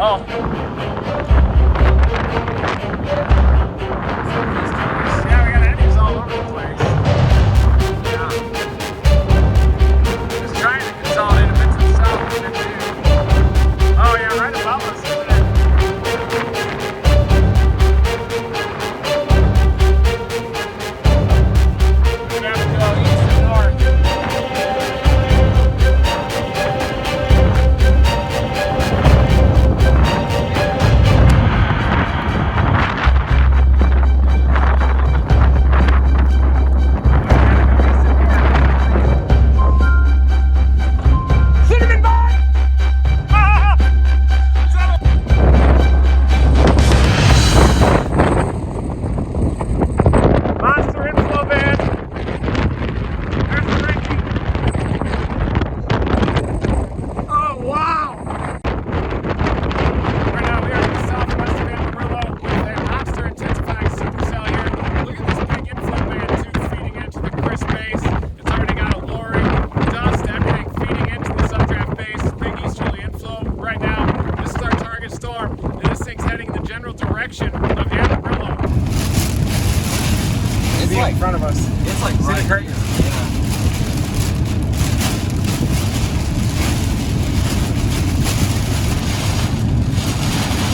Yeah, we got enemies all over the place. Yeah. Just trying to consolidate a bit to the south. Oh yeah, right above us, isn't it? We have to go east and north. In front of us. It's like right here. Yeah.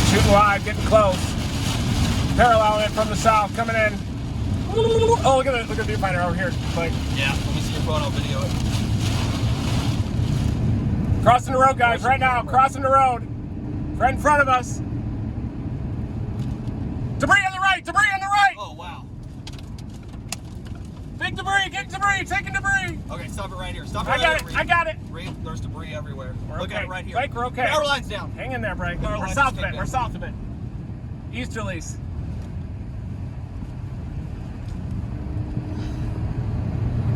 Shooting wide, getting close. Parallel it from the south, coming in. Oh, look at the viewfinder over here. Like, yeah, let me see your phone, I'll video it. Crossing the road, guys, right now. Crossing the road. Right in front of us. Debris on the right, debris on the right. Oh, wow. Big debris, get debris, taking debris. Okay, stop it right here. Stop it right here. I got it. There's debris everywhere. Look at it right here. Blake, we're okay. Power line's down. Hang in there, Blake. We're south of it. We're south of it. Easterlies.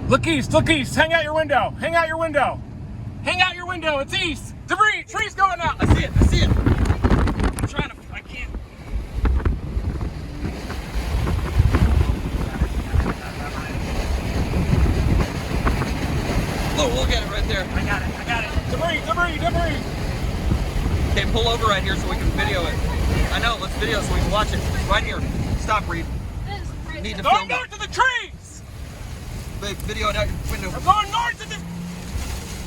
Look east, look east. Hang out your window. Hang out your window. Hang out your window. It's east. Debris, trees going out. I see it. I see it. I'm trying to. I can't. Oh, look at it right there. I got it. I got it. Debris, debris, debris. Okay, pull over right here so we can video it. I know. Let's video so we can watch it. Right here. Stop, Reed. Need to film north of the trees. Big video it out your window. I'm going north of the.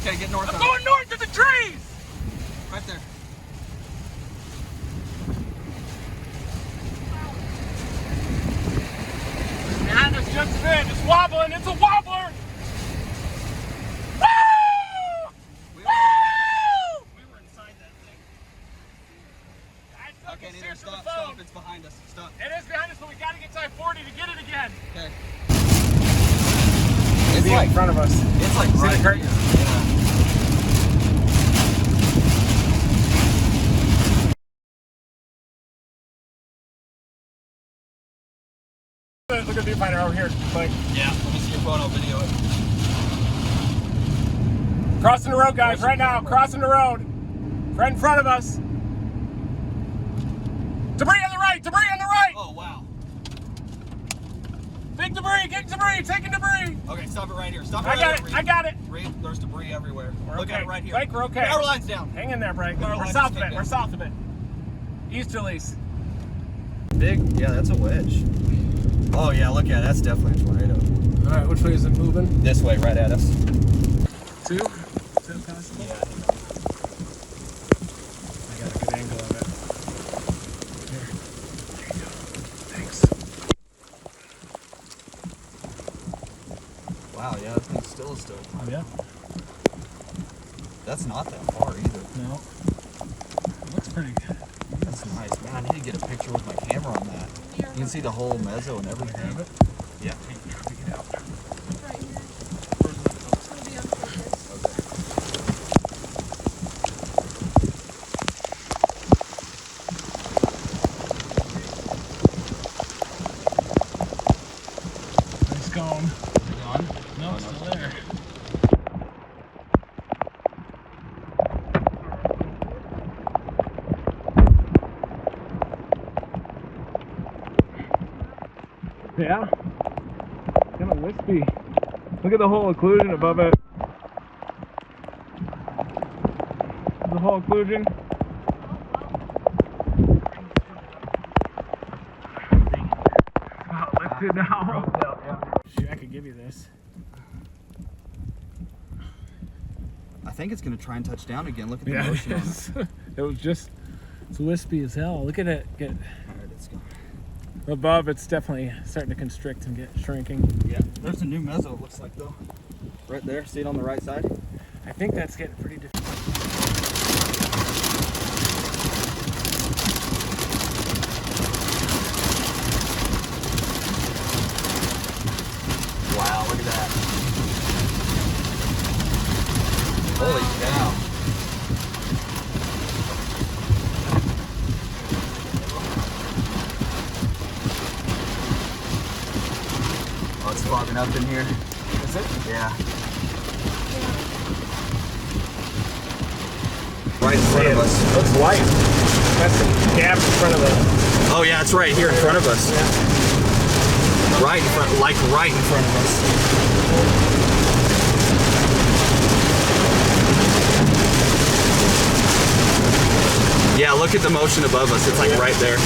Okay, get north. I'm going north of the trees. Right there. Behind us just a bit. It's wobbling. It's a wobbler. Woo! We were inside that thing. Okay, Nathan, stop. It's behind us. Stop. It is behind us, but we got to get to I-40 to get it again. Okay. It's like in front of us. It's like right here. Yeah. Look at the viewfinder over here. Like, yeah, let me see your phone, I'll video it. Crossing the road, guys, right now. Crossing the road. Right in front of us. Debris on the right, debris on the right. Oh, wow. Big debris, get debris, taking debris. Okay, stop it right here. Stop it I got it, I got it. There's debris everywhere. Look at it right here. Blake, we're okay. Power line's down. Hang in there, Blake. We're south of it, we're south of it. Easterlies. Big, yeah, that's a wedge. Oh yeah, look at it. That's definitely a tornado. All right, which way is it moving? This way, right at us. Two? Is that possible? Yeah. I got a good angle of it. Here. There you go. Thanks. Wow, yeah, that thing still is still. Oh, yeah? That's not that far either. No. It looks pretty good. That's nice. Man, I need to get a picture with my camera on that. You can see the whole mezzo and everything. Have it? Yeah. Take it out. Right here. It's going to be on focus. It's gone. Gone? No, it's still there. Yeah, kind of wispy. Look at the whole occlusion above it. The whole occlusion. it now. Yeah. Shoot, I could give you this. I think it's gonna try and touch down again. Look at the motion on it. It was just, it's wispy as hell. Look at it get All right, it's gone. above. It's definitely starting to constrict and get shrinking. Yeah, there's a new mezzo, it looks like, though. Right there, see it on the right side? I think that's getting pretty difficult. Wow, look at that. Holy cow. Oh, it's fogging up in here. Is it? Yeah. Right in front of us. Looks light. That's the gap in front of us. Oh yeah, it's right here in front of us. Right in front, like right in front of us. Yeah, look at the motion above us. It's like right there.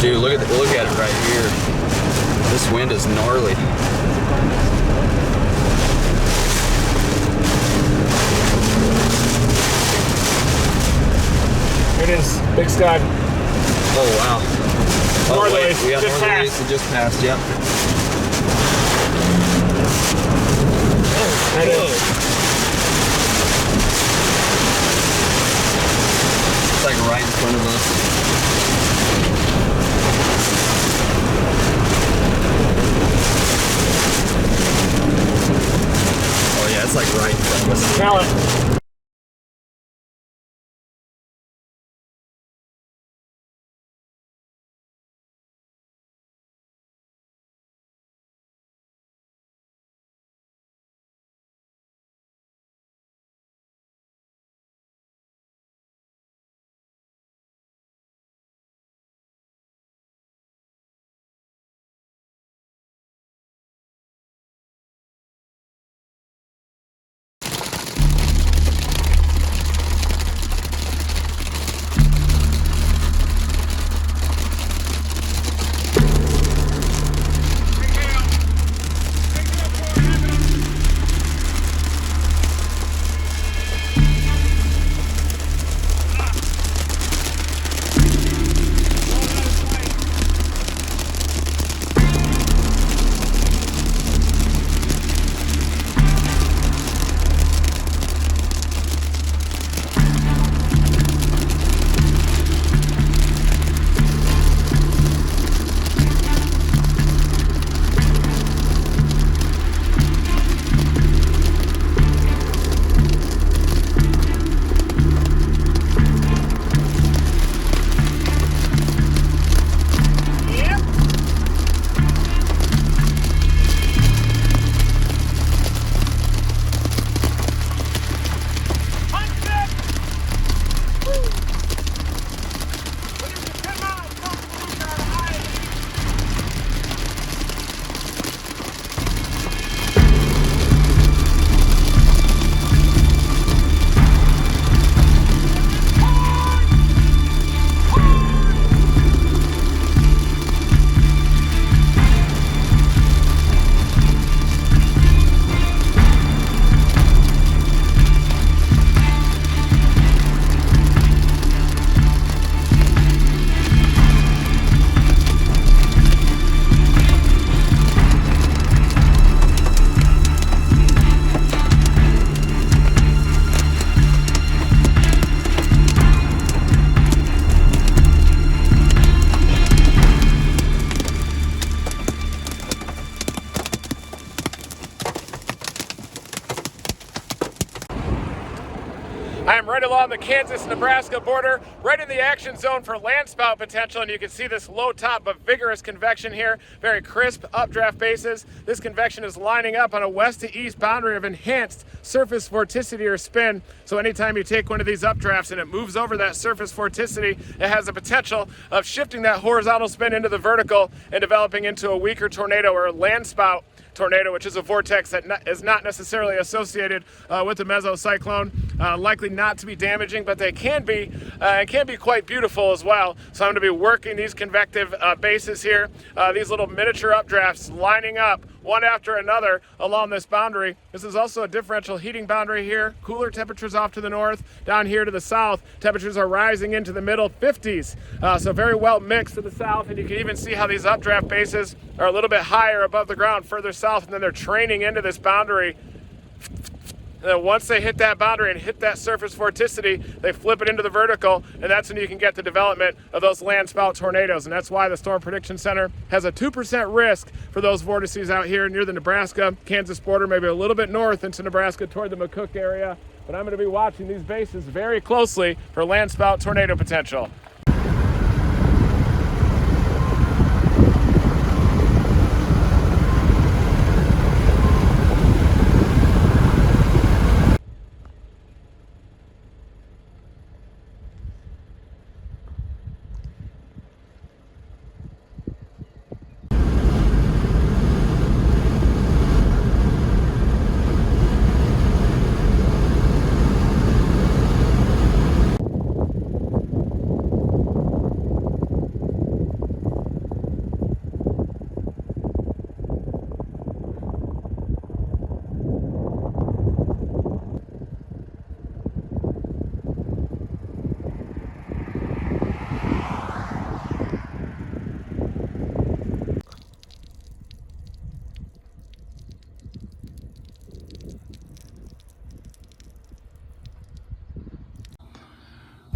Dude, look at it right here. This wind is gnarly. Here it is, Big Scud. Oh wow. Oh wait, Northerlies, we got just northerlies passed. that just passed. Yep. There it is. It's like right in front of us. Oh yeah, it's like right in front of us. Smell it. along the Kansas-Nebraska border, right in the action zone for landspout potential, and you can see this low top but vigorous convection here, very crisp updraft bases. This convection is lining up on a west to east boundary of enhanced surface vorticity or spin, so anytime you take one of these updrafts and it moves over that surface vorticity, it has the potential of shifting that horizontal spin into the vertical and developing into a weaker tornado or a landspout tornado, which is a vortex that is not necessarily associated with the mesocyclone, likely not to be damaging, but they can be quite beautiful as well. So I'm going to be working these convective bases here, these little miniature updrafts lining up one after another along this boundary. This is also a differential heating boundary here. Cooler temperatures off to the north. Down here to the south, temperatures are rising into the middle 50s. So very well mixed to the south, and you can even see how these updraft bases are a little bit higher above the ground further south, and then they're training into this boundary. And then once they hit that boundary and hit that surface vorticity, they flip it into the vertical, and that's when you can get the development of those landspout tornadoes. And that's why the Storm Prediction Center has a 2% risk for those vortices out here near the Nebraska-Kansas border, maybe a little bit north into Nebraska toward the McCook area. But I'm going to be watching these bases very closely for landspout tornado potential.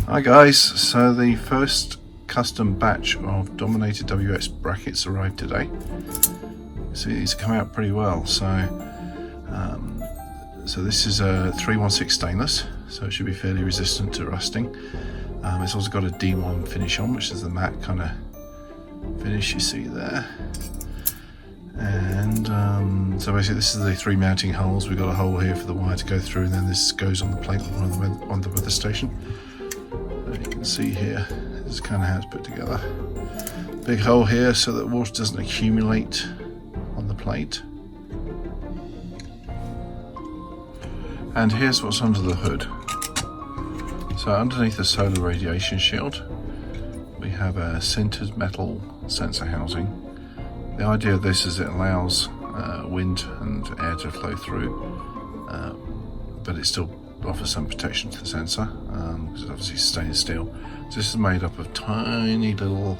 Hi guys, so the first custom batch of dominated WX brackets arrived today. See, these come out pretty well. So this is a 316 stainless, so it should be fairly resistant to rusting. It's also got a D1 finish on, which is the matte kind of finish you see there. And so basically this is the 3 mounting holes. We've got a hole here for the wire to go through, and then this goes on the plate on the weather station. You can see here, this is kind of how it's put together. Big hole here so that water doesn't accumulate on the plate. And here's what's under the hood. So underneath the solar radiation shield, we have a sintered metal sensor housing. The idea of this is it allows wind and air to flow through, but it still offers some protection to the sensor, because it's obviously stainless steel. So this is made up of tiny little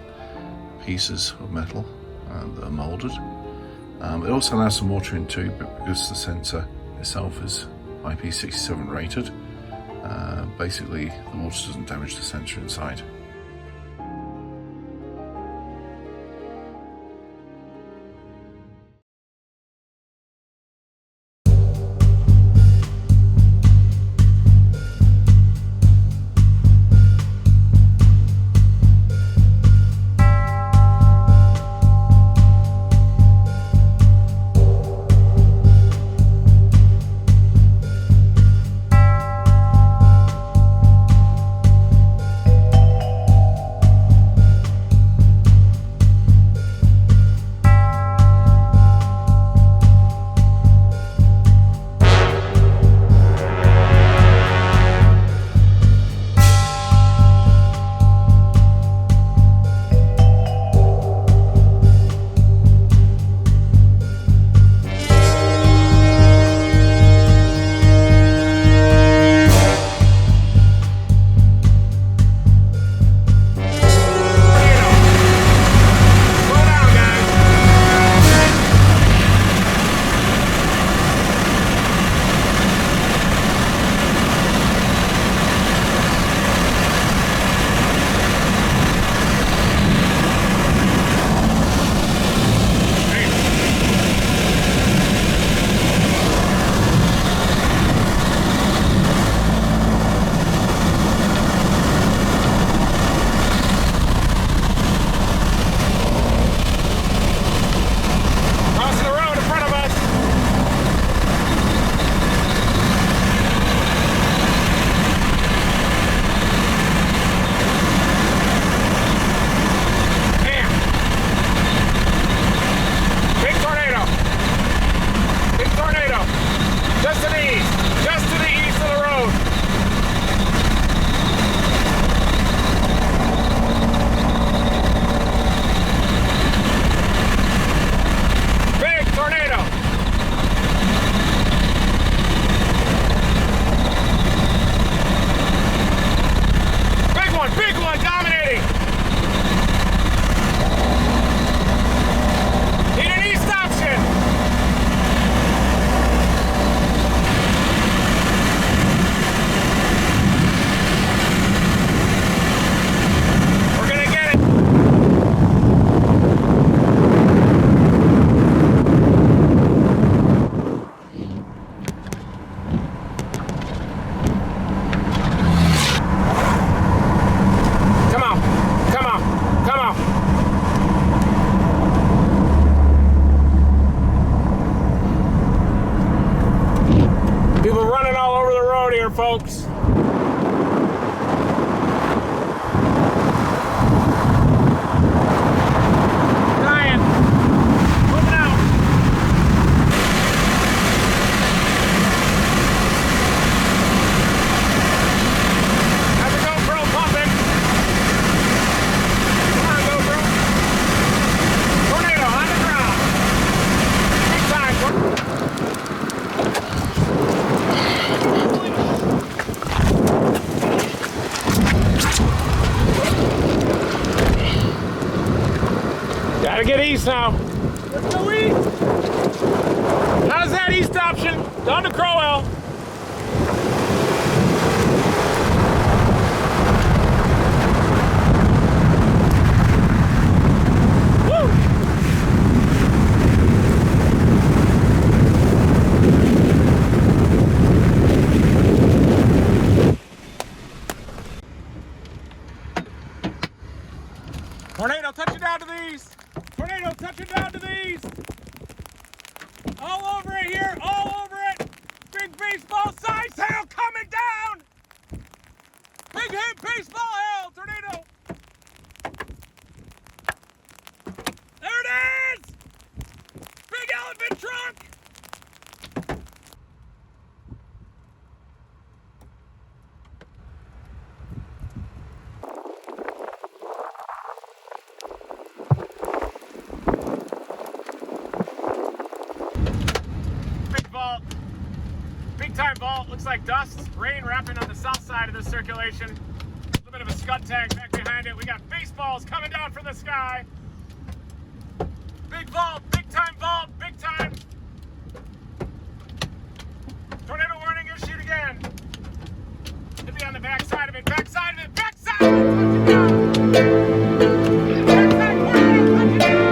pieces of metal that are moulded. It also allows some water in too, but because the sensor itself is IP67 rated, basically the water doesn't damage the sensor inside. Gotta get east now. Let's go east. How's that east option? Down to Crowell. Tornado, touch it down to the east. Tornado, touch it down to the east. All over it here, all over it. Big baseball size hail coming down. Big hit baseball hail, tornado. There it is. Big elephant trunk. Big time vault, looks like dust, rain wrapping on the south side of this circulation. A little bit of a scud tag back behind it. We got baseballs coming down from the sky. Big vault, big time, big time. Tornado warning issued again. Could be on the back side of it, back side of it, back side of it. Touch it down. Back side, tornado, touch it down.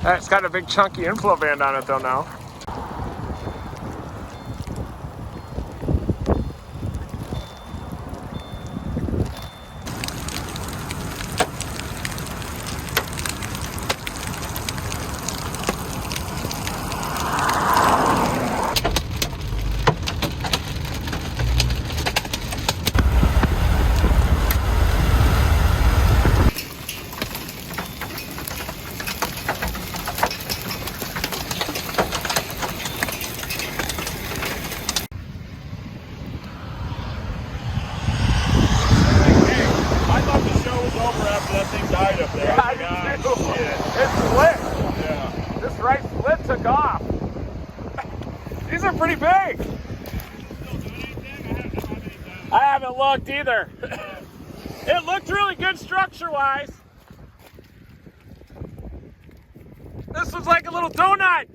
It's got a big chunky inflow band on it though now. Took off. These are pretty big. I haven't looked either. It looked really good structure-wise. This was like a little donut.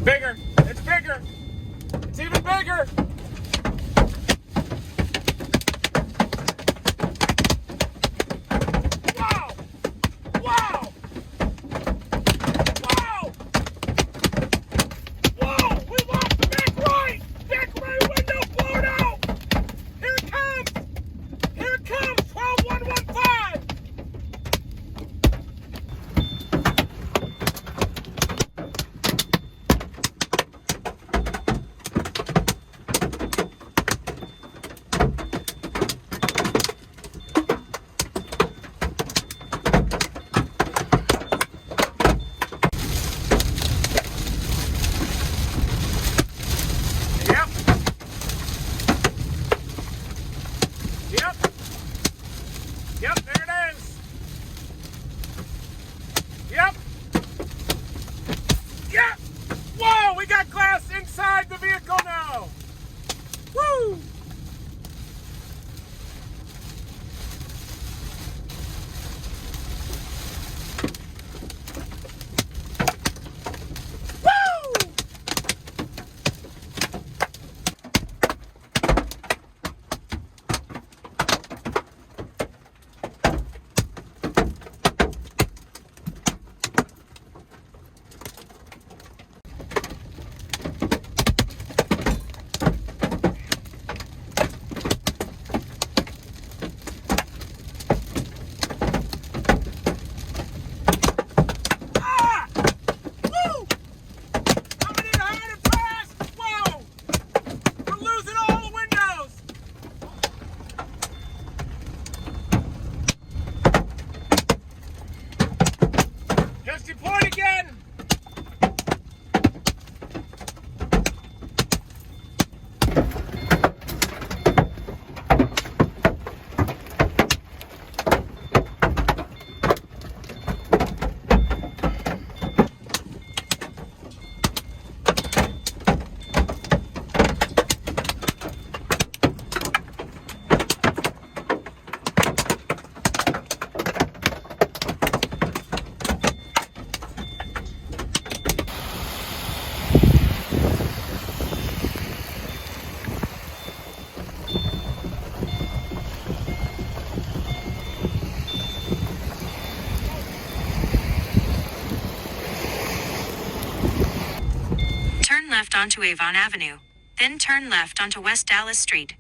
Bigger. It's bigger. It's even bigger. Wow. Wow. Wow. Whoa. We lost the back right. Back right window blown out. Here it comes. Here it comes. 12115. Yep, there it is. Yep. Yep. Whoa, we got glass inside the vehicle now. Woo. onto Avon Avenue. Then turn left onto West Dallas Street.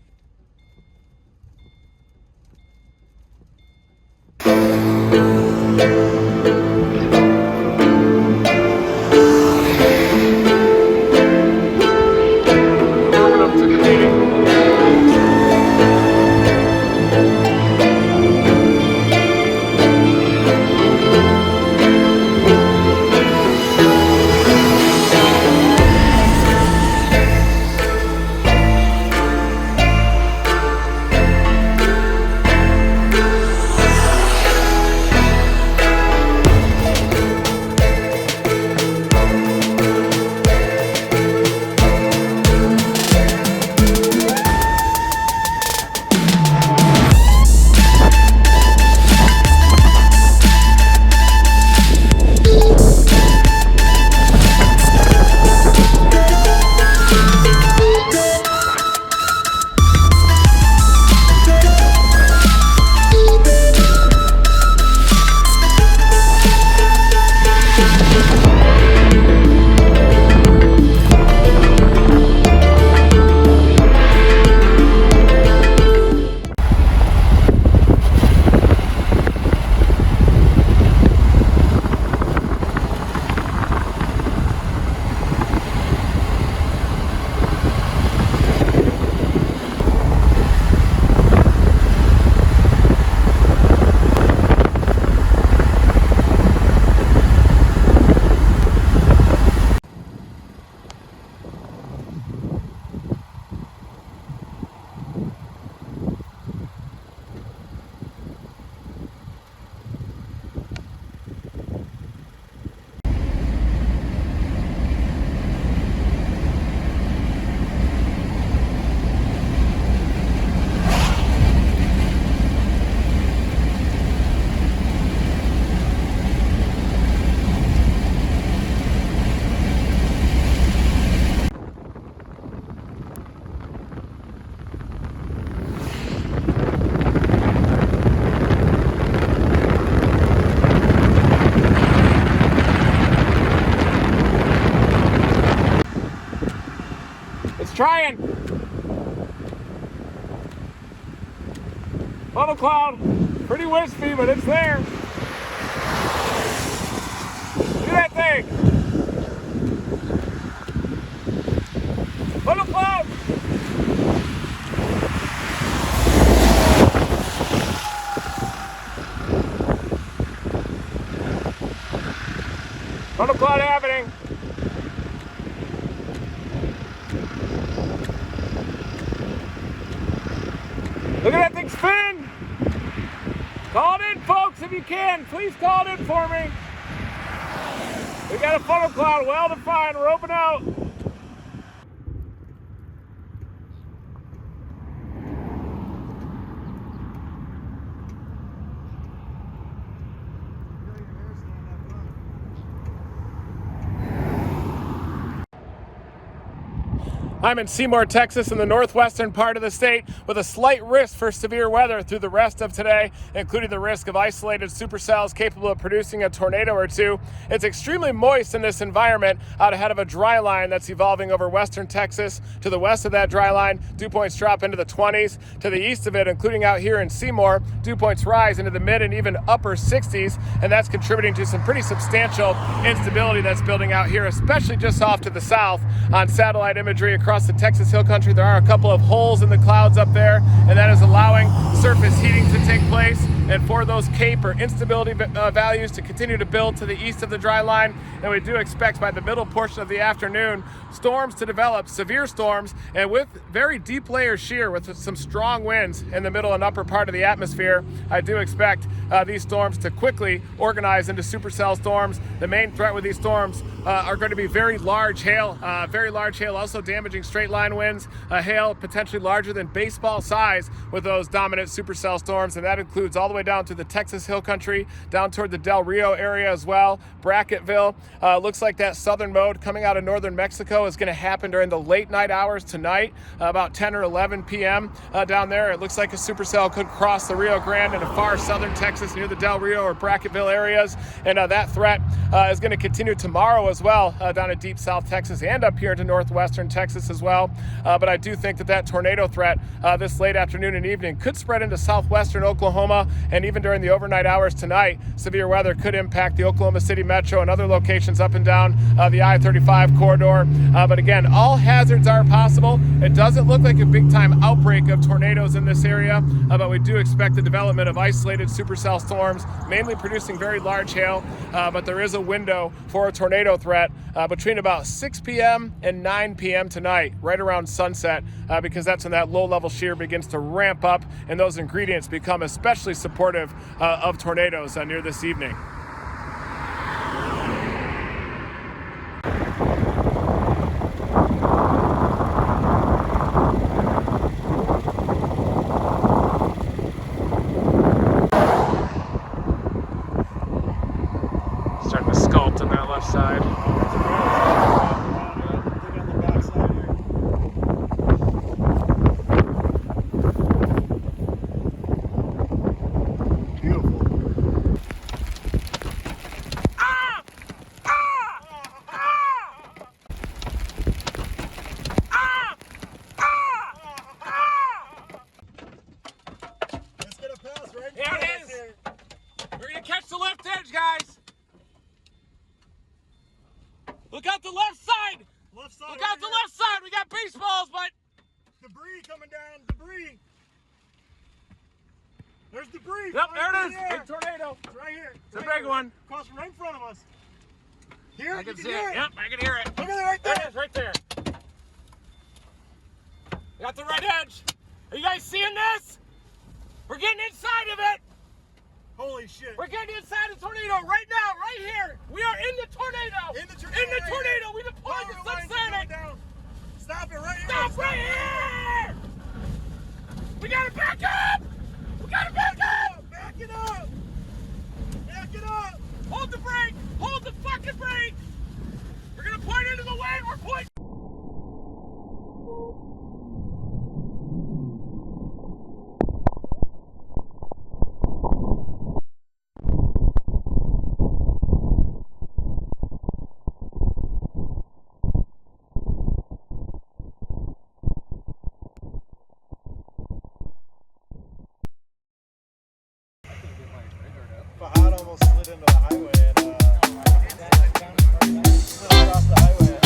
Trying. Funnel cloud, pretty wispy, but it's there. Look at that thing. Funnel cloud. Funnel cloud happening. Look at that thing spin! Call it in, folks, if you can. Please call it in for me. We got a funnel cloud well defined. We're open out. I'm in Seymour, Texas, in the northwestern part of the state, with a slight risk for severe weather through the rest of today, including the risk of isolated supercells capable of producing a tornado or two. It's extremely moist in this environment out ahead of a dry line that's evolving over western Texas. To the west of that dry line, dew points drop into the 20s. To the east of it, including out here in Seymour, dew points rise into the mid and even upper 60s, and that's contributing to some pretty substantial instability that's building out here, especially just off to the south on satellite imagery across the Texas Hill Country. There are a couple of holes in the clouds up there, and that is allowing surface heating to take place, and for those CAPE or instability values to continue to build to the east of the dry line. And we do expect by the middle portion of the afternoon storms to develop, severe storms, and with very deep layer shear with some strong winds in the middle and upper part of the atmosphere. I do expect these storms to quickly organize into supercell storms. The main threat with these storms are going to be very large hail, also damaging straight line winds, hail potentially larger than baseball size with those dominant supercell storms, and that includes all the the way down to the Texas Hill Country, down toward the Del Rio area as well, Bracketville. Looks like that southern mode coming out of northern Mexico is going to happen during the late night hours tonight, about 10 or 11 p.m. Down there. It looks like a supercell could cross the Rio Grande into far southern Texas near the Del Rio or Bracketville areas, and that threat is going to continue tomorrow as well, down in deep South Texas and up here into northwestern Texas as well. But I do think that tornado threat this late afternoon and evening could spread into southwestern Oklahoma, and even during the overnight hours tonight, severe weather could impact the Oklahoma City metro and other locations up and down the I-35 corridor. But again, all hazards are possible. It doesn't look like a big-time outbreak of tornadoes in this area, but we do expect the development of isolated supercell storms, mainly producing very large hail. But there is a window for a tornado threat between about 6 p.m. and 9 p.m. tonight, right around sunset, because that's when that low-level shear begins to ramp up and those ingredients become especially supportive of tornadoes near this evening. Starting to sculpt on that left side. There it is! We're gonna catch the left edge, guys! Look out the left side! Left side. Look out the left side! We got baseballs, but... Debris coming down. Debris. There's debris. Yep, there it is! There. Big tornado! It's right here. It's a big one. Across right in front of us. Here? I can You see hear it. Yep, I can hear it. Look at it right There there. it is, right there. We got the right edge. Are you guys seeing this? We're getting inside of it. Holy shit. We're getting inside the tornado right now, right here. We are in the tornado. In the tornado. In the right tornado. here. We deployed the Power lines are subsonic. going down. Stop it right here. Stop right here. We gotta back up. We gotta back up. Back it up. Back it up. Hold the brake. Hold the fucking brake. We're gonna point into the wind. We're pointing. Fahad almost slid into the highway and slid across the highway.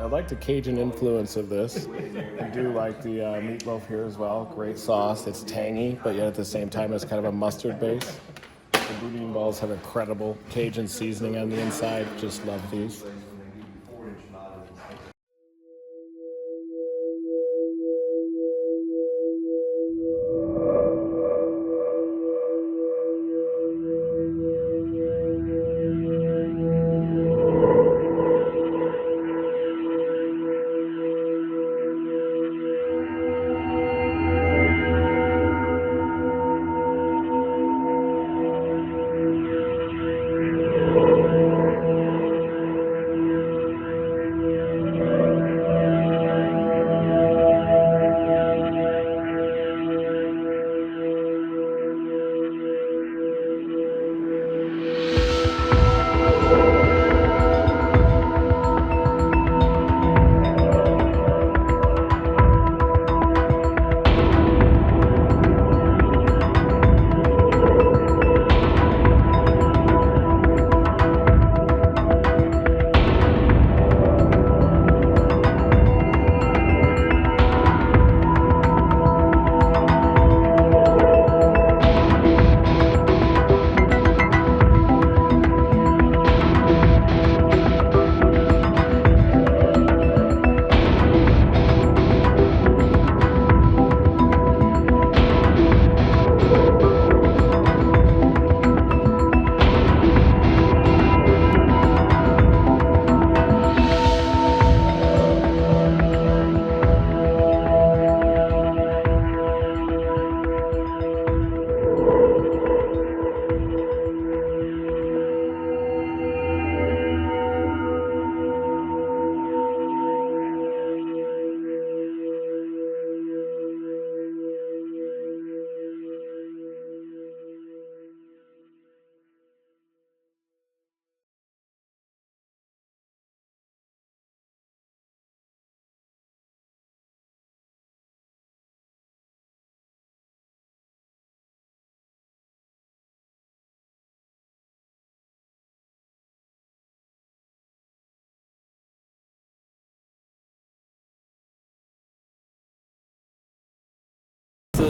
I like the Cajun influence of this. I do like the meatloaf here as well. Great sauce. It's tangy, but yet at the same time it's kind of a mustard base. The boudin balls have incredible Cajun seasoning on the inside. Just love these.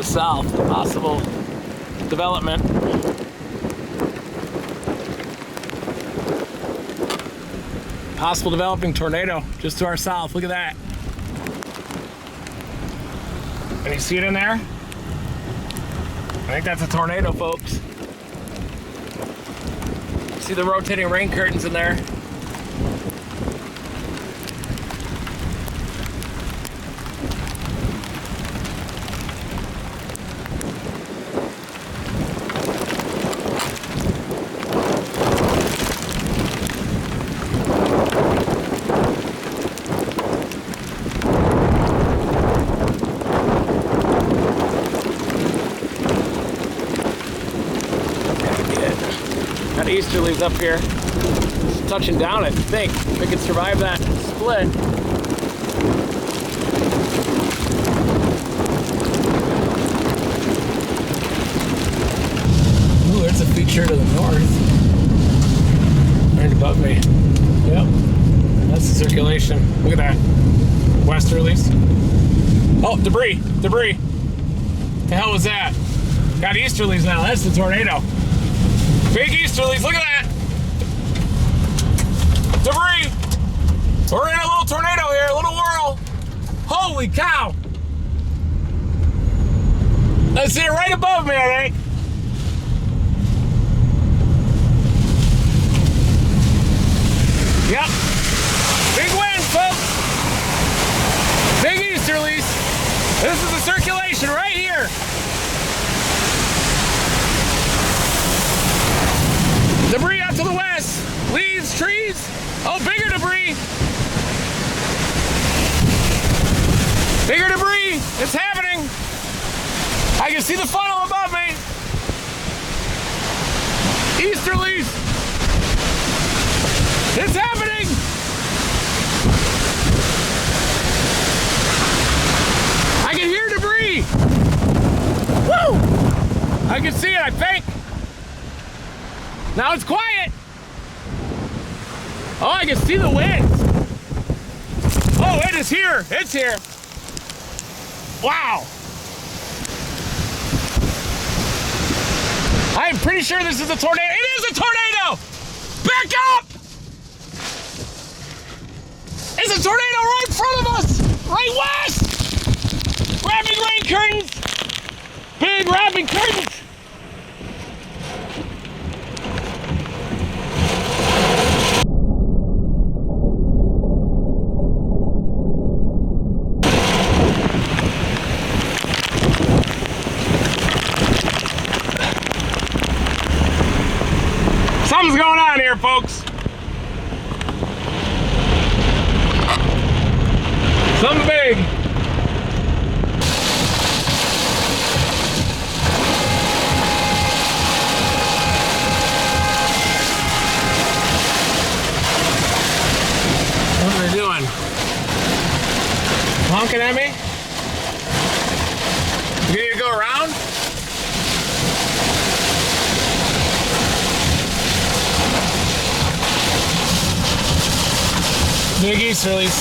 the south, possible development. Possible developing tornado just to our south. Look at that. Can you see it in there? I think that's a tornado, folks. See the rotating rain curtains in there? Easterlies up here. It's touching down, I think. We can survive that split. Ooh, there's a feature to the north. Right above me. Yep. That's the circulation. Look at that. Westerlies. Oh, debris. Debris. The hell was that? Got easterlies now. That's the tornado. Big easterlies, look at that! Debris! We're in a little tornado here, a little whirl. Holy cow! I see it right above me, I think. Yep. Big wind, folks! Big easterlies. This is the circulation right here. Debris out to the west. Leaves, trees. Oh, bigger debris. Bigger debris. It's happening. I can see the funnel above me. Easterlies. It's happening. I can hear debris. Woo! I can see it, I think. Now it's quiet. Oh, I can see the wind. Oh, it is here. It's here. Wow. I'm pretty sure this is a tornado. It is a tornado. Back up. It's a tornado right in front of us. Right west. Wrapping rain curtains. Big wrapping curtains. Something's going on here, folks. Something big. What are they doing? Honking at me? You need to go around? Big easterlies.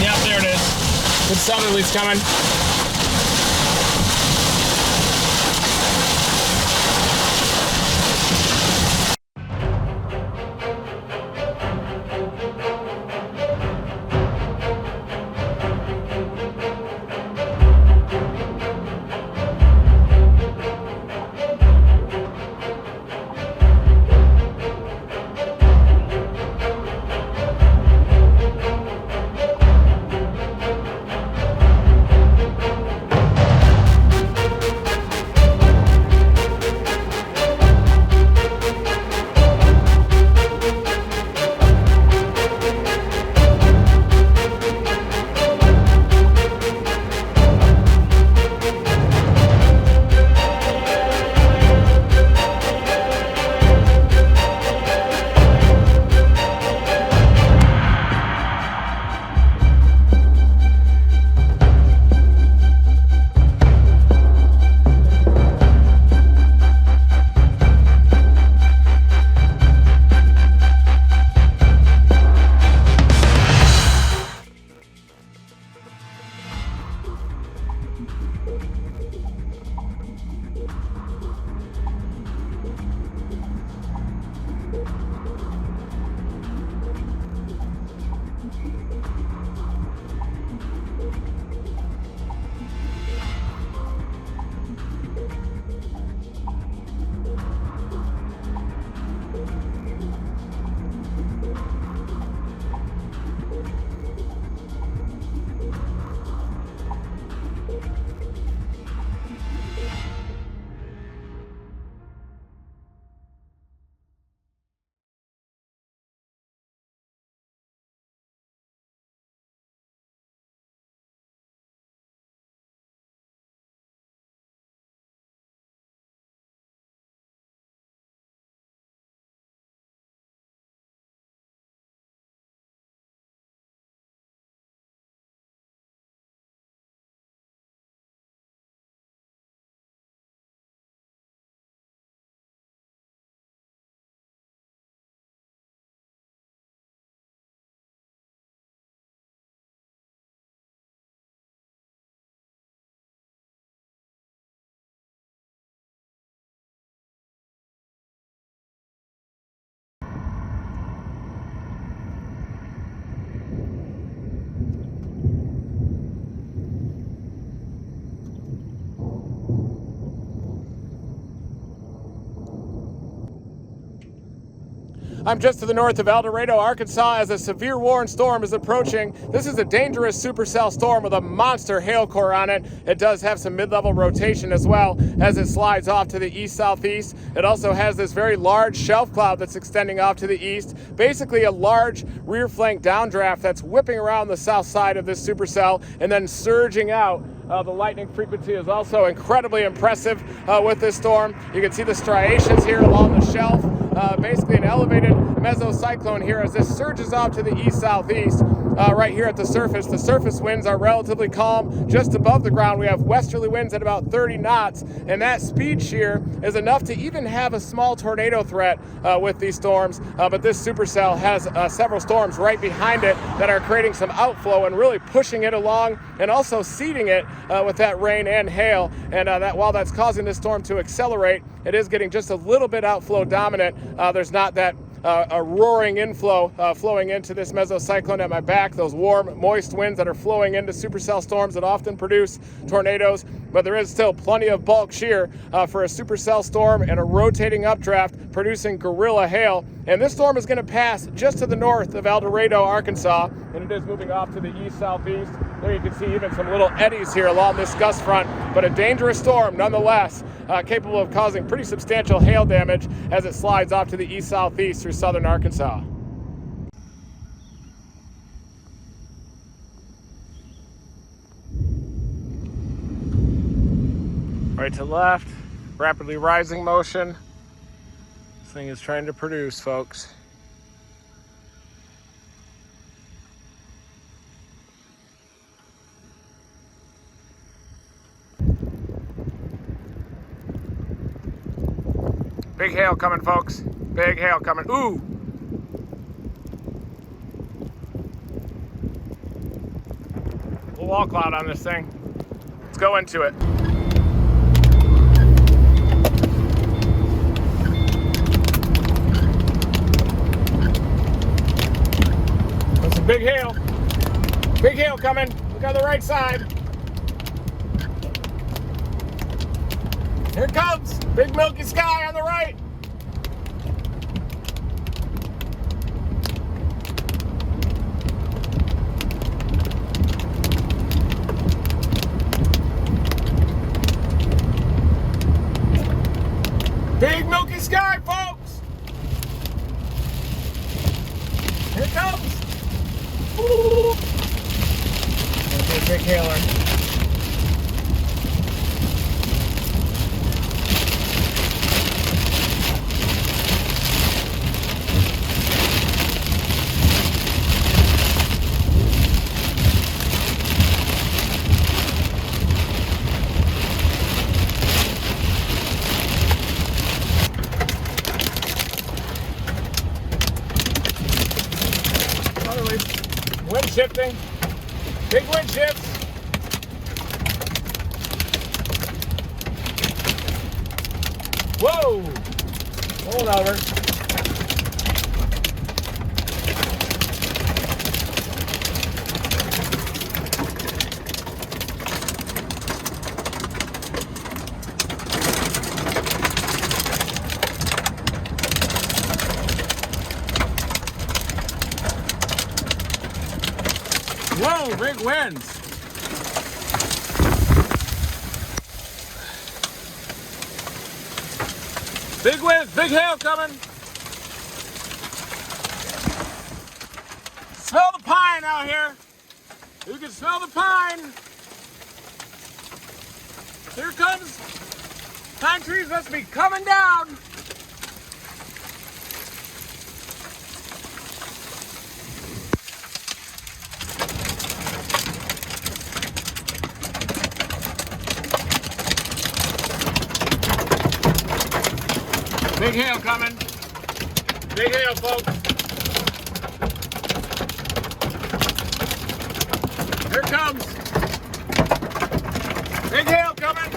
Yep, there it is. Good southerlies coming. I'm just to the north of El Dorado, Arkansas, as a severe warning storm is approaching. This is a dangerous supercell storm with a monster hail core on it. It does have some mid-level rotation as well as it slides off to the east-southeast. It also has this very large shelf cloud that's extending off to the east. Basically a large rear flank downdraft that's whipping around the south side of this supercell and then surging out. The lightning frequency is also incredibly impressive with this storm. You can see the striations here along the shelf. Basically an elevated mesocyclone here as this surges off to the east-southeast. Right here at the surface winds are relatively calm. Just above the ground, we have westerly winds at about 30 knots, and that speed shear is enough to even have a small tornado threat with these storms. But this supercell has several storms right behind it that are creating some outflow and really pushing it along and also seeding it with that rain and hail. And that while that's causing this storm to accelerate, it is getting just a little bit outflow dominant. There's not that a roaring inflow flowing into this mesocyclone at my back, those warm, moist winds that are flowing into supercell storms that often produce tornadoes. But there is still plenty of bulk shear for a supercell storm and a rotating updraft producing gorilla hail. And this storm is going to pass just to the north of El Dorado, Arkansas, and it is moving off to the east-southeast. There you can see even some little eddies here along this gust front, but a dangerous storm nonetheless, capable of causing pretty substantial hail damage as it slides off to the east-southeast through southern Arkansas. Right to left, rapidly rising motion. This thing is trying to produce, folks. Big hail coming, folks. Big hail coming. Ooh! Little wall cloud on this thing. Let's go into it. That's a big hail. Big hail coming. Look on the right side. Here it comes. Big milky sky on the right. Big milky sky, folks. Here it comes. Ooh. Gonna be a big hailer. Wind shifting, big wind shifts. Whoa, hold over. Whoa, big winds. Big winds, big hail coming. Smell the pine out here. You can smell the pine. Here it comes. Pine trees must be coming down. Big hail coming. Big hail, folks. Here it comes. Big hail coming.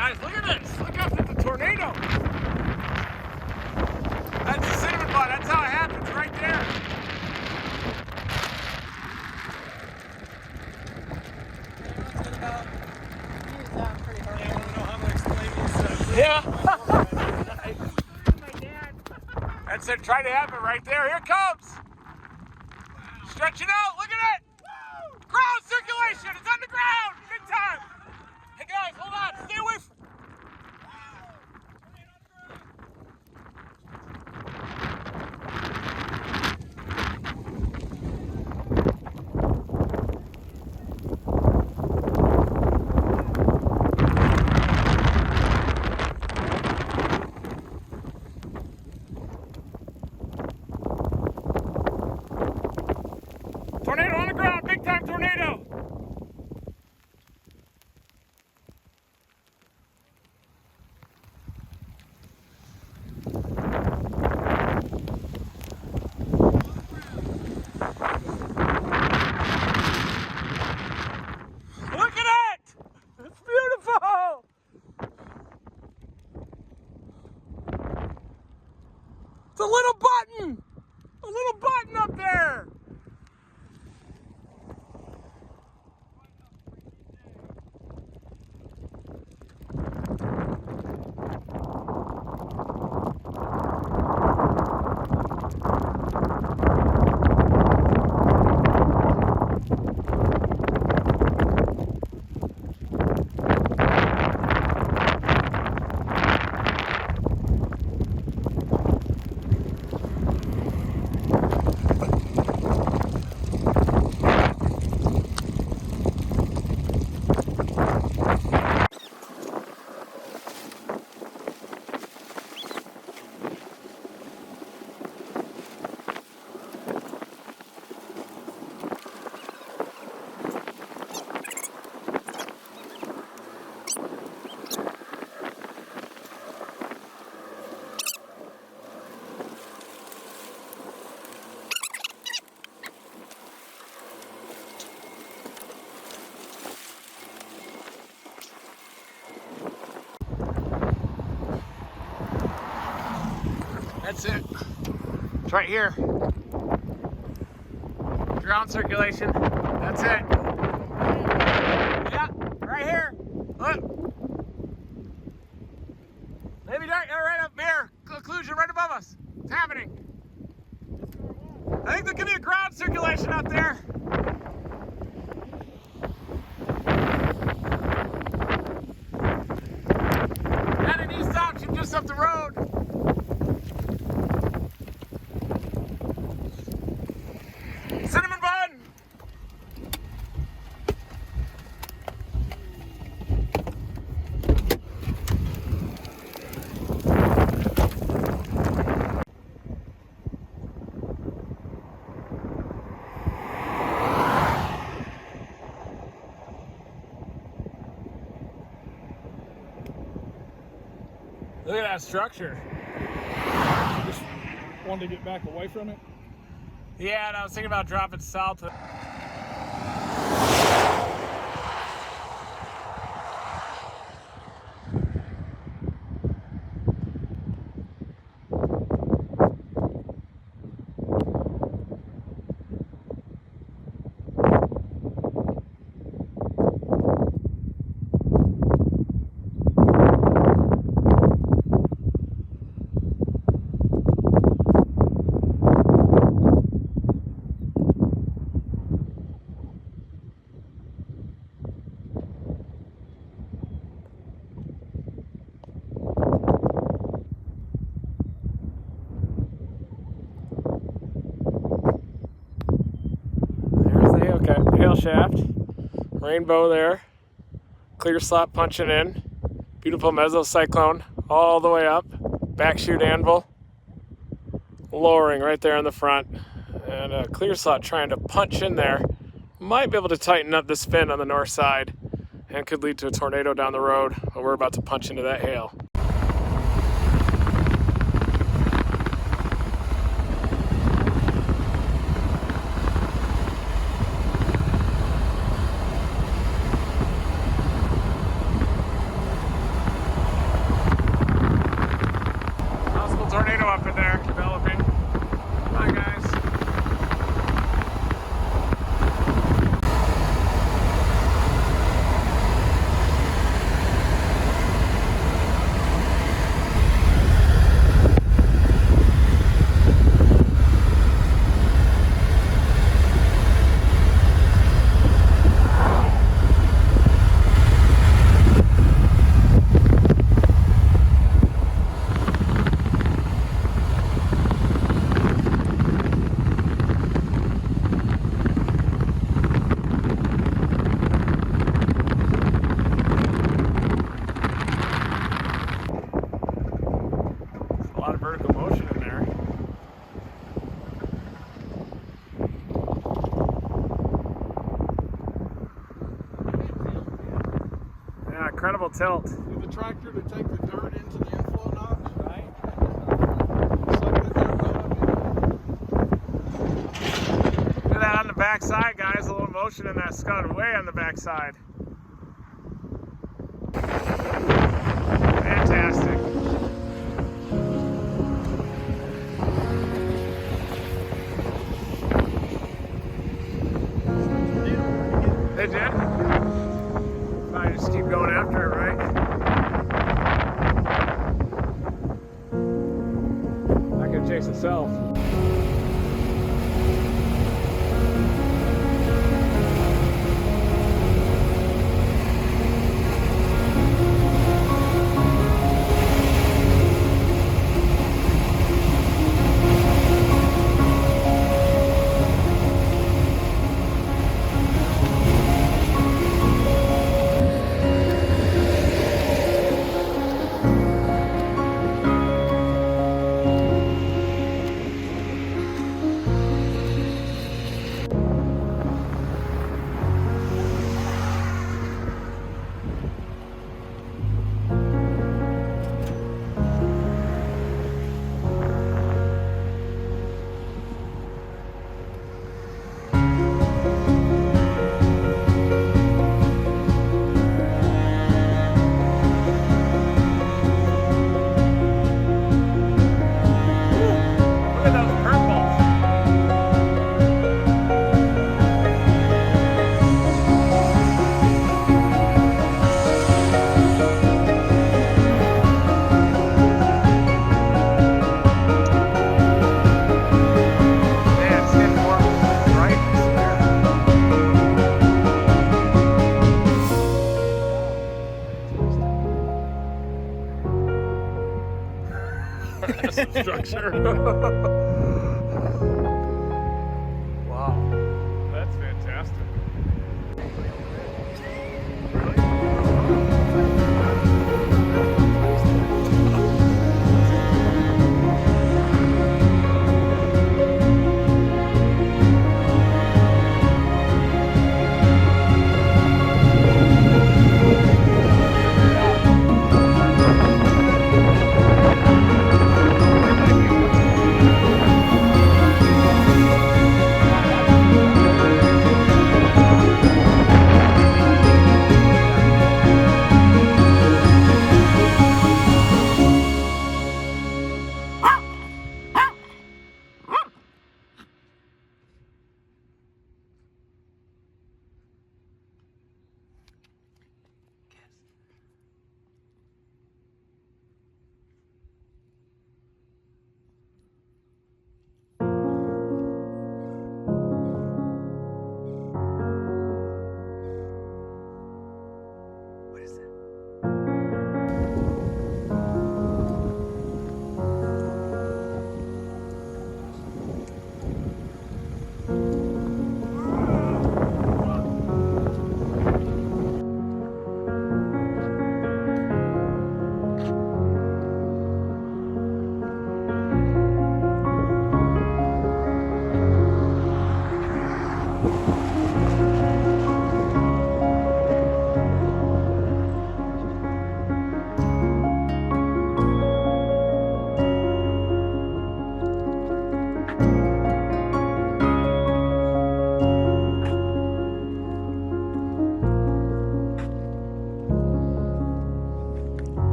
Guys, look at this. Look up at the tornado. That's the cinnamon bun. That's how it happens right there. Yeah. That's it. Trying to happen right there. Here it comes. Stretch it out. Look at it. Ground circulation. It's on the ground. Big time. Hey guys, hold on. Stay away from. Tornado on the ground, big time tornado. Look at it! It's beautiful! It's a little button! A little button up there! That's it. It's right here. Ground circulation. That's it. Yeah, right here. Look. Maybe right up there. Occlusion right above us. It's happening. I think there could be a ground circulation up there. Got an east option just up the road. Cinnamon bun! Look at that structure. Just wanted to get back away from it. Yeah, and I was thinking about dropping south. Hail shaft, rainbow there, clear slot punching in, beautiful mesocyclone all the way up, back chute anvil, lowering right there in the front, and a clear slot trying to punch in there. Might be able to tighten up this fin on the north side and could lead to a tornado down the road, but we're about to punch into that hail. little tilt. With the tractor to take the dirt into the inflow notch. Right. Look at that on the back side, guys. A little motion in that scud way on the back side. Fantastic. They did? Fine, just keep going after it, right? Not gonna chase itself. Look at those purples. Man, it's getting more brightness there. Some structure. Wow, that's fantastic.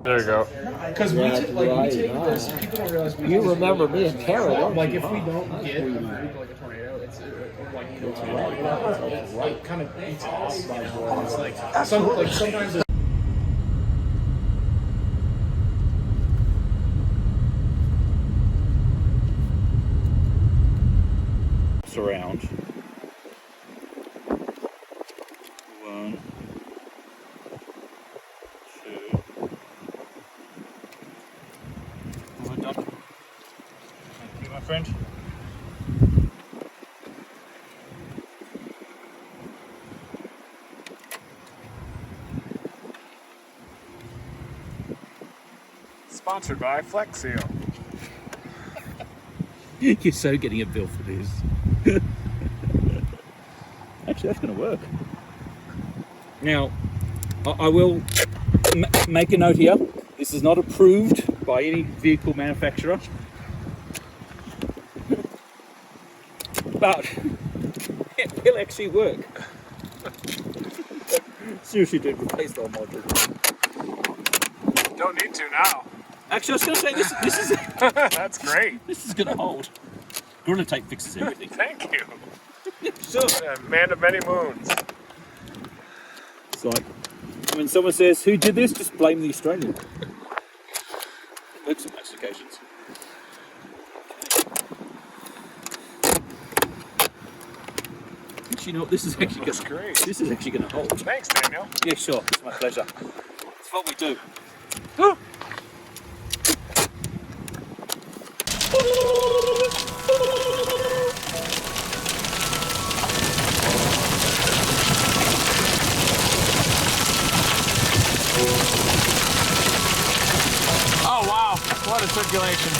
There you go. Because we take this, people don't realize we You remember me and Tara, don't like you? if we don't get like a tornado, it's like kind of eats off by board. It's like sometimes it's around. One, two. Well done. Thank you, my friend. Sponsored by Flex Seal. You're so getting a bill for this. Actually, that's going to work. Now, I will make a note here. This is not approved by any vehicle manufacturer. But it will actually work. Seriously, dude, replace the whole module. Don't need to now. Actually, I was going to say, this is... That's great. This is going to hold. Gorilla tape fixes everything. Thank you. Sure. Man of many moons. It's like, when someone says, who did this? Just blame the Australian. It works on most occasions. Actually, you know what? This is actually great. This is actually going to hold. Thanks, Daniel. Yeah, sure. It's my pleasure. It's what we do. Oh wow, what a circulation.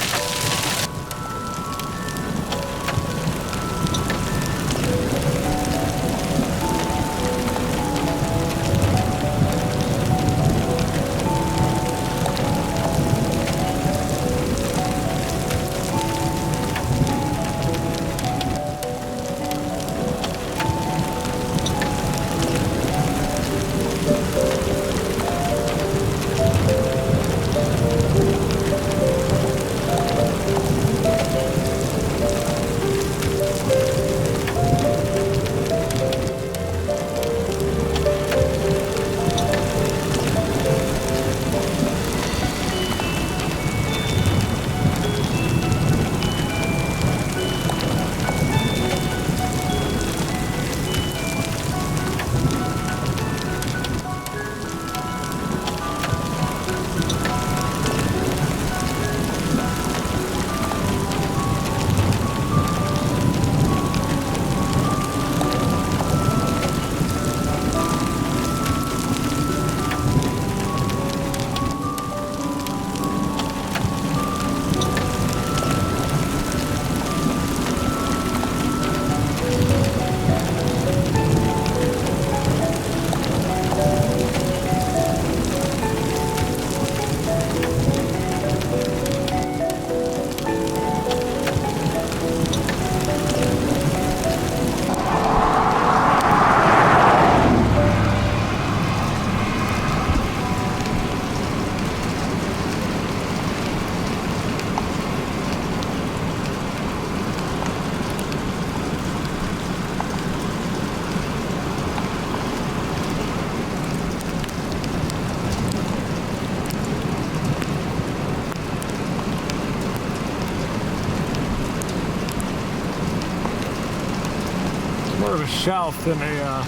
More of a shelf than a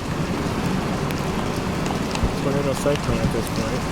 tornado cyclone at this point.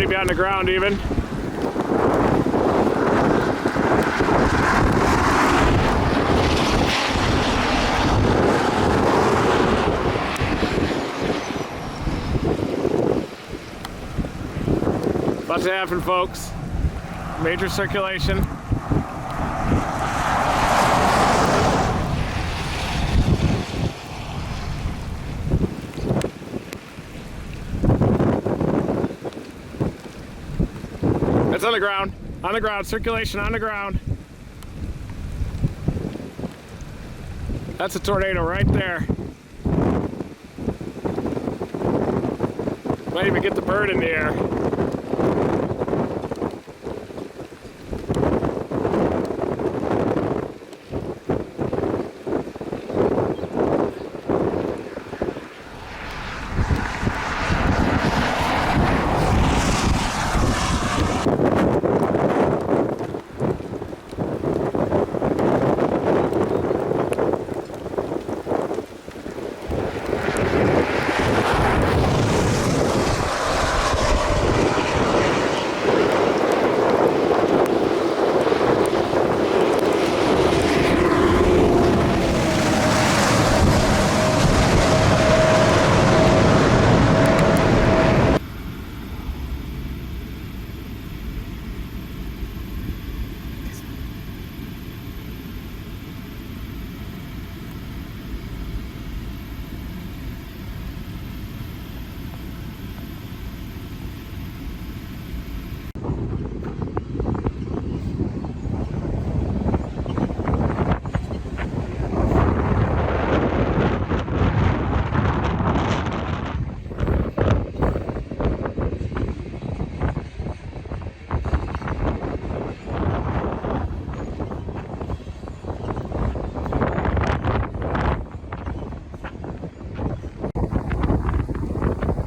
might be on the ground even. About to happen, folks. Major circulation. It's on the ground, circulation on the ground. That's a tornado right there. Might even get the bird in the air.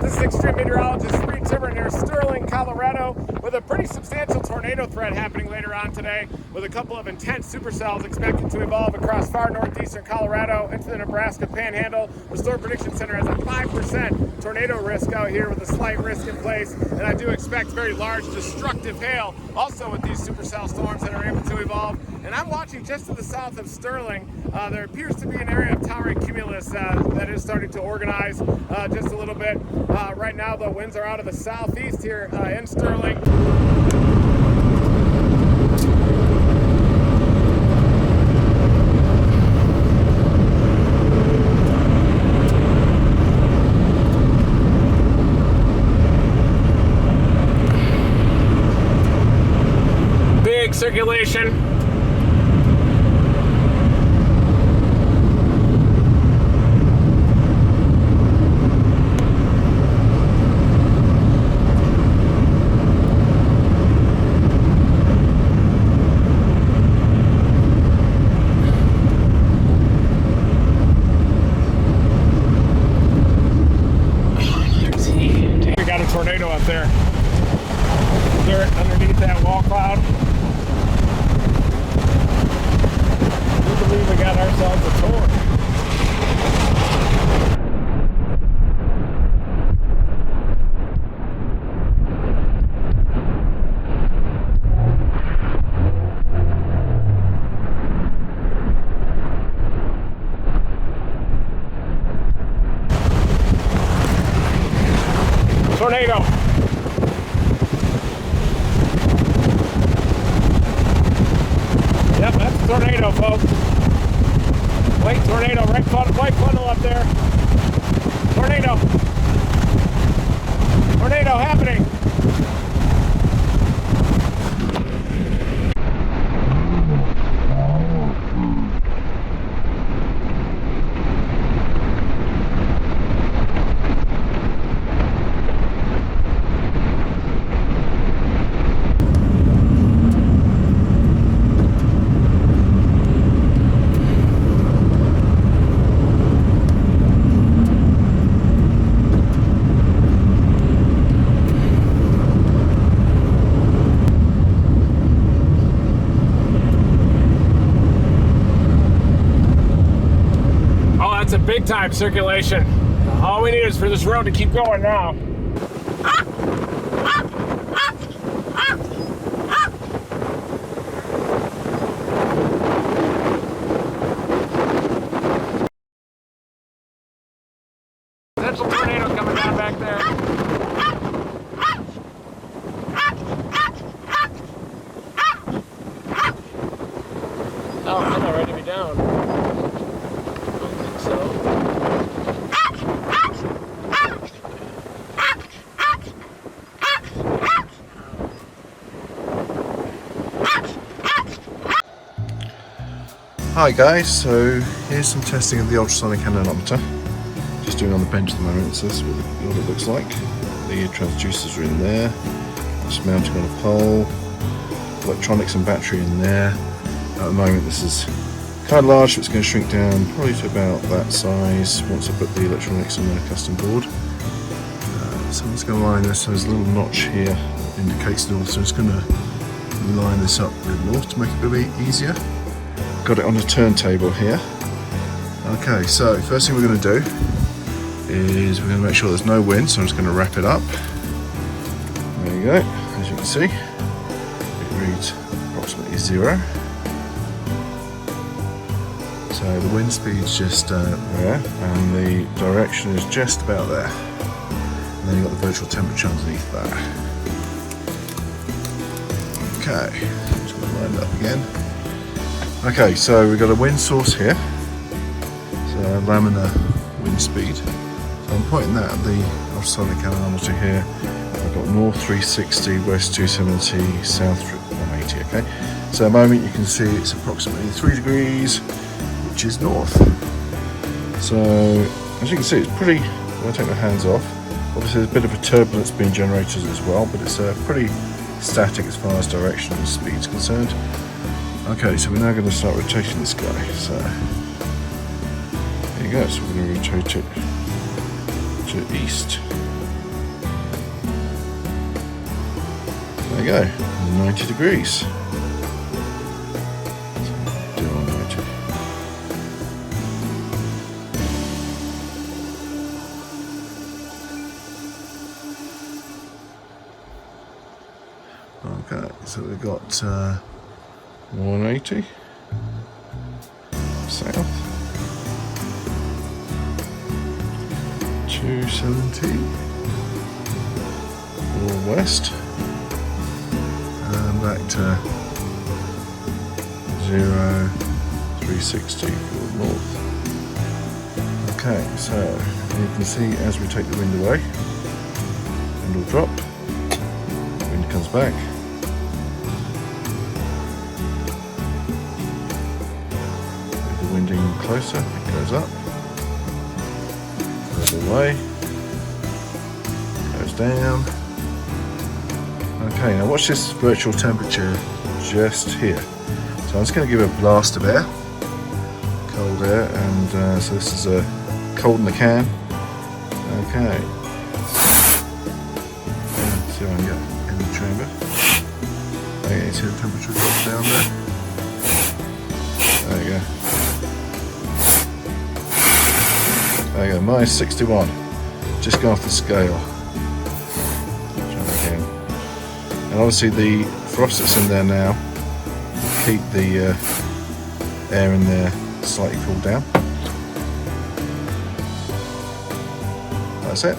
This is extreme meteorologist Reed Timmer near Sterling, Colorado, with a pretty substantial tornado threat happening later on today, with a couple of intense supercells expected to evolve across far northeastern Colorado into the Nebraska Panhandle. The Storm Prediction Center has a 5% tornado risk out here with a slight risk in place, and I do expect very large destructive hail also with these supercell storms that are able to evolve. And I'm watching just to the south of Sterling. There appears to be an area of towering cumulus that is starting to organize just a little bit. Right now, the winds are out of the southeast here in Sterling. Big circulation. Tornado up there. Dirt underneath that wall cloud. We believe we got ourselves a tornado. Tornado. Yep, that's a tornado, folks. White tornado, white funnel up there. Tornado. Tornado happening. Big time circulation. All we need is for this road to keep going now. potential tornado coming down back there. Oh, I'm not ready to be down. I don't think so. Hi guys, so here's some testing of the ultrasonic anemometer. Just doing on the bench at the moment, so this is what it looks like. The transducers are in there, just mounting on a pole, electronics and battery in there. At the moment this is kind of large, so it's going to shrink down probably to about that size once I put the electronics on the custom board. So I'm just going to line this, so there's a little notch here that indicates north, so I'm just going to line this up with north to make it a bit easier. Got it on a turntable here. Okay, so first thing we're going to do is we're going to make sure there's no wind, so I'm just going to wrap it up. There you go, as you can see, it reads approximately 0. So the wind speed's just there, and the direction is just about there. And then you've got the virtual temperature underneath that. Okay, just going to line it up again. Okay, so we've got a wind source here, so laminar wind speed. So I'm pointing that at the ultrasonic anemometer here. I've got north 360, west 270, south 180, okay? So at the moment you can see it's approximately 3 degrees, which is north. So as you can see, it's pretty, when I take my hands off, obviously there's a bit of a turbulence being generated as well, but it's pretty static as far as direction and speed is concerned. Okay, so we're now going to start rotating this guy. So there you go. So we're going to rotate it to east. There you go, 90 degrees. So do it on 90. Okay, so we've got 180 south, 270 for west, and back to 0, 360 for north. Okay, so you can see as we take the wind away, wind will drop, wind comes back. Winding closer, it goes up, further away, goes down. Okay, now watch this virtual temperature just here. So I'm just going to give it a blast of air, cold air, and so this is cold in the can. Okay, see if I can get in the chamber. Okay, you see the temperature drops down there. There you go. There you go, minus 61. Just go off the scale. Try again. And obviously the frost that's in there now will keep the air in there slightly cooled down. That's it.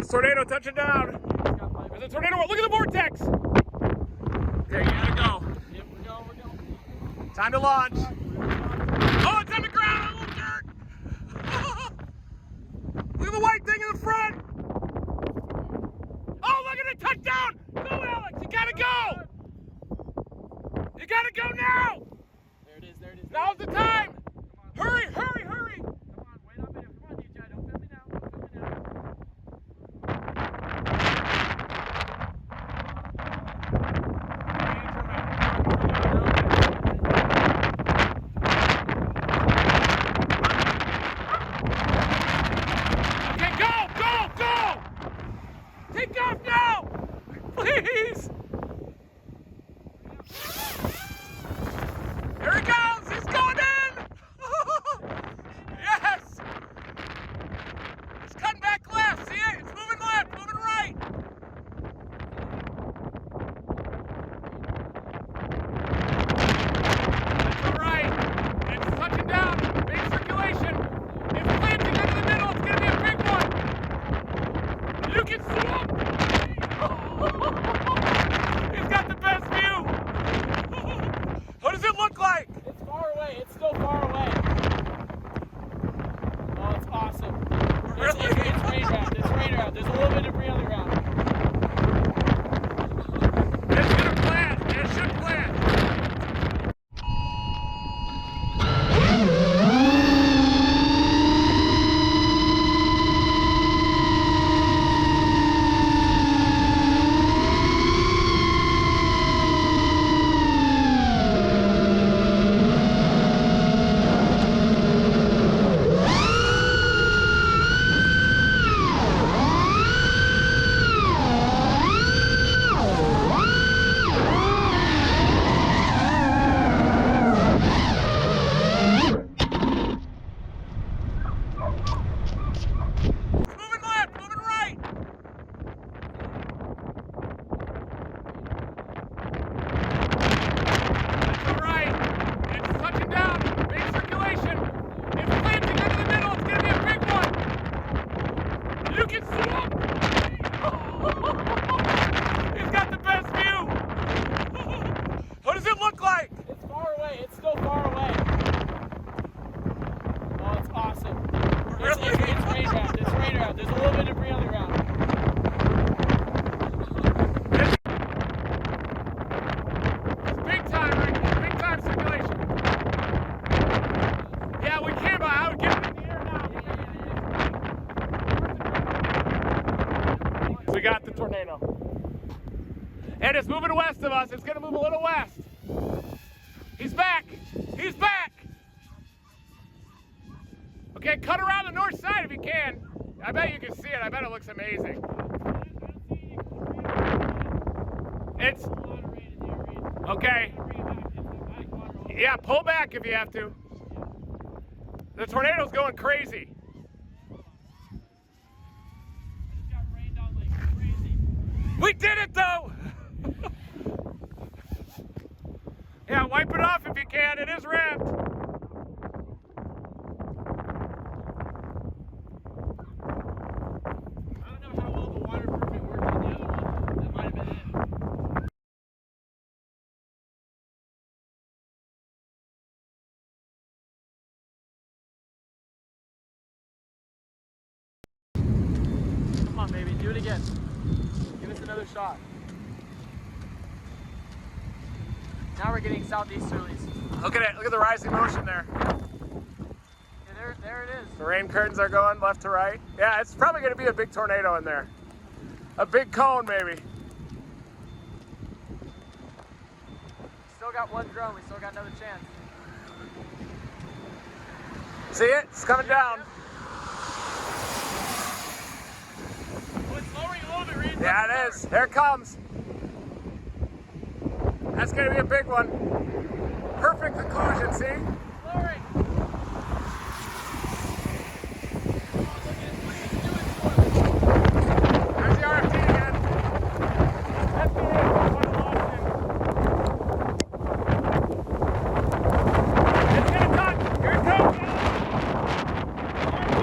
this tornado touching down. There's a tornado. Look at the vortex. Okay, you gotta go. Yep, we're going. Time to launch. Oh, it's on the ground. A little dirt. Look at the white thing in the front. Oh, look at it. Touchdown. Go, Alex. You gotta go. You gotta go now. There it is, there it is. Now's the time. Hurry, hurry, hurry. Come on, wait up in it. Come on, DJ. Don't film me now. Don't film me now. Okay, go, go, go. Take off now. Please. Here it goes. He's going in. Yes. It's cutting back left. See it? It's moving left, moving right. That's all right. It's touching down. Big circulation. It's planting into the middle. It's going to be a big one. You can see it. He's got the best view. What does it look like? It's far away. It's still far away. Oh, it's awesome. It's rain wrapped. It's rain wrapped. There's a little bit of debris on the ground. It's going to plant. It should plant. Moving left, moving right. That's all right. It's touching down. Big circulation. It's planting into the middle. It's going to be a big one. You can see it. He's got the best view. What does it look like? It's far away. It's still far away. Oh, it's awesome. It's rain wrapped. It's rain wrapped. There's a little bit of debris on the ground. It's big time right now. Big time circulation. Yeah, we can, but I would get it in the air now. We got the tornado. And it's moving west of us. It's going to move a little west. He's back. He's back. Okay, cut around the north side if you can. I bet you can see it. I bet it looks amazing. It's okay. Yeah, pull back if you have to. The tornado's going crazy. We did it though! Yeah, wipe it off if you can. It is wrapped. I don't know how well the waterproofing worked on the other one. That might have been it. Come on, baby, do it again. Give us another shot. Now we're getting southeasterlies. Look at it. Look at the rising motion there. Yeah, there it is. The rain curtains are going left to right. Yeah, it's probably going to be a big tornado in there. A big cone, maybe. Still got one drone. We still got another chance. See it? It's coming down. Oh, it's lowering a little bit, Reed. Yeah, it is. Here it comes. That's going to be a big one. Perfect occlusion, see? Lowering. There's the RFT again. That's the one I want to launch in. It's going to touch. Here it comes. RFT,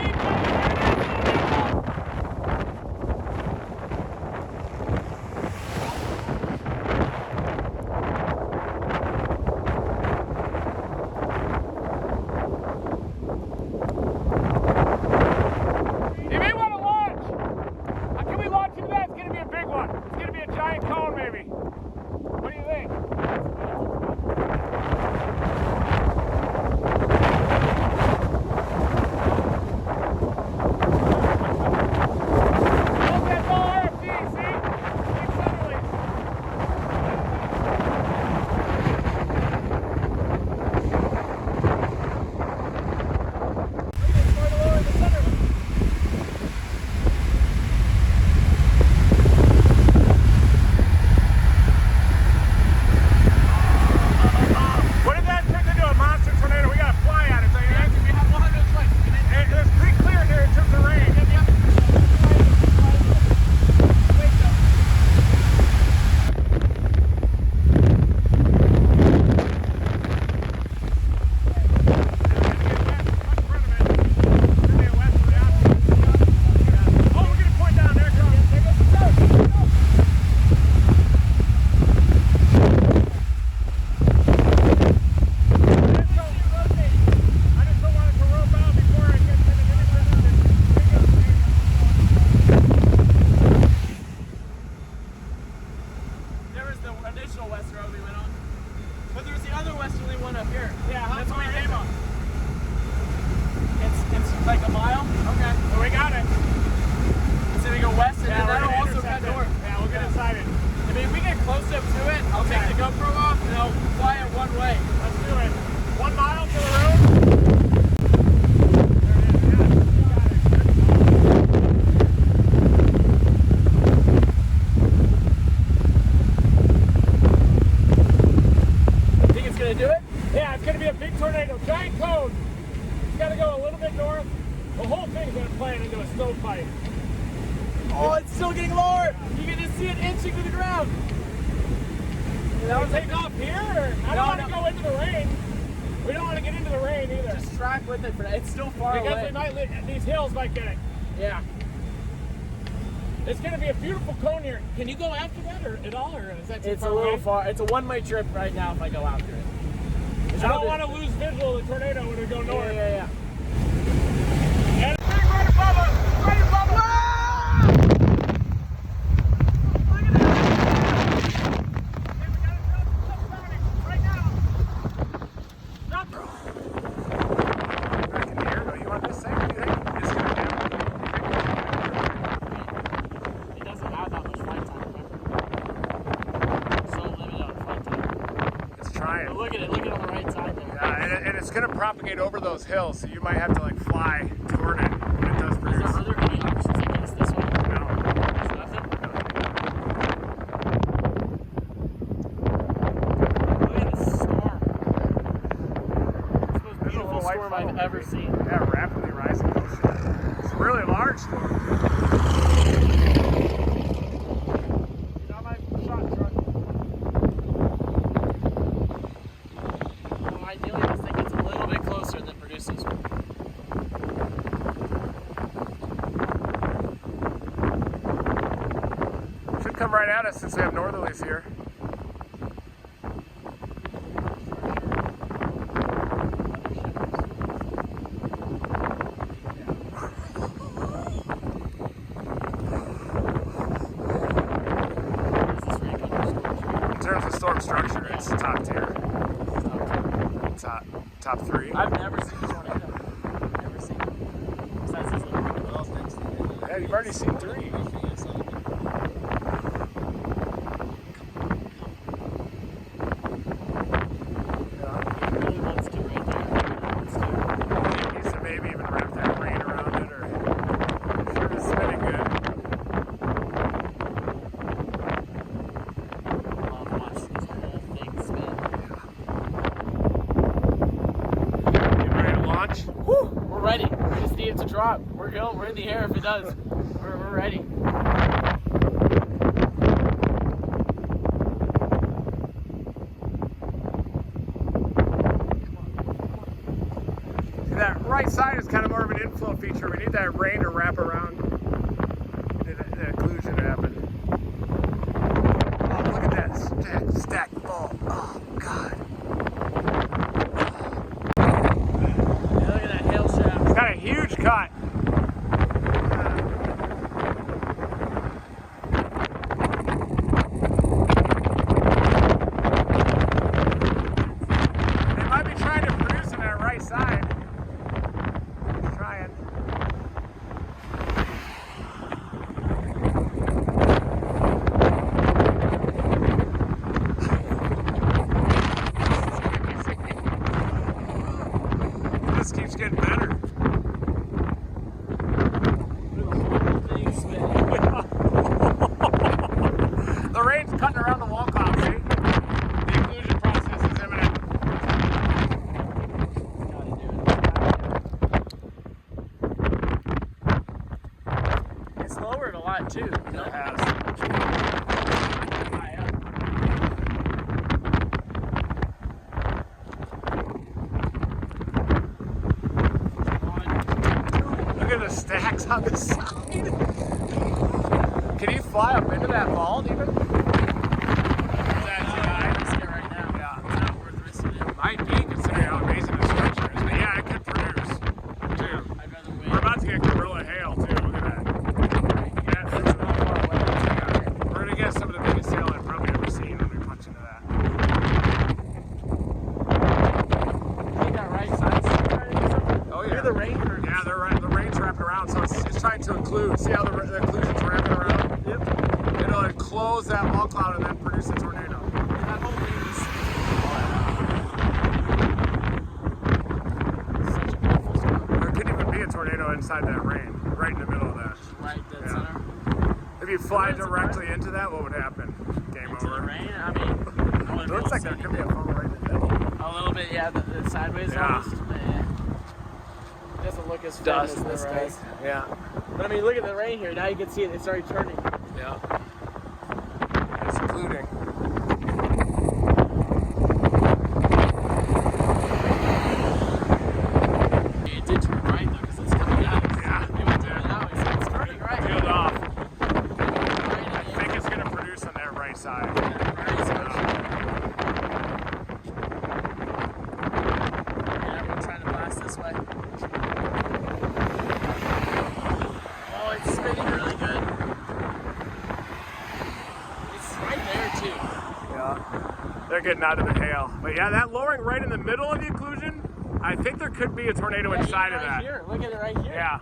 Okay. So we got it. So we go west and then we're that'll gonna also intercept cut it. north. Yeah, we'll get inside it. I mean, if we get close up to it, I'll take the GoPro off and I'll fly it one way. Let's do it. 1 mile to the road. Think it's gonna do it? Yeah, it's going to be a big tornado. Giant cone. It's got to go a little bit north. The whole thing's going to plane into a stovepipe. Oh, it's still getting lower. You can just see it inching to the ground. That would take off here? Or? I don't want to go into the rain. We don't want to get into the rain either. Just track with it for now. It's still far because away. we might, these hills might get it. Yeah. It's going to be a beautiful cone here. Can you go after that or at all? Or is that too It's far a little away? far. It's a one-way trip right now if I go after it. I don't want to lose visual of the tornado when we go north. Yeah. And it's big right above us! Right above us! Look at that! Okay, we gotta drop the stuff down right now. Drop it. Back in the air though. You want this thing? What do you think? It's gonna happen. It doesn't have that much flight time, remember? It's so limited on flight time. It's trying. But look at it on the right side there. Yeah, and it's gonna propagate over those hills, so you might have to like fly toward it when it does produce. Are there any options I guess this way? No. There's nothing? Look at this storm. It's the most beautiful storm I've ever seen. Yeah, rapidly rising ocean. It's a really large storm. Get on my shot truck. Well, ideally, this thing gets a little bit closer and then produces. Should come right at us since we have northerlies here. In terms of storm structure, it's top tier. Top 3. I've never seen a tornado. Never seen it. Besides this little one. Yeah, you've already seen 3. It really wants to right there. Wants to. Needs to maybe even wrap that rain around it, or sure it's spinning good. Watch this whole thing spin. You ready to launch? Woo! We're ready. We just need it to drop. We're going. We're in the air if it does. We're ready. See, that right side is kind of more of an inflow feature. We need that rain to wrap around the occlusion to happen. Oh, look at this. Stack full. Oh, God. Yeah, look at that hail shaft. It's got a huge cut. They might be trying to produce on that right side. Trying. This keeps getting better. Thing spinning. The rain's cutting around the wall cloud, see? The occlusion process is imminent. It's lowered a lot too. It has. Look at the stacks on the side. Can you fly up into that vault even? Is that too high? Right now. Yeah. It's not worth risking it. Might be considering how amazing the structure is. But yeah, it could produce too. I'd rather We're wait. about to get gorilla hail too. Look at that. Yeah, it's not far away. Yeah. We're gonna get some of the biggest hail I've probably ever seen when we punch into that. I think that right side. Oh yeah. Look at the rain. Yeah, they're right. The rain's wrapped around. around, so it's trying to occlude. See how the occlusion's wrapping around? Yep. It'll enclose that wall cloud and then produce a tornado. That whole thing is such a beautiful storm. There could even be a tornado inside that rain, right in the middle of that. Right dead Yeah. center. If you fly directly into that, what would happen? Game Into the over. rain, I mean, I It looks like there could be a funnel right in the middle. a little bit, yeah, the sideways Yeah. almost. It doesn't look as fun as this does. Yeah. But I mean, look at the rain here. Now you can see it. It's already turning. Yeah. It's occluding. It did turn right though, because it's coming out. Yeah. It was turning out. It's turning right. Peeled off. Right I think it's going to produce on that right side. Yeah, we're trying to blast this way. Oh, it's spinning really good. It's right there too. Yeah. They're getting out of the hail. But yeah, that lowering right in the middle of the occlusion, I think there could be a tornado inside of that. Here. Look at it right here. Yeah.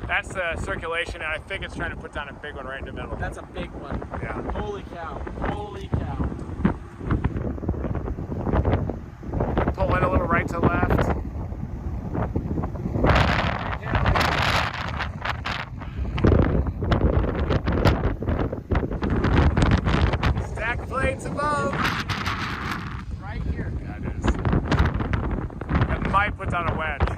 That's the circulation, and I think it's trying to put down a big one right in the middle. That's a big one. Yeah. Holy cow. Holy cow. Pull in a little right to left. Stack plates above. Right here. Yeah, it is. It might put down a wedge.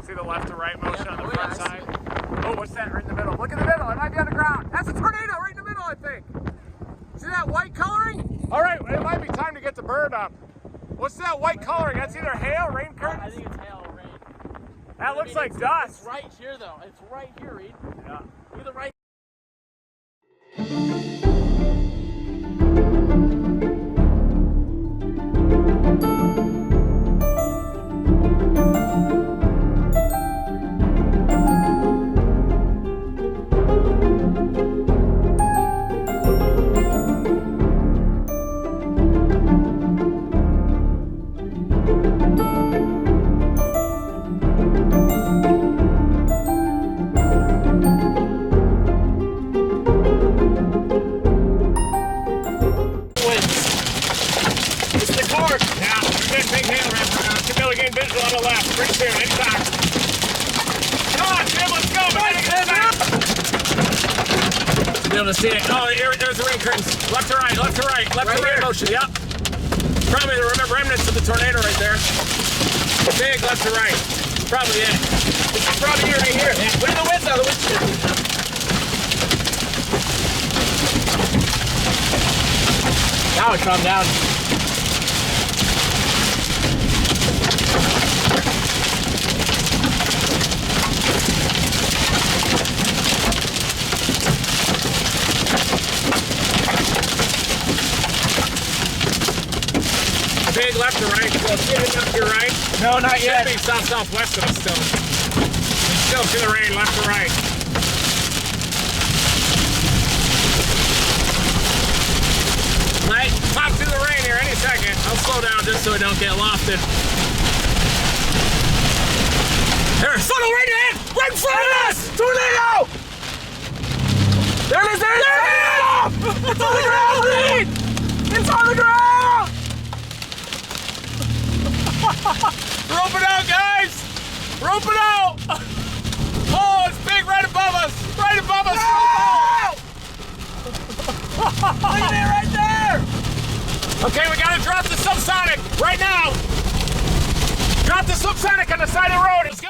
See the left to right motion on the Oh, front yeah, I see side? Oh, what's that right in the middle? Look in the middle. It might be on the ground. That's a tornado right in the middle, I think. See that white coloring? All right, it might be time to get the bird up. What's that white coloring? That's either hail, rain I curtains? think it's hail or rain. That looks like It's dust. right here though. It's right here, Reed. Yeah. Look at the right. It's the cork. Yeah, we're getting big hail wrapped around. Should be able to gain visual on the left. Pretty soon, anytime. Come on, Tim, let's go. To be able to see it. Oh, there's the rain curtains. Left to right, left to right, left to right motion. Yep. Probably the remnants of the tornado right there. Big left to right. Probably it. It's probably here, right here. Look at the winds now. The winds shifting. Now it calmed down. Big left to right. So it's getting up to your right. No, not yet. Should be south-southwest of us still. Still to the rain, left to right. Light, pop through the rain here any second. I'll slow down just so we don't get lofted. There, funnel right ahead! Right in front of us! Tornado! There it is! There it is! It's on the ground, Reed! It's on the ground! Rope it out, guys! Rope it out! Oh, it's big right above us! Right above us! No! Look at it right there! Okay, we gotta drop the subsonic right now! Drop the subsonic on the side of the road! Let's go!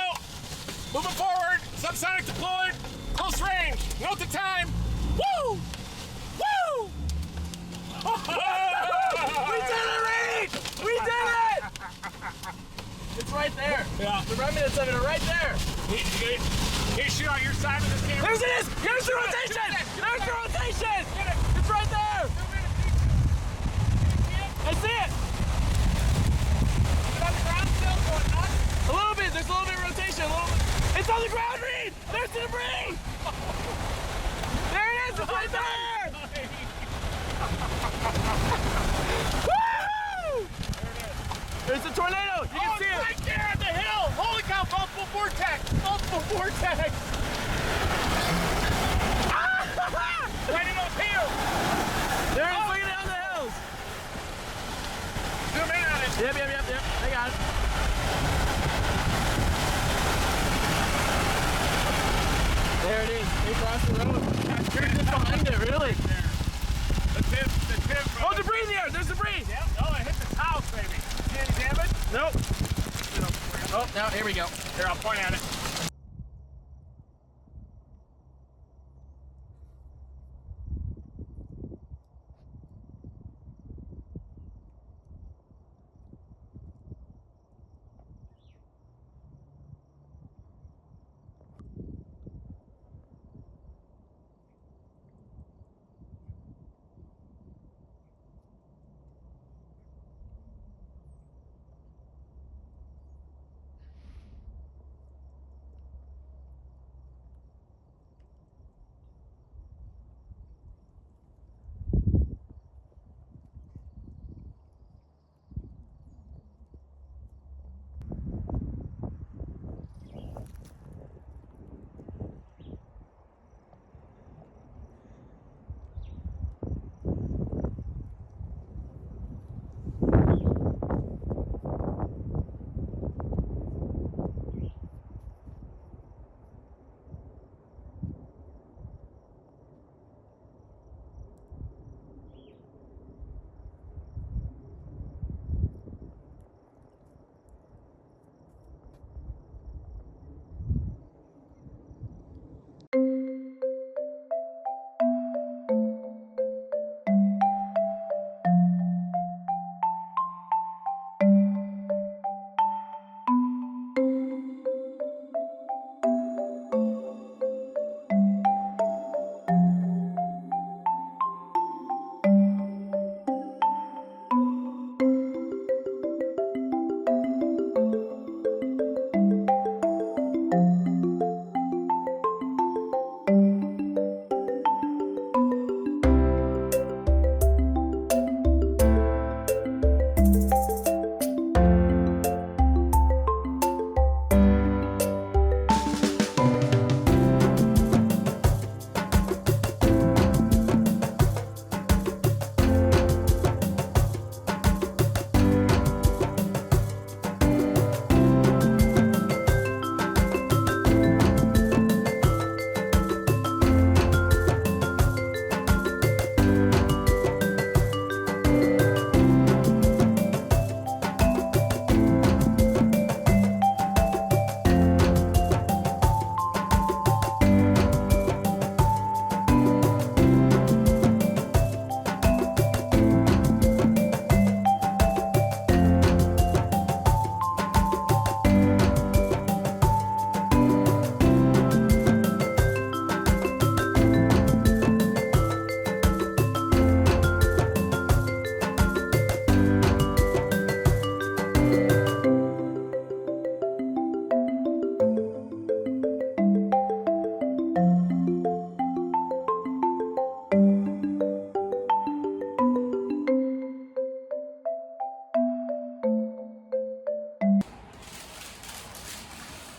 Moving forward, subsonic deployed, close range, note the time. Woo! Woo! We did it, Reed! We did it! It's right there. Yeah. The remnants of it are right there. Can you shoot out your side of this camera? There's it is! Here's the rotation! There's the rotation! It's right there! I see it! On the ground still going nuts? A little bit. There's a little bit of rotation. A little bit. It's on the ground, Reed! There's the debris! There it is! It's right there! Woo! There's a tornado! You can see it! Right there at the hill! Holy cow, multiple vortex! Multiple vortex! it is. They crossed the road. You're just behind it, really. The tip. Oh, debris in the air. There's debris. Yep. Oh, it hit the house, baby. See any damage? Nope. Oh, now here we go. Here, I'll point at it.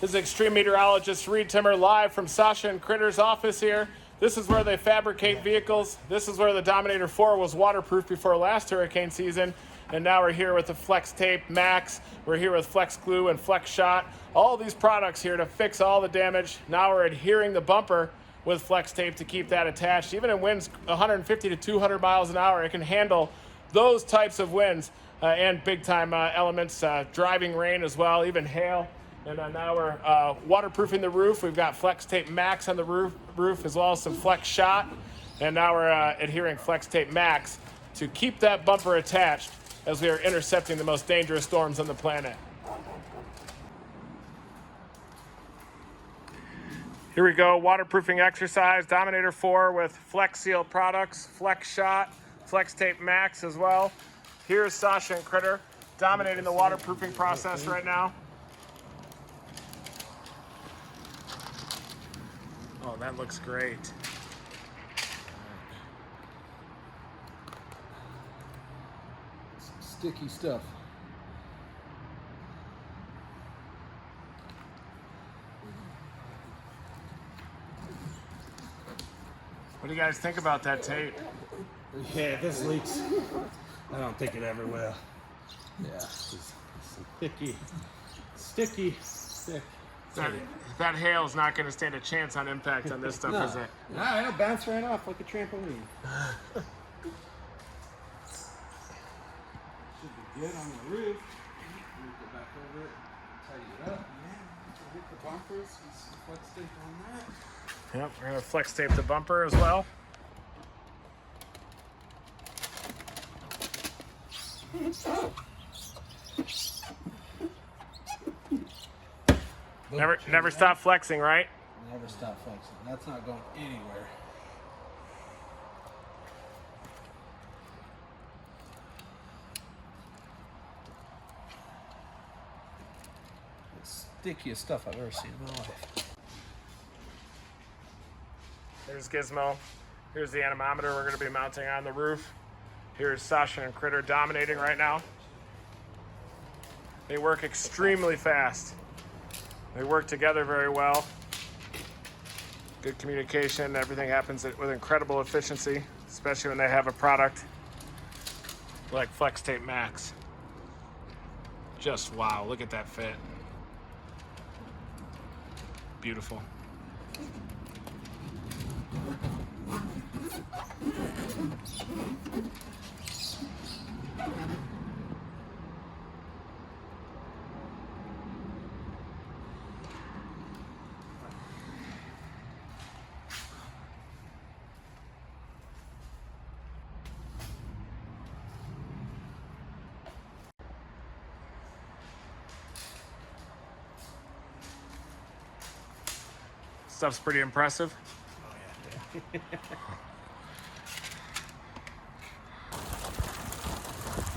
This is extreme meteorologist Reed Timmer live from Sasha and Critter's office here. This is where they fabricate vehicles. This is where the Dominator 4 was waterproof before last hurricane season. And now we're here with the Flex Tape Max. We're here with Flex Glue and Flex Shot. All these products here to fix all the damage. Now we're adhering the bumper with Flex Tape to keep that attached. Even in winds 150 to 200 miles an hour, it can handle those types of winds and big time elements, driving rain as well, even hail. And now we're waterproofing the roof. We've got Flex Tape Max on the roof as well as some Flex Shot. And now we're adhering Flex Tape Max to keep that bumper attached as we are intercepting the most dangerous storms on the planet. Here we go, waterproofing exercise, Dominator 4 with Flex Seal products, Flex Shot, Flex Tape Max as well. Here's Sasha and Critter dominating the waterproofing process right now. Oh, that looks great. Some sticky stuff. What do you guys think about that tape? Yeah, if this leaks, I don't think it ever will. Yeah, it's some sticky, thick. That hail's not going to stand a chance on impact on this stuff, is it? Nah, it'll bounce right off like a trampoline. Should be good on the roof. We'll go back over it, tidy it up. Yeah, hit the bumpers, some flex tape on that. Yep, we're going to flex tape the bumper as well. Never stop flexing, right? Never stop flexing. That's not going anywhere. The stickiest stuff I've ever seen in my life. There's Gizmo. Here's the anemometer we're going to be mounting on the roof. Here's Sasha and Critter dominating right now. They work extremely fast. They work together very well. Good communication. Everything happens with incredible efficiency, especially when they have a product like Flex Tape Max. Just wow, look at that fit. Beautiful. Stuff's pretty impressive. Oh, yeah.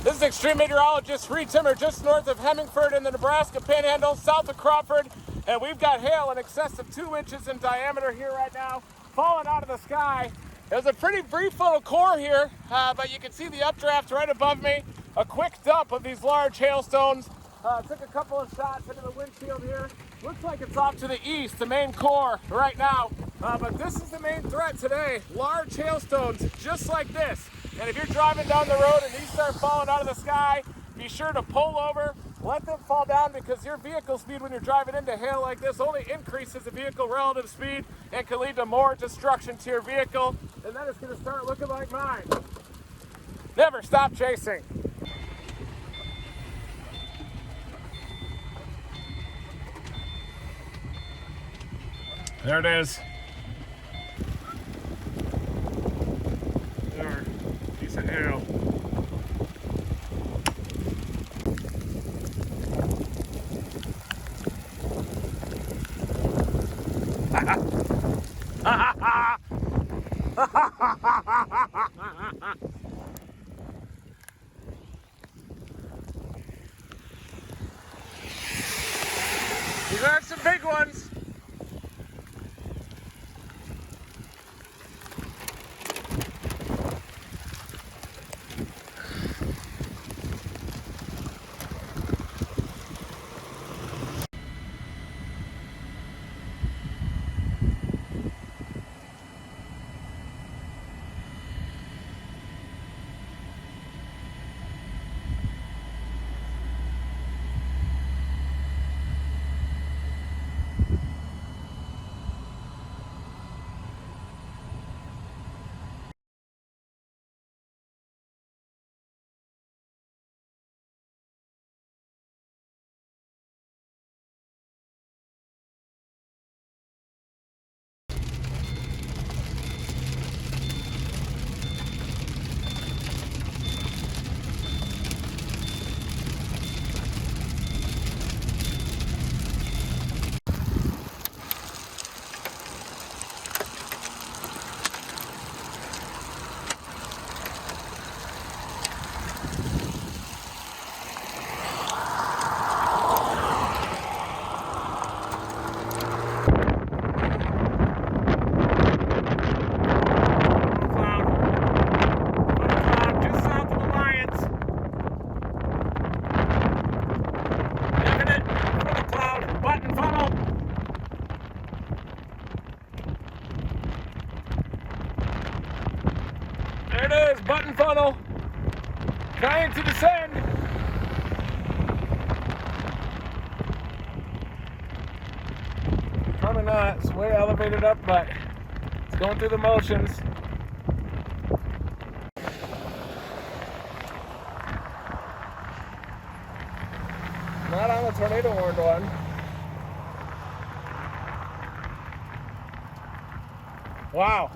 This is extreme meteorologist Reed Timmer just north of Hemingford in the Nebraska Panhandle, south of Crawford, and we've got hail in excess of 2 inches in diameter here right now, falling out of the sky. It was a pretty brief little core here, but you can see the updraft right above me. A quick dump of these large hailstones. Took a couple of shots into the windshield here. Looks like it's off to the east, the main core right now. But this is the main threat today. Large hailstones just like this. And if you're driving down the road and these start falling out of the sky, be sure to pull over, let them fall down, because your vehicle speed when you're driving into hail like this only increases the vehicle relative speed and can lead to more destruction to your vehicle. And then it's going to start looking like mine. Never stop chasing. There it is. There, piece of hail. These are some big ones. There it is, button funnel, trying to descend. not. It's way elevated up, but it's going through the motions. Not on the tornado warned one. Wow.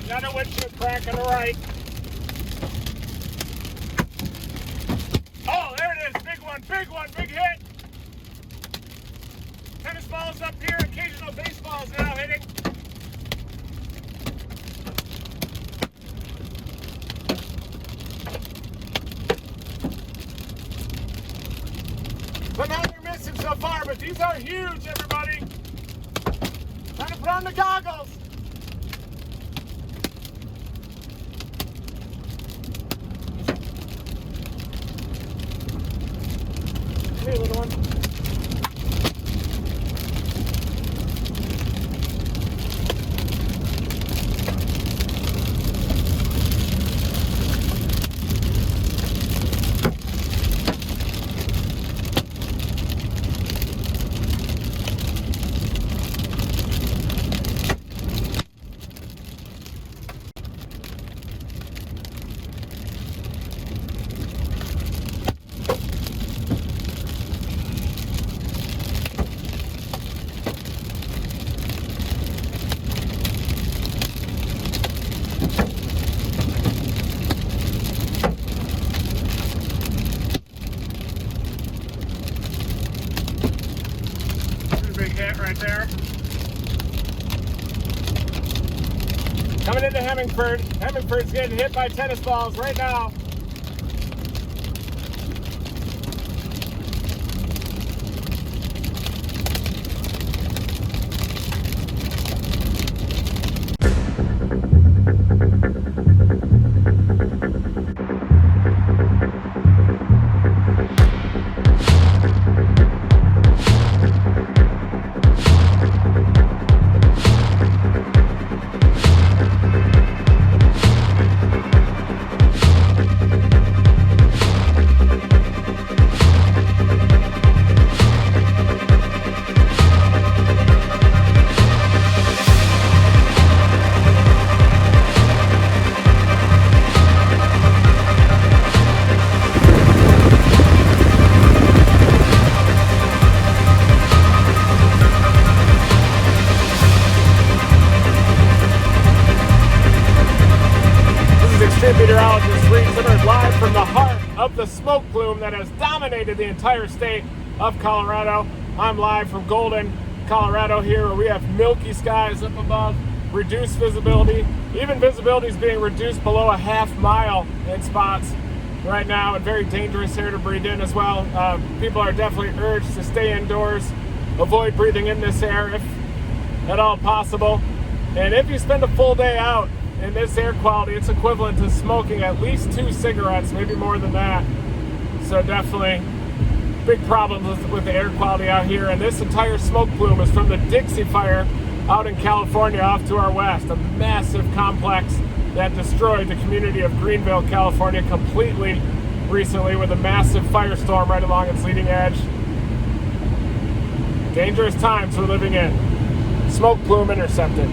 Another windshield crack on the right. Oh, there it is. Big hit. Tennis balls up here, occasional baseballs now hitting. But now you're missing so far, but these are huge, everybody. Time to put on the goggles. Hey, little one. Big hit right there. Coming into Hemingford. Hemingford's getting hit by tennis balls right now. Meteorologist Reed Zimmer live from the heart of the smoke plume that has dominated the entire state of Colorado. I'm live from Golden, Colorado here, where we have milky skies up above, reduced visibility. Even visibility is being reduced below a half mile in spots right now, and very dangerous air to breathe in as well. People are definitely urged to stay indoors, avoid breathing in this air if at all possible. And if you spend a full day out in this air quality, it's equivalent to smoking at least 2 cigarettes, maybe more than that. So definitely big problems with the air quality out here. And this entire smoke plume is from the Dixie Fire out in California off to our west, a massive complex that destroyed the community of Greenville, California completely recently with a massive firestorm right along its leading edge. Dangerous times we're living in. Smoke plume intercepted.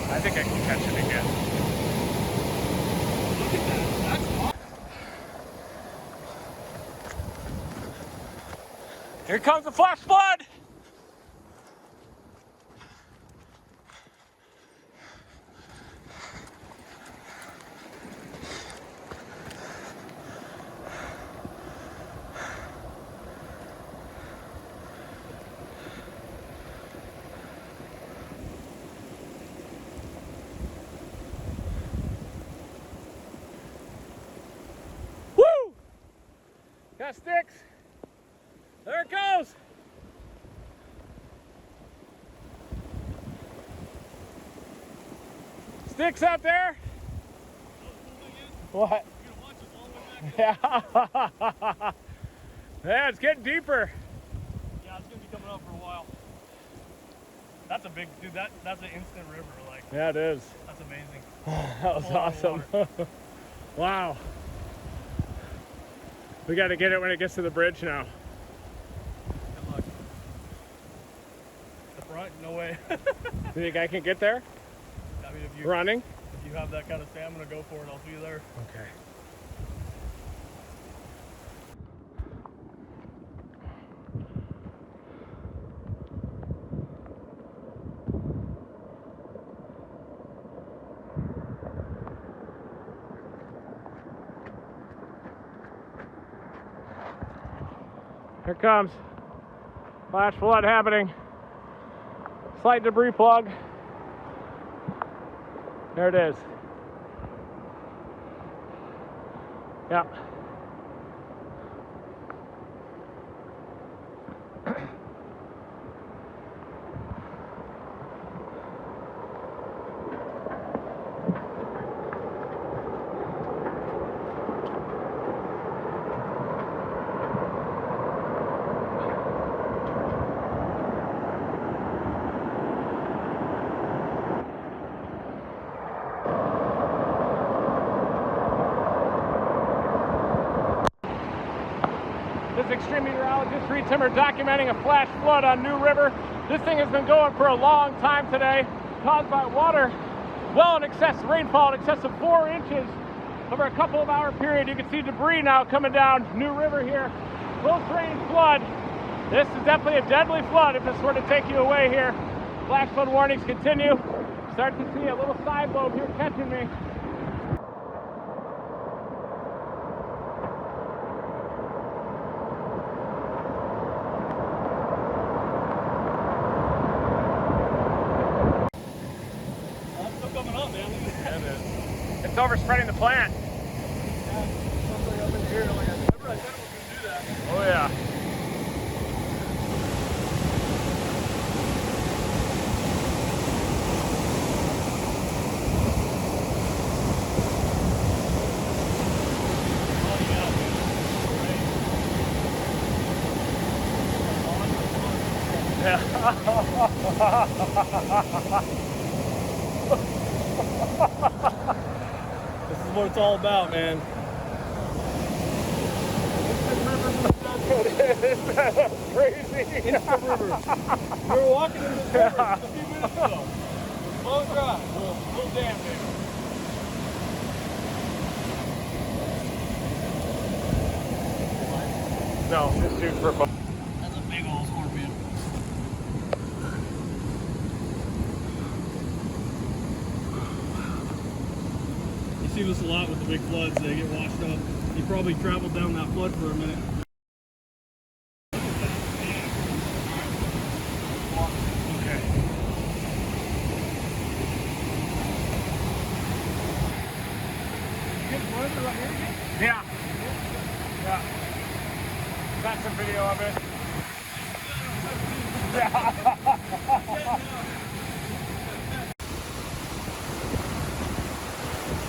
I think I can catch it again. Look at that. That's awesome. Here comes the flash flood. Got sticks. There it goes. Sticks out there. What? Yeah. Yeah, it's getting deeper. Yeah, it's gonna be coming up for a while. That's a big dude. That's an instant river. Like. Yeah, it is. That's amazing. That was awesome. Wow. We got to get it when it gets to the bridge now. Good luck. The front? No way. You think I can get there? I mean, if you running? If you have that kind of stamina, go for it. I'll see you there. Okay. Here comes. Flash flood happening. Slight debris plug. There it is. Yep. This is extreme meteorologist Reed Timmer documenting a flash flood on New River. This thing has been going for a long time today, caused by water well in excess, rainfall in excess of 4 inches over a couple of hour period. You can see debris now coming down New River here. Close range flood This is definitely a deadly flood if this were to take you away here. Flash flood warnings continue. Start to see a little side lobe here catching me. I'm still coming up, man. Look at that. It's overspreading the plant. Something up in here. Like I said it was going to do that. Oh yeah. This is what it's all about, man. Crazy. Instant rivers. We were walking in this river just a few minutes ago. Long drive. Little dam there. No, just shoot for a boat. That's a big old scorpion. You see this a lot with the big floods. They get washed up. You probably traveled down that flood for a minute. Yeah. Yeah. Got some video of it. Yeah.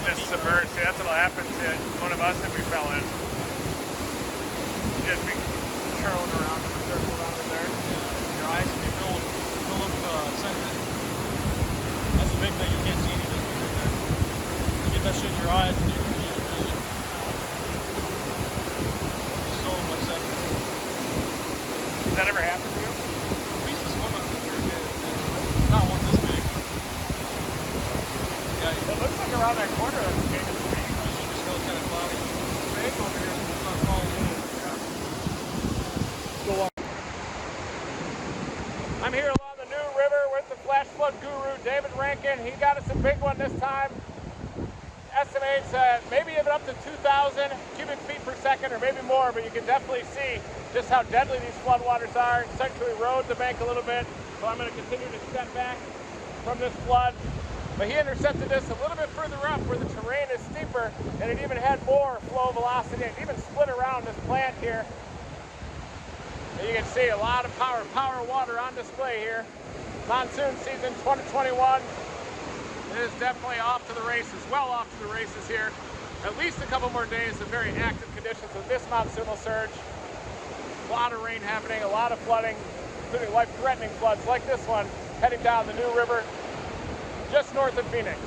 Just submerged. See, that's what'll happen to one of us if we fell in. Just be curling around in a circle around in there. Your eyes can be fill up sediment. That's the big thing. You can't see anything in there. You get that shit in your eyes and you can't really. So much sediment. Does that ever happen to you? We used to swim up here. Not one this big. Yeah, It looks like around that corner that's the biggest thing. it's still kind of cloudy. Big over here. It's not falling in. I'm here along the New River with the flash flood guru, David Rankin. He got us a big one this time. Estimates maybe even up to 2,000 cubic feet per second or maybe more, but you can definitely see just how deadly these floodwaters are. It's starting to erode the bank a little bit, so I'm going to continue to step back from this flood. But he intercepted this a little bit further up where the terrain is steeper, and it even had more flow velocity. It even split around this plant here. And you can see a lot of power water on display here. Monsoon season 2021. It is definitely off to the races, well off to the races here. At least a couple more days of very active conditions with this monsoonal surge. A lot of rain happening, a lot of flooding, including life-threatening floods like this one heading down the New River just north of Phoenix.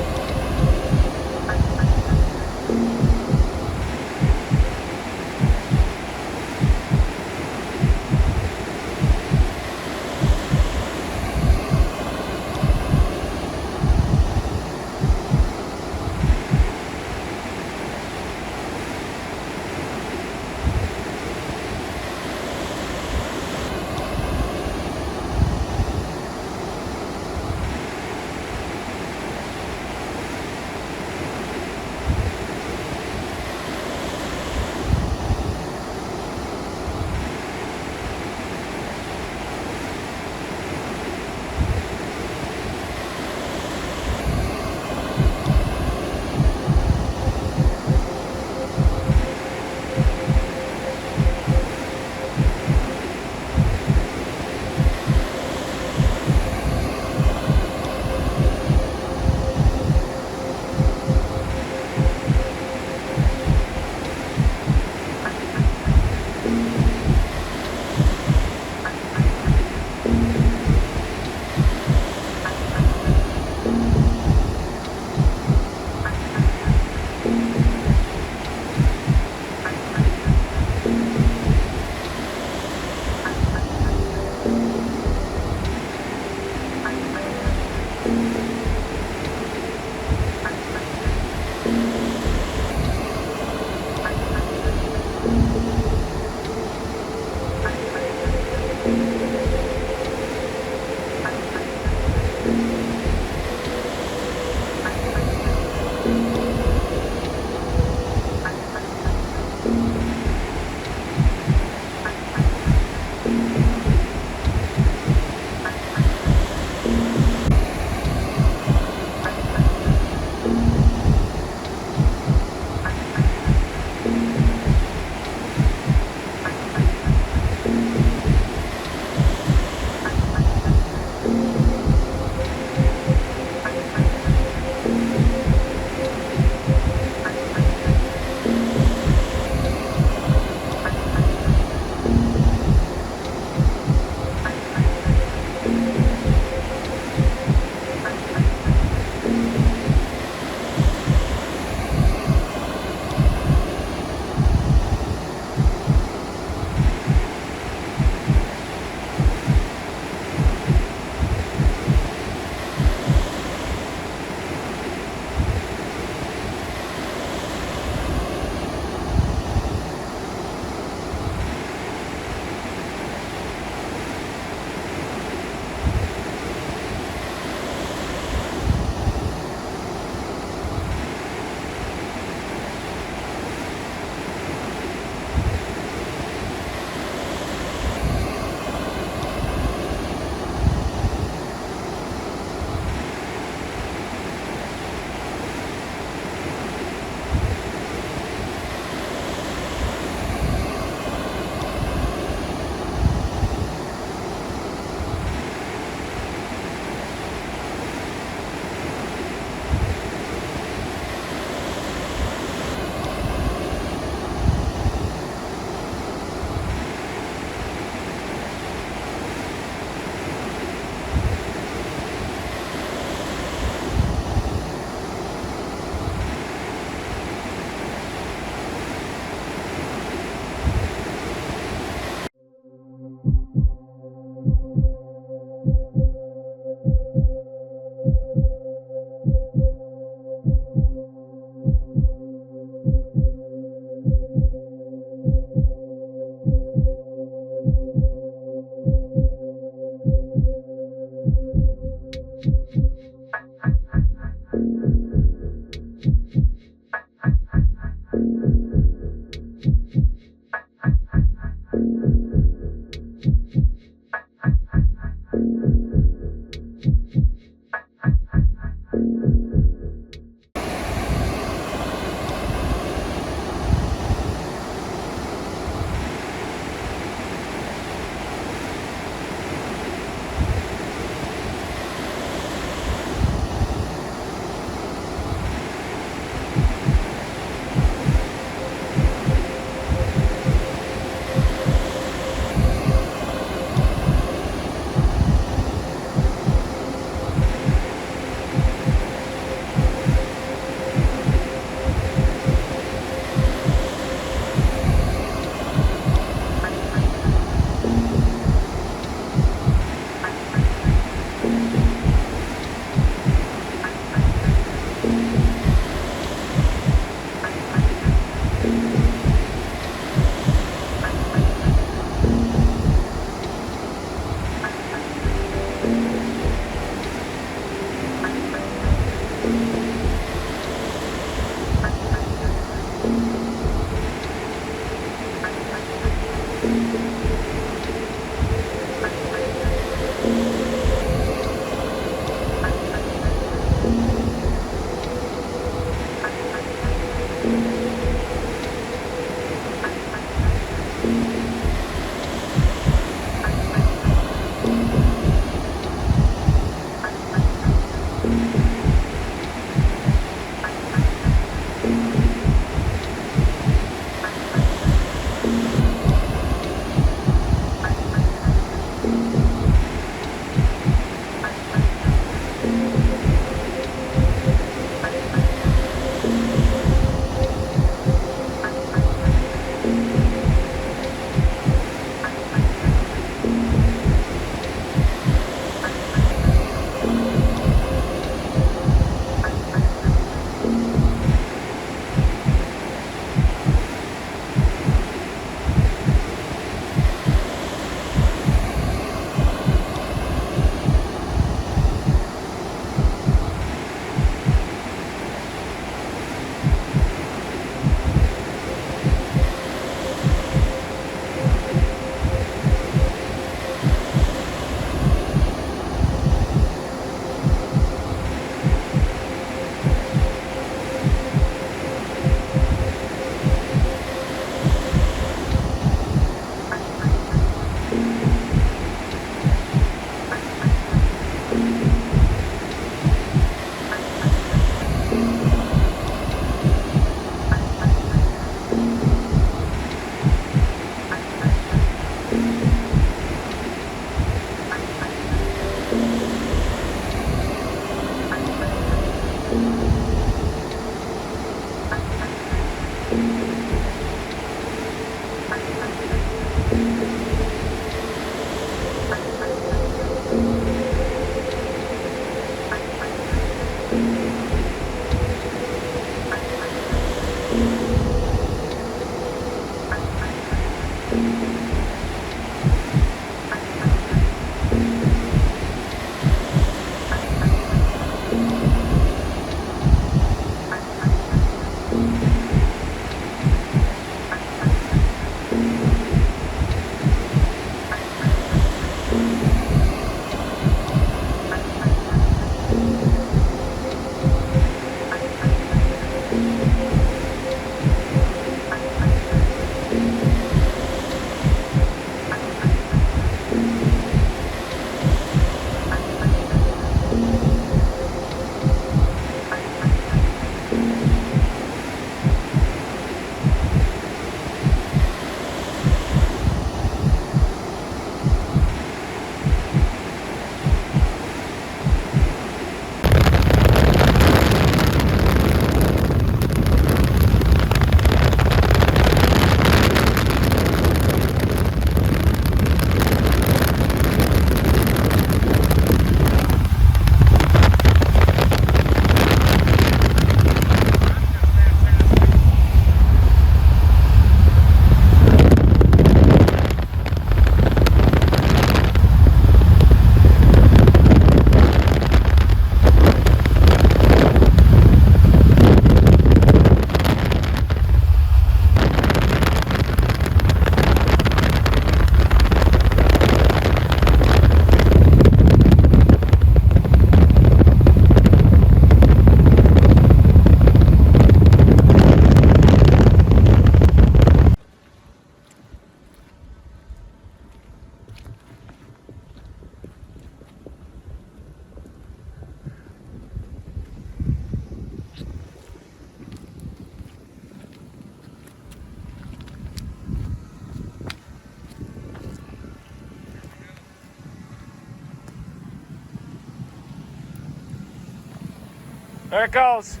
There it goes.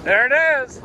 There it is.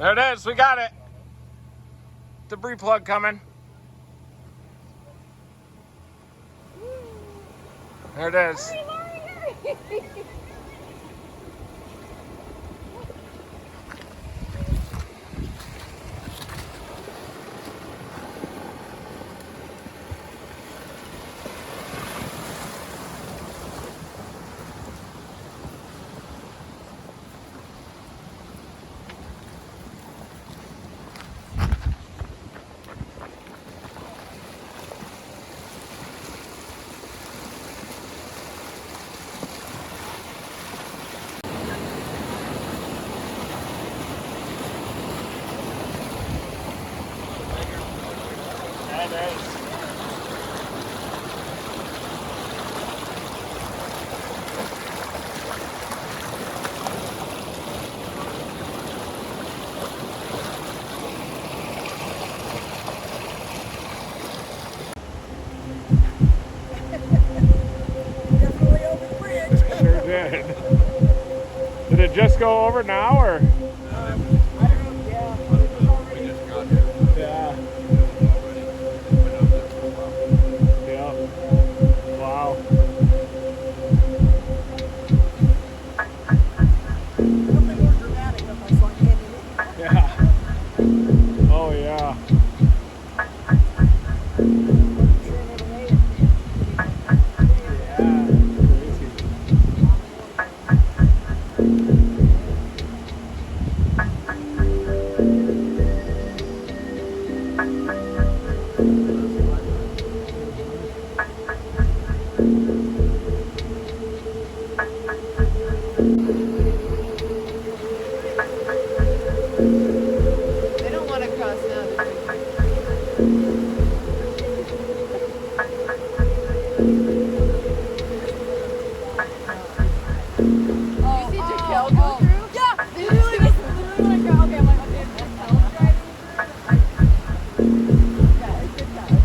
There it is, we got it. Debris plug coming. There it is. great. Definitely over the bridge. Sure did. Did it just go over now, or? I don't know, yeah. It was already. We just got here. Yeah. Already been up there for a while. Yeah. Wow. Nothing more dramatic than my son canyon. Yeah. Oh, yeah. Sure never made it. Yeah. Crazy. They don't want to cross now. You see Jaquel go through? Yeah! Literally, that's literally like, okay, I'm like, okay, Jaquel's driving through. Yeah, it's good time.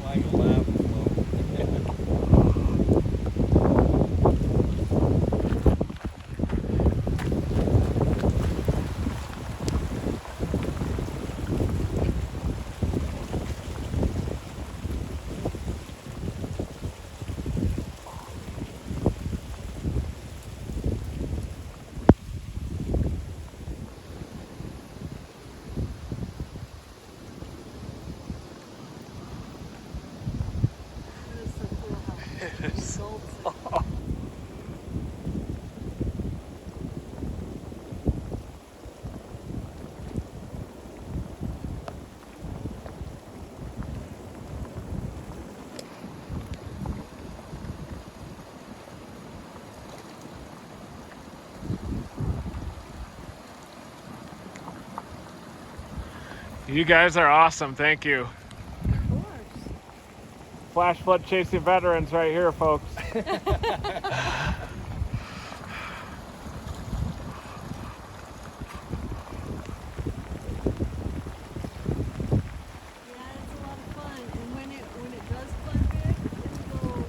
Like a laugh. You guys are awesome. Thank you. Of course. Flash flood chasing veterans right here, folks. Yeah, it's a lot of fun. And when it does flood big, it'll go.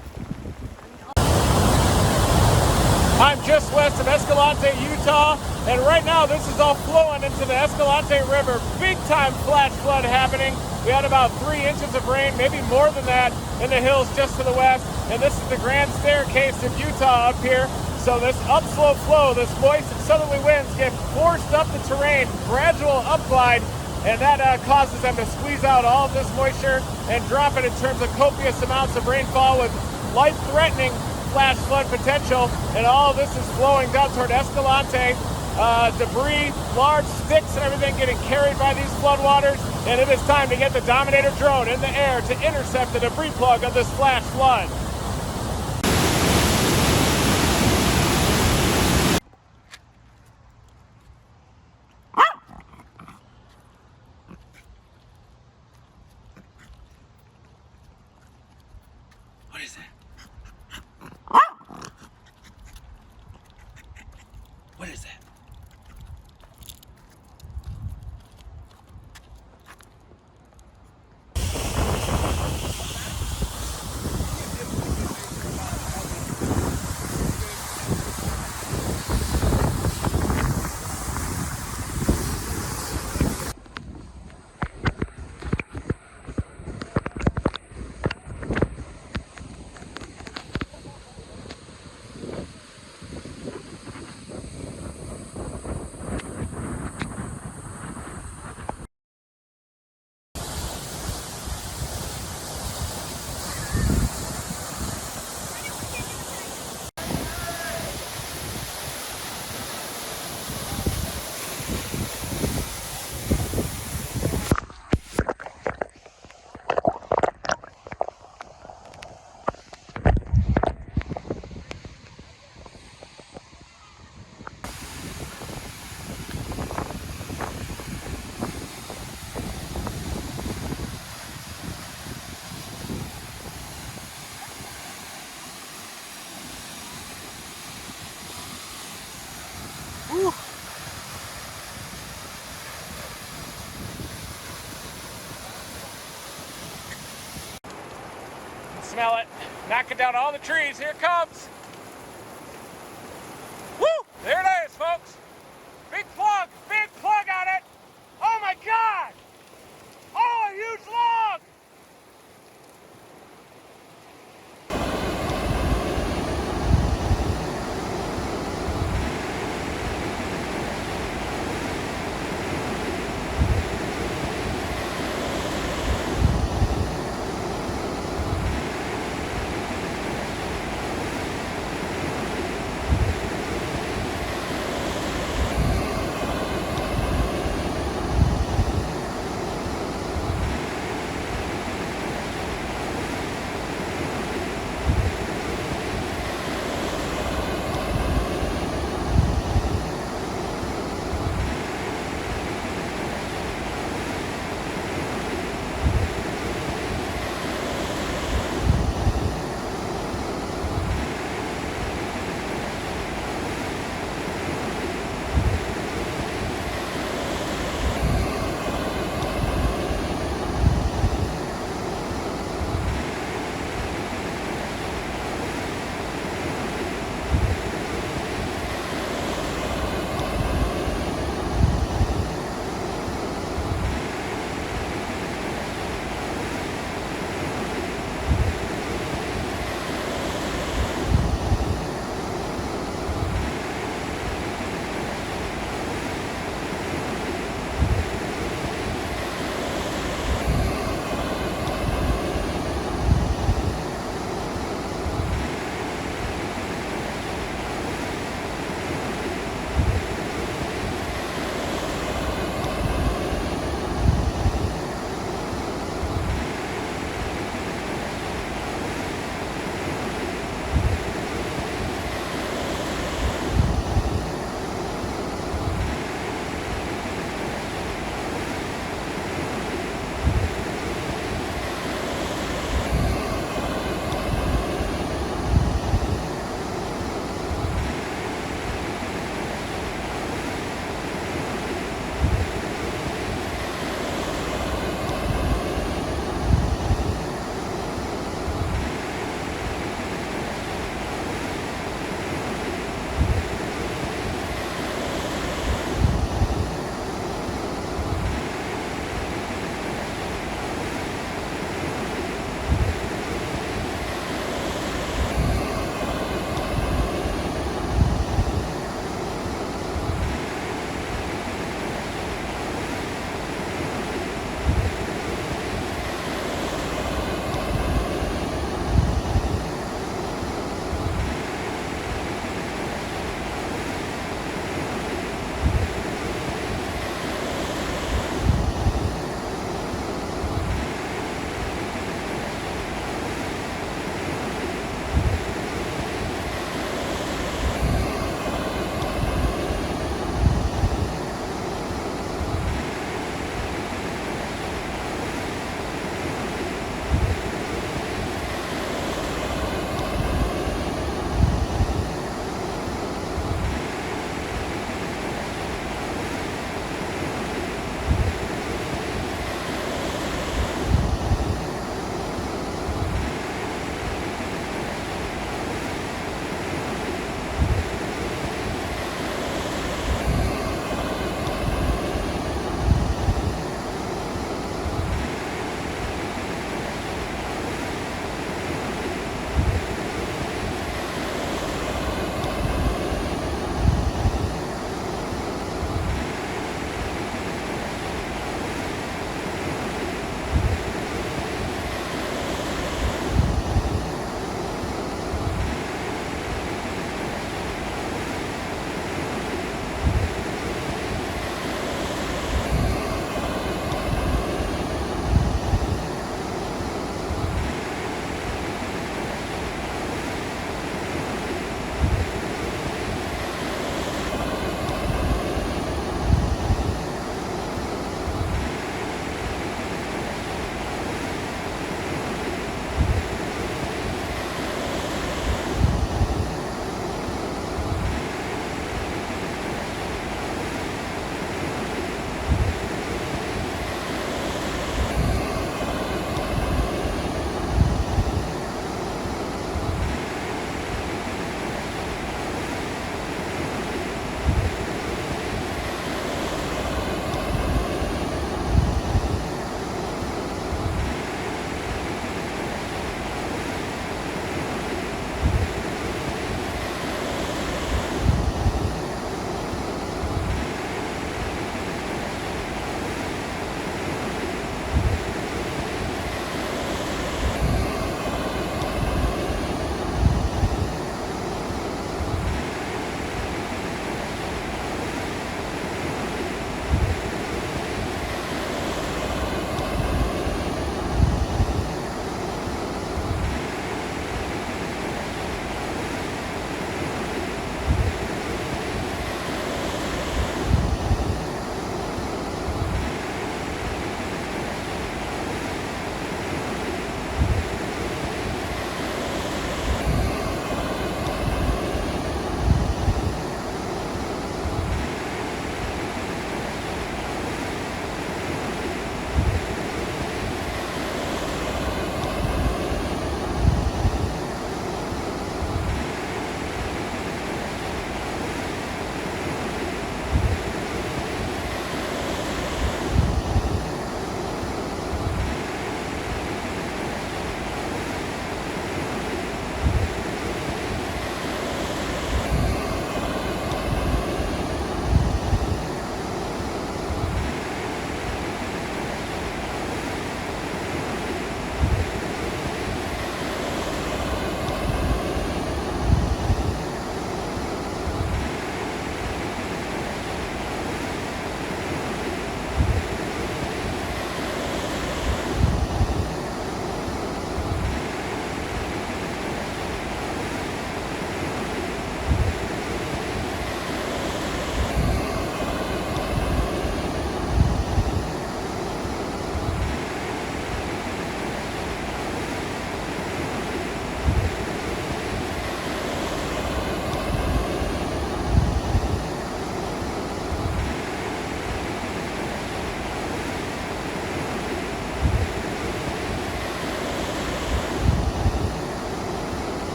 I'm just west of Escalante, Utah, and right now this is all flowing into the Escalante River. Big time flash flood happening. We had about 3 inches of rain, maybe more than that, in the hills just to the west. And this is the Grand Staircase of Utah up here. So this upslope flow, this moist and southerly winds get forced up the terrain, gradual upglide, and that causes them to squeeze out all of this moisture and drop it in terms of copious amounts of rainfall with life-threatening flash flood potential. And all of this is flowing down toward Escalante. Debris, large sticks and everything getting carried by these floodwaters. And it is time to get the Dominator drone in the air to intercept the debris plug of this flash flood. What is that? What is that? Knocking down all the trees. Here it comes. Woo! There it is, folks. Big plug on it. Oh my God! Oh, a huge log!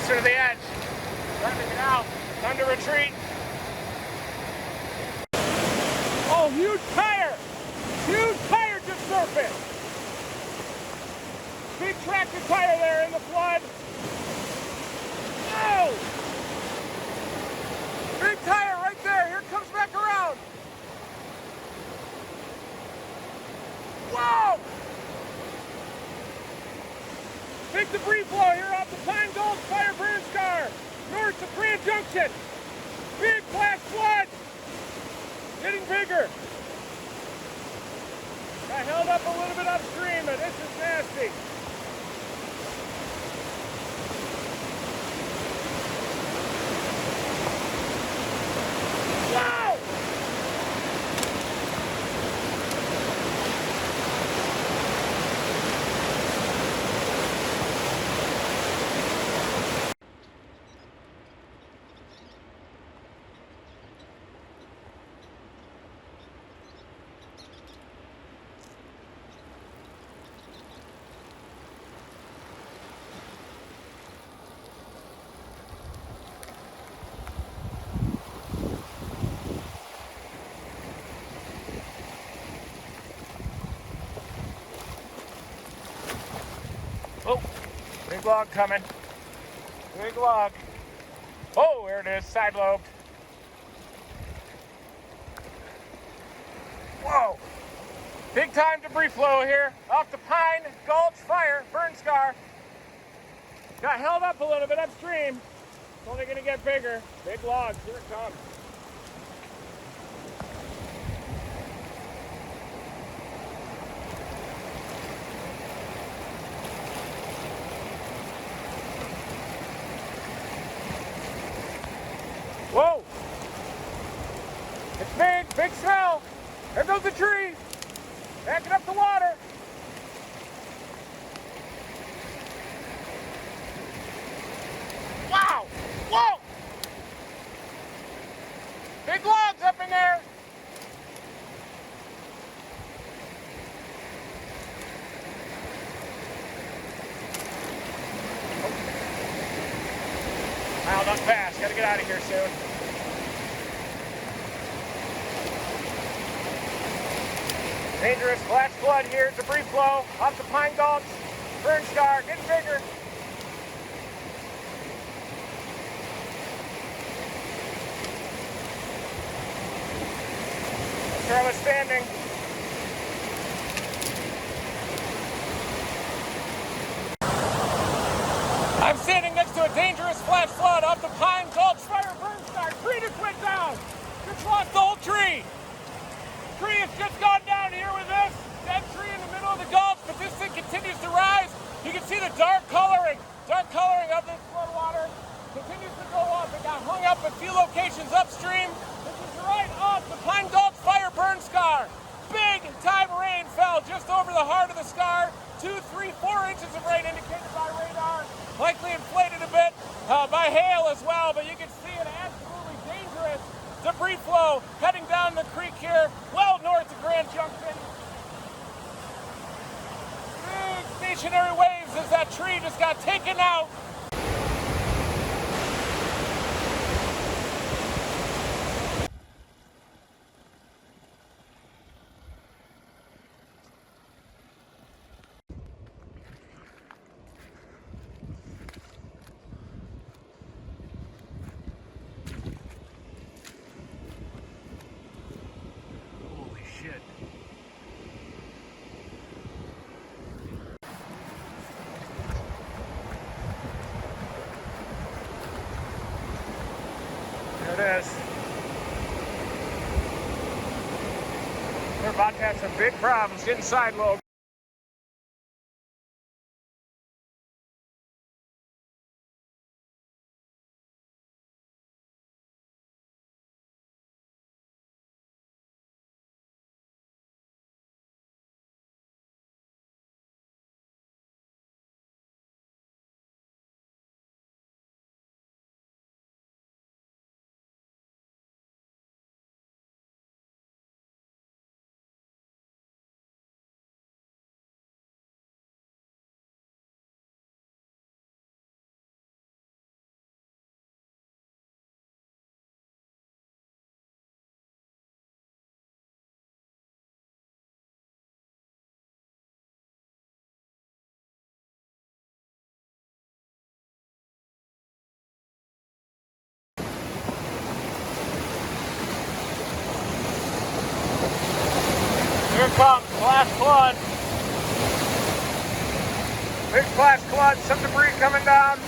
closer to the edge. Time to get out. Time to retreat. Oh, huge tire! Huge tire just surfaced! Big tractor tire there in the flood. Oh! Big tire right there. Here it comes back around. Whoa! Big debris flow here off the Pine Gulch fire burn scar, north of Grand Junction. Big flash flood. Getting bigger. Got held up a little bit upstream, but this is nasty. Wow! Oh, big log coming. Big log. Oh, there it is, side lobe. Whoa. Big time debris flow here off the Pine Gulch fire burn scar. Got held up a little bit upstream. It's only gonna get bigger. Big logs, here it comes. Whoa! It's big, big smell. There goes the tree. Backing up the water. Wow! Whoa! Big logs up in there. Piled up fast. Gotta get out of here soon. Dangerous flash flood here. Debris flow off the Pine Gulch. Burn scar getting bigger. That's where I was standing. I'm standing next to a dangerous flash flood off the Pine Gulch fire burn scar. Tree just went down. Just lost the whole tree. Tree has just gone down here with this dead tree in the middle of the gulch, but this thing continues to rise. You can see the dark coloring of this flood water continues to go up. It got hung up a few locations upstream. This is right off the Pine Gulch fire burn scar. Big time rain fell just over the heart of the scar. 2, 3, 4 inches of rain indicated by radar. Likely inflated a bit by hail as well, but you can see an absolutely dangerous debris flow heading down the creek here, well north of Grand Junction. Big stationary waves as that tree just got taken out. Holy shit. There it is. We're about to have some big problems getting side load. Glass flood. Big glass flood, some debris coming down.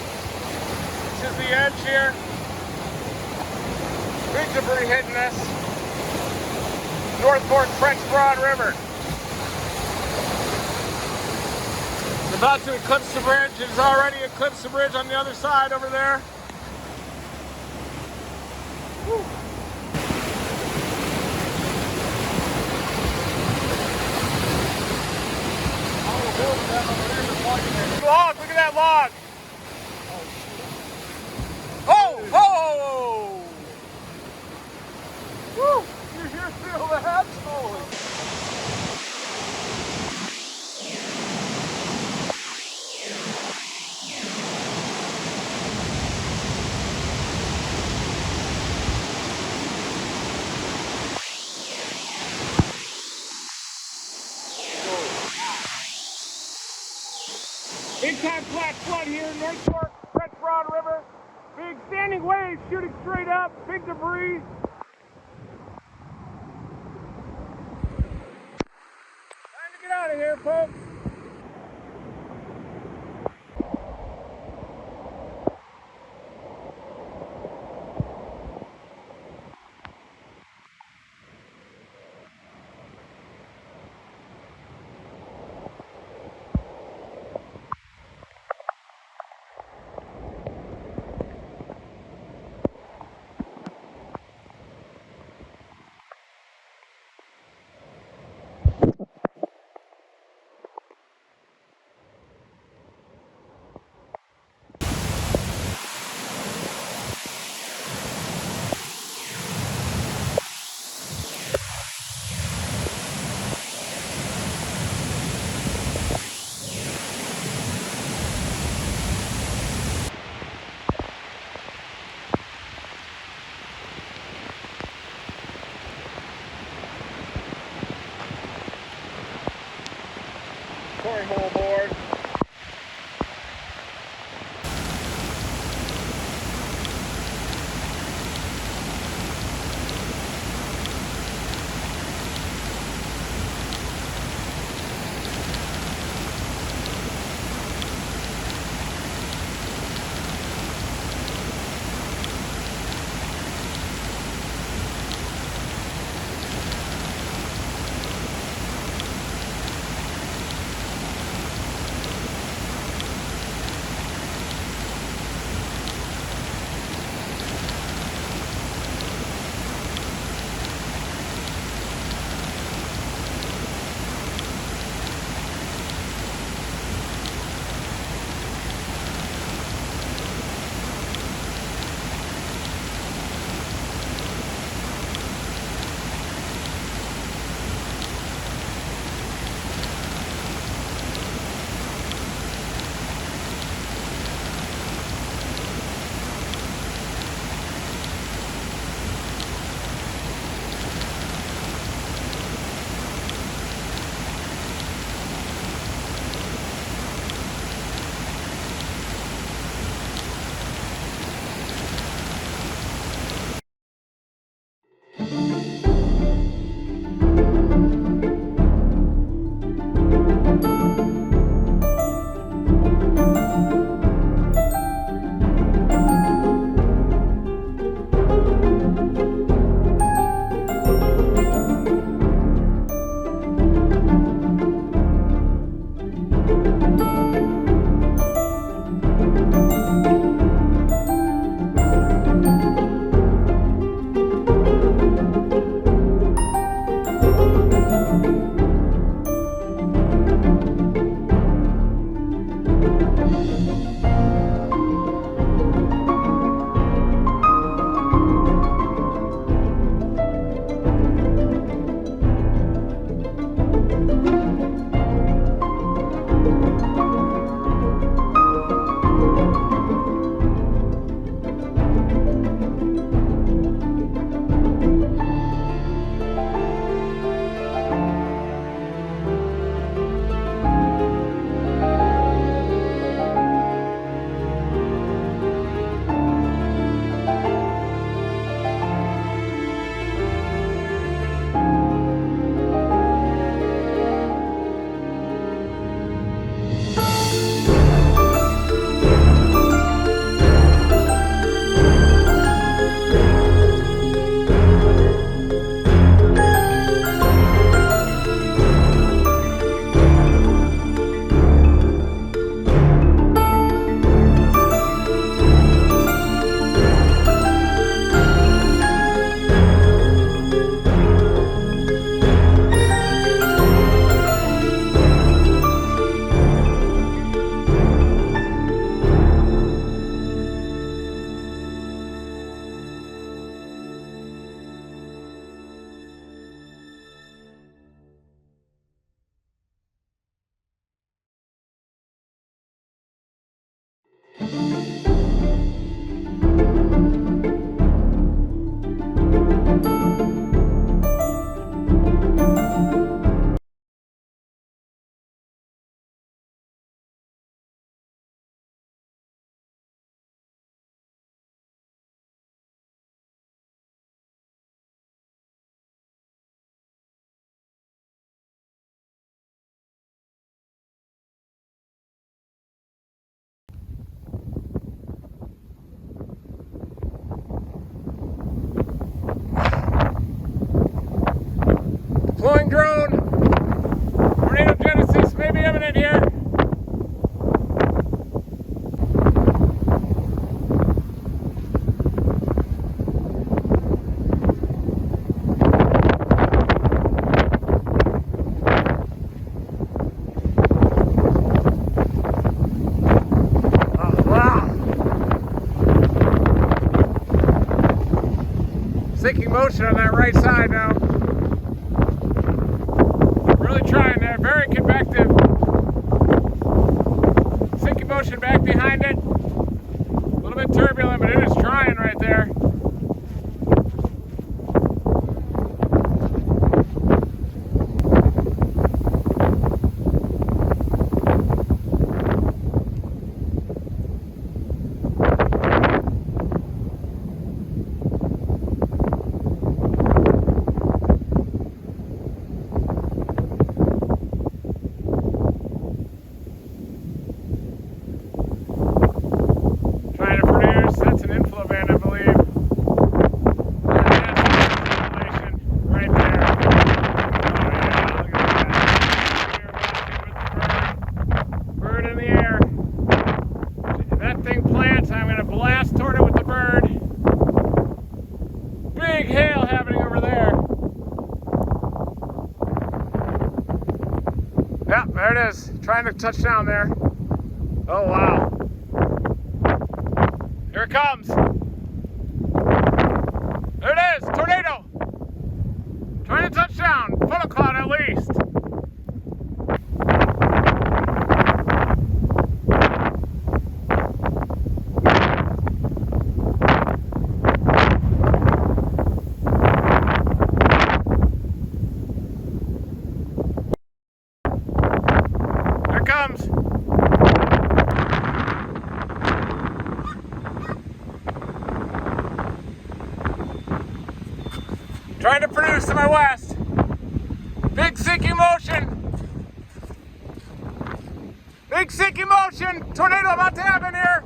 This is the edge here. Big debris hitting this. Norfolk French Broad River. It's about to eclipse the bridge. It has already eclipsed the bridge on the other side over there. Whew. Log, look at that log. Oh, oh! Woo! You feel that? Holy. Big time flash flood here, North Fork, French Broad River. Big standing waves shooting straight up, big debris. Time to get out of here, folks. Hole board. Flowing drone. Tornado genesis may be imminent here. Sinking motion on that right side now. Really trying there, very convective. Sinking motion back behind it. A little bit turbulent, but it is trying right there. Trying to produce, that's an inflow band, I believe. And that's circulation right there. Oh yeah, look at that. Bird in the air. If that thing plants, I'm going to blast toward it with the bird. Big hail happening over there. Yeah, there it is. Trying to touch down there. Oh wow. Here it comes. There it is, tornado. Trying to touch down, funnel cloud at least. Here it comes. Trying to produce to my west. Big sinking motion. Big sinking motion. Tornado about to happen here.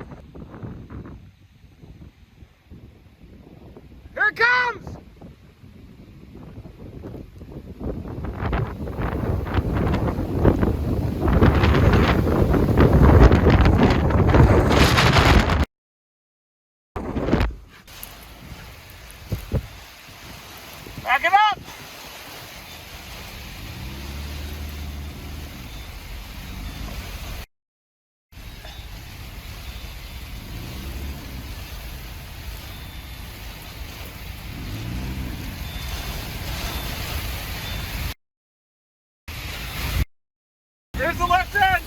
Here it comes. Back it up! Here's the left edge!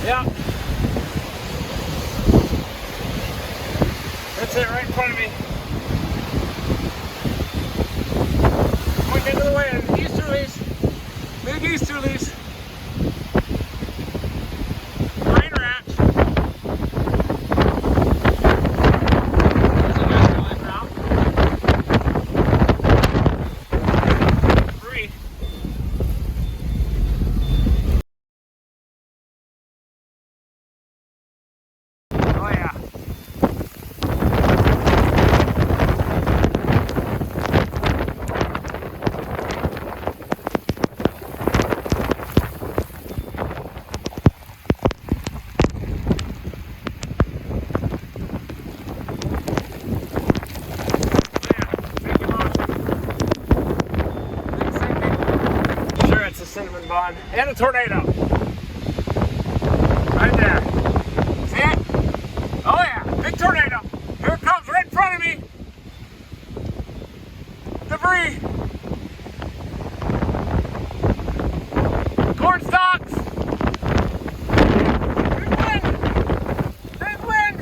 Yeah. That's it, right in front of me. Going into the wind, easterlies, big easterlies. Rain rat. There's a westerly route. Free. Oh yeah. Sure, it's a cinnamon bun and a tornado. Right there. See it? Oh yeah, big tornado. Here it comes right in front of me. Debris. Corn stalks. Big wind. Big wind.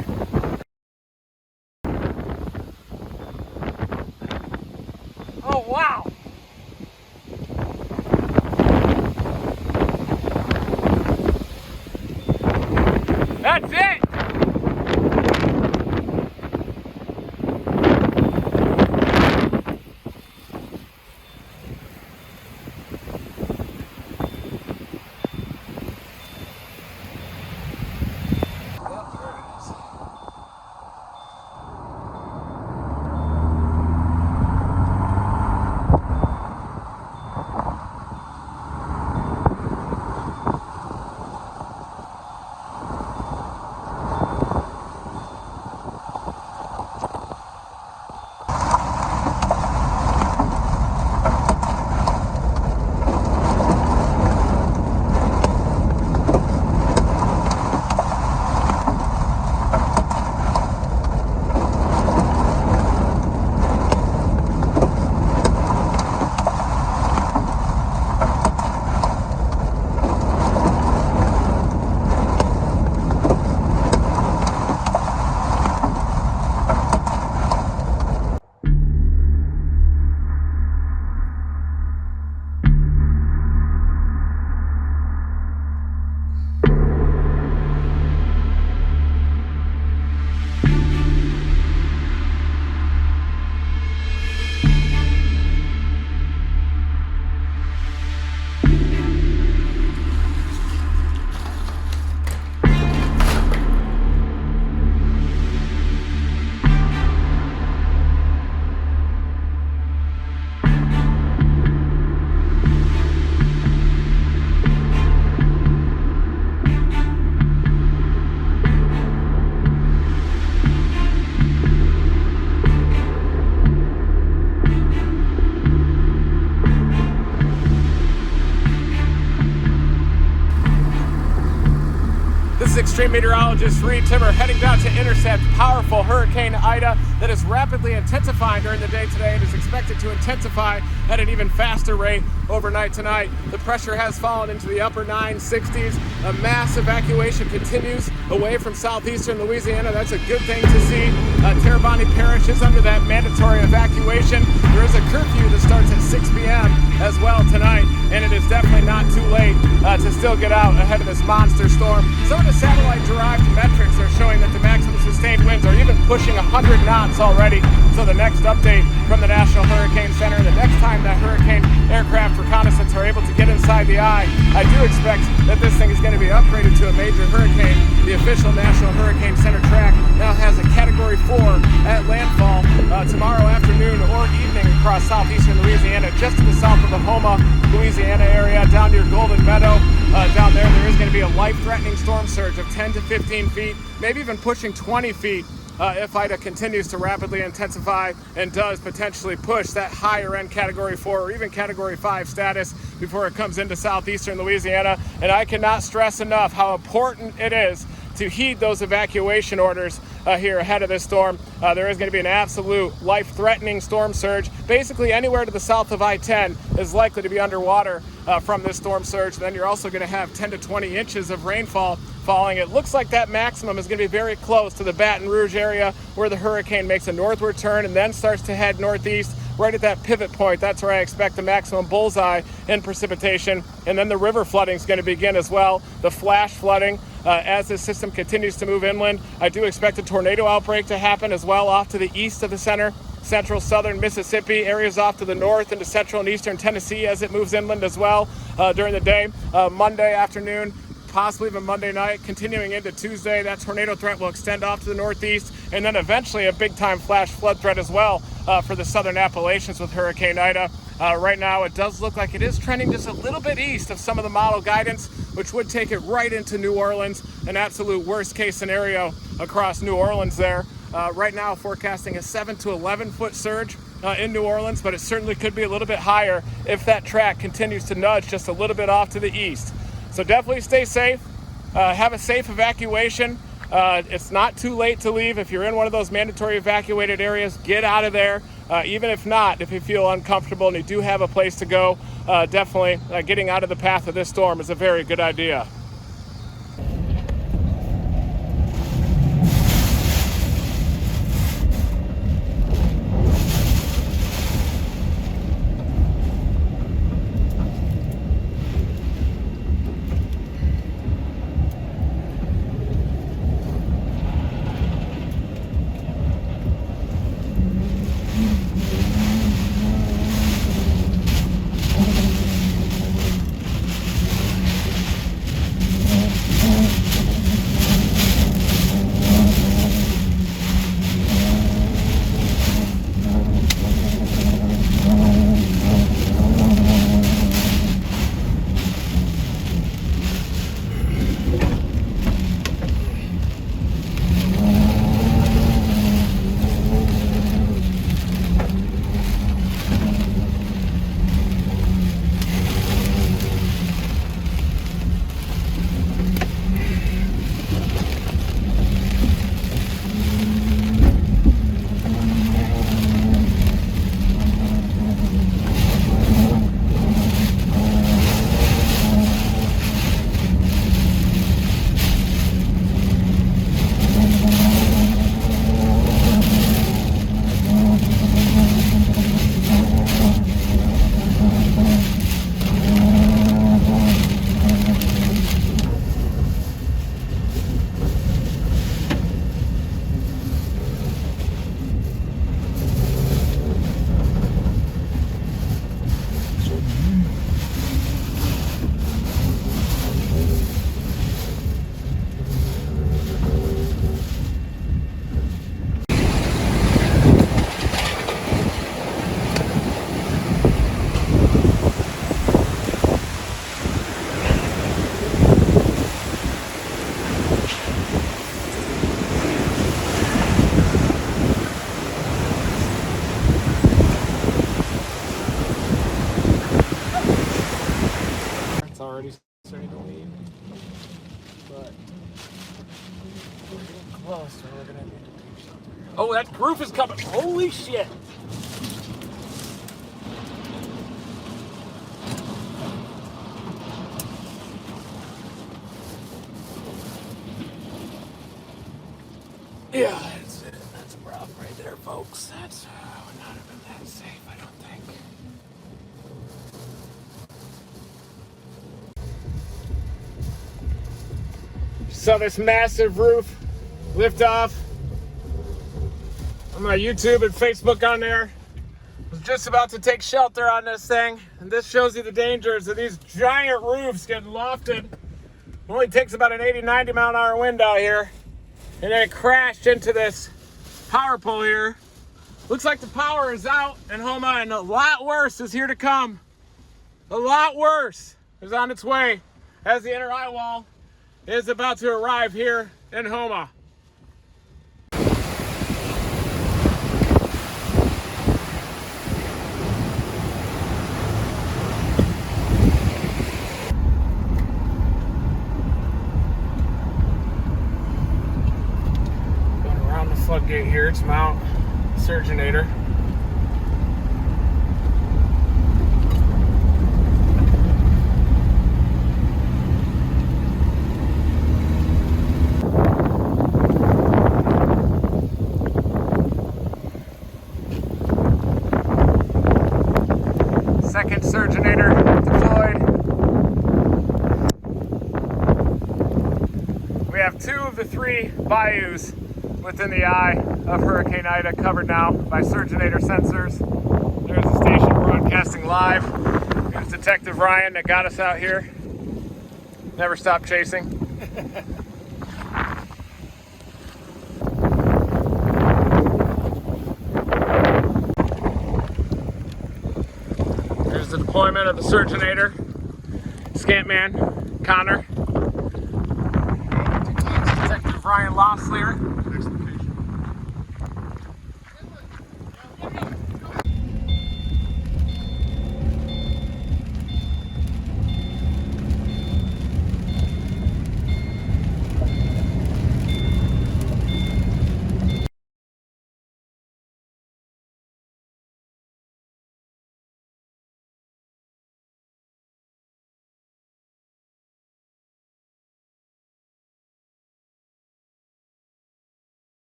is extreme meteorologist Reed Timmer heading down to intercept powerful Hurricane Ida that is rapidly intensifying during the day today and is expected to intensify at an even faster rate overnight tonight. The pressure has fallen into the upper 960s. A mass evacuation continues away from southeastern Louisiana. That's a good thing to see. Terrebonne Parish is under that mandatory evacuation. There is a curfew that starts at 6 p.m. as well tonight, and it is definitely not too late to still get out ahead of this monster storm. Some of the satellite-derived metrics are showing that the maximum sustained winds are even pushing 100 knots already. So the next update from the National Hurricane Center, the next time that hurricane aircraft reconnaissance are able to get inside the eye, I do expect that this thing is going to be upgraded to a major hurricane. The official National Hurricane Center track now has a Category 4 at landfall tomorrow afternoon or evening across southeastern Louisiana, just to the south of the Houma, Louisiana area, down near Golden Meadow. Down there is going to be a life-threatening storm surge of 10 to 15 feet, maybe even pushing 20 feet if Ida continues to rapidly intensify and does potentially push that higher end Category 4 or even Category 5 status before it comes into southeastern Louisiana. And I cannot stress enough how important it is to heed those evacuation orders here ahead of this storm. There is going to be an absolute life-threatening storm surge. Basically anywhere to the south of I-10 is likely to be underwater from this storm surge. Then you're also going to have 10 to 20 inches of rainfall falling. It looks like that maximum is going to be very close to the Baton Rouge area where the hurricane makes a northward turn and then starts to head northeast. Right at that pivot point, that's where I expect the maximum bullseye in precipitation. And then the river flooding is going to begin as well. The flash flooding as this system continues to move inland. I do expect a tornado outbreak to happen as well off to the east of the center. Central southern Mississippi, areas off to the north into central and eastern Tennessee as it moves inland as well during the day. Monday afternoon, possibly even Monday night, continuing into Tuesday, that tornado threat will extend off to the northeast, and then eventually a big-time flash flood threat as well for the southern Appalachians with Hurricane Ida. Right now, it does look like it is trending just a little bit east of some of the model guidance, which would take it right into New Orleans, an absolute worst-case scenario across New Orleans there. Right now, forecasting a 7 to 11-foot surge in New Orleans, but it certainly could be a little bit higher if that track continues to nudge just a little bit off to the east. So definitely stay safe, have a safe evacuation. It's not too late to leave. If you're in one of those mandatory evacuated areas, get out of there. Even if not, if you feel uncomfortable and you do have a place to go, definitely getting out of the path of this storm is a very good idea. It's already starting to lean, but close, so we're gonna need to take shelter. Oh, that roof is coming. Holy shit. Yeah, that's a problem right there, folks. That's would not have been that safe, I don't think. Saw this massive roof lift off. On my YouTube and Facebook on there. Was just about to take shelter on this thing, and this shows you the dangers of these giant roofs getting lofted. It only takes about an 80-90 mile an hour wind out here, and then it crashed into this power pole here. Looks like the power is out in Houma, and a lot worse is here to come. A lot worse is on its way as the inner eye wall is about to arrive here in Houma. Going around the floodgate here, it's Mount Surgeonator. Second Surgeonator deployed. We have 2 of the 3 bayous within the eye of Hurricane Ida covered now by Surgeonator sensors. There's the station broadcasting live. Here's Detective Ryan that got us out here. Never stopped chasing. There's the deployment of the Surgeonator. Scantman, Connor. Detective Ryan Losslier.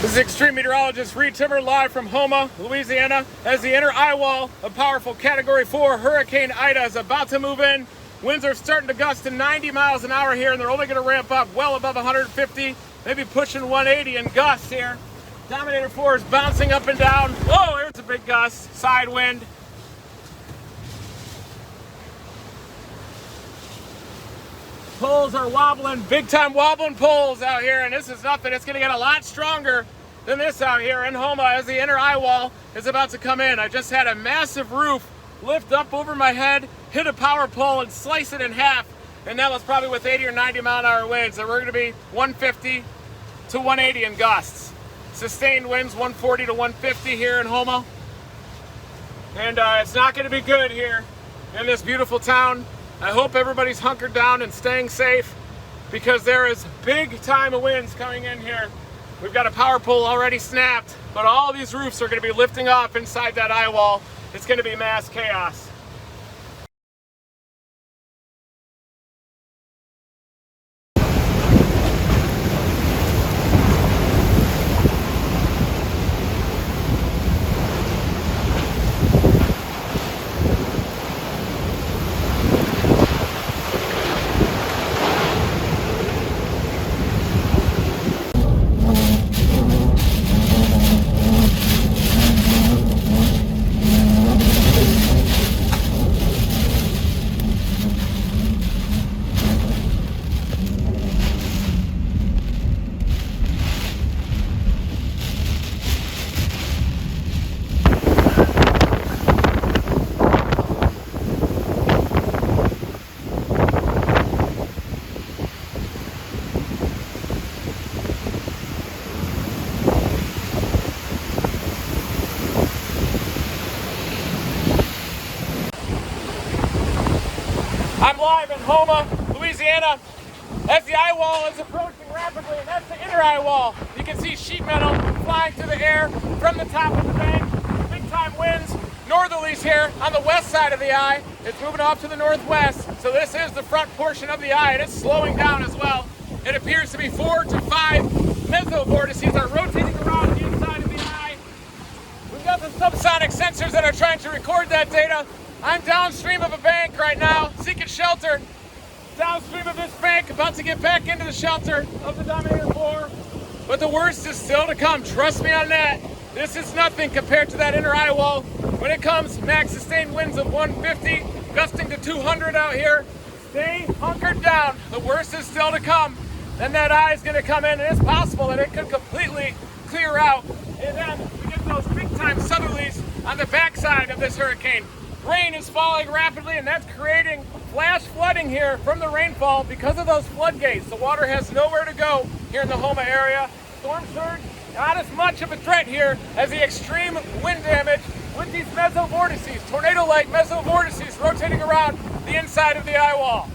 This is extreme meteorologist Reed Timmer live from Houma, Louisiana, as the inner eye wall of powerful Category 4 Hurricane Ida is about to move in. Winds are starting to gust to 90 miles an hour here, and they're only going to ramp up well above 150, maybe pushing 180 in gusts here. Dominator 4 is bouncing up and down. Whoa, here's a big gust, side wind. Poles are wobbling, big time wobbling poles out here, and this is nothing. It's going to get a lot stronger than this out here in Houma as the inner eye wall is about to come in. I just had a massive roof lift up over my head, hit a power pole, and slice it in half, and that was probably with 80 or 90 mile an hour winds. So we're going to be 150 to 180 in gusts. Sustained winds 140 to 150 here in Houma, and it's not going to be good here in this beautiful town. I hope everybody's hunkered down and staying safe because there is big time of winds coming in here. We've got a power pole already snapped, but all these roofs are going to be lifting off inside that eye wall. It's going to be mass chaos. Houma, Louisiana. As the eye wall is approaching rapidly, and that's the inner eye wall. You can see sheet metal flying through the air from the top of the bank. Big time winds, northerlies here on the west side of the eye. It's moving off to the northwest. So this is the front portion of the eye, and it's slowing down as well. It appears to be 4 to 5 mesovortices are rotating around the inside of the eye. We've got the subsonic sensors that are trying to record that data. I'm downstream of a bank right now, seeking shelter. Downstream of this bank, about to get back into the shelter of the Dominator 4. But the worst is still to come, trust me on that. This is nothing compared to that inner eye wall. When it comes, max sustained winds of 150, gusting to 200 out here. Stay hunkered down, the worst is still to come. Then that eye is gonna come in, and it's possible that it could completely clear out. And then we get those big time southerlies on the backside of this hurricane. Rain is falling rapidly, and that's creating flash flooding here from the rainfall because of those floodgates. The water has nowhere to go here in the Houma area. Storm surge, not as much of a threat here as the extreme wind damage with these mesovortices, tornado-like mesovortices rotating around the inside of the eye wall.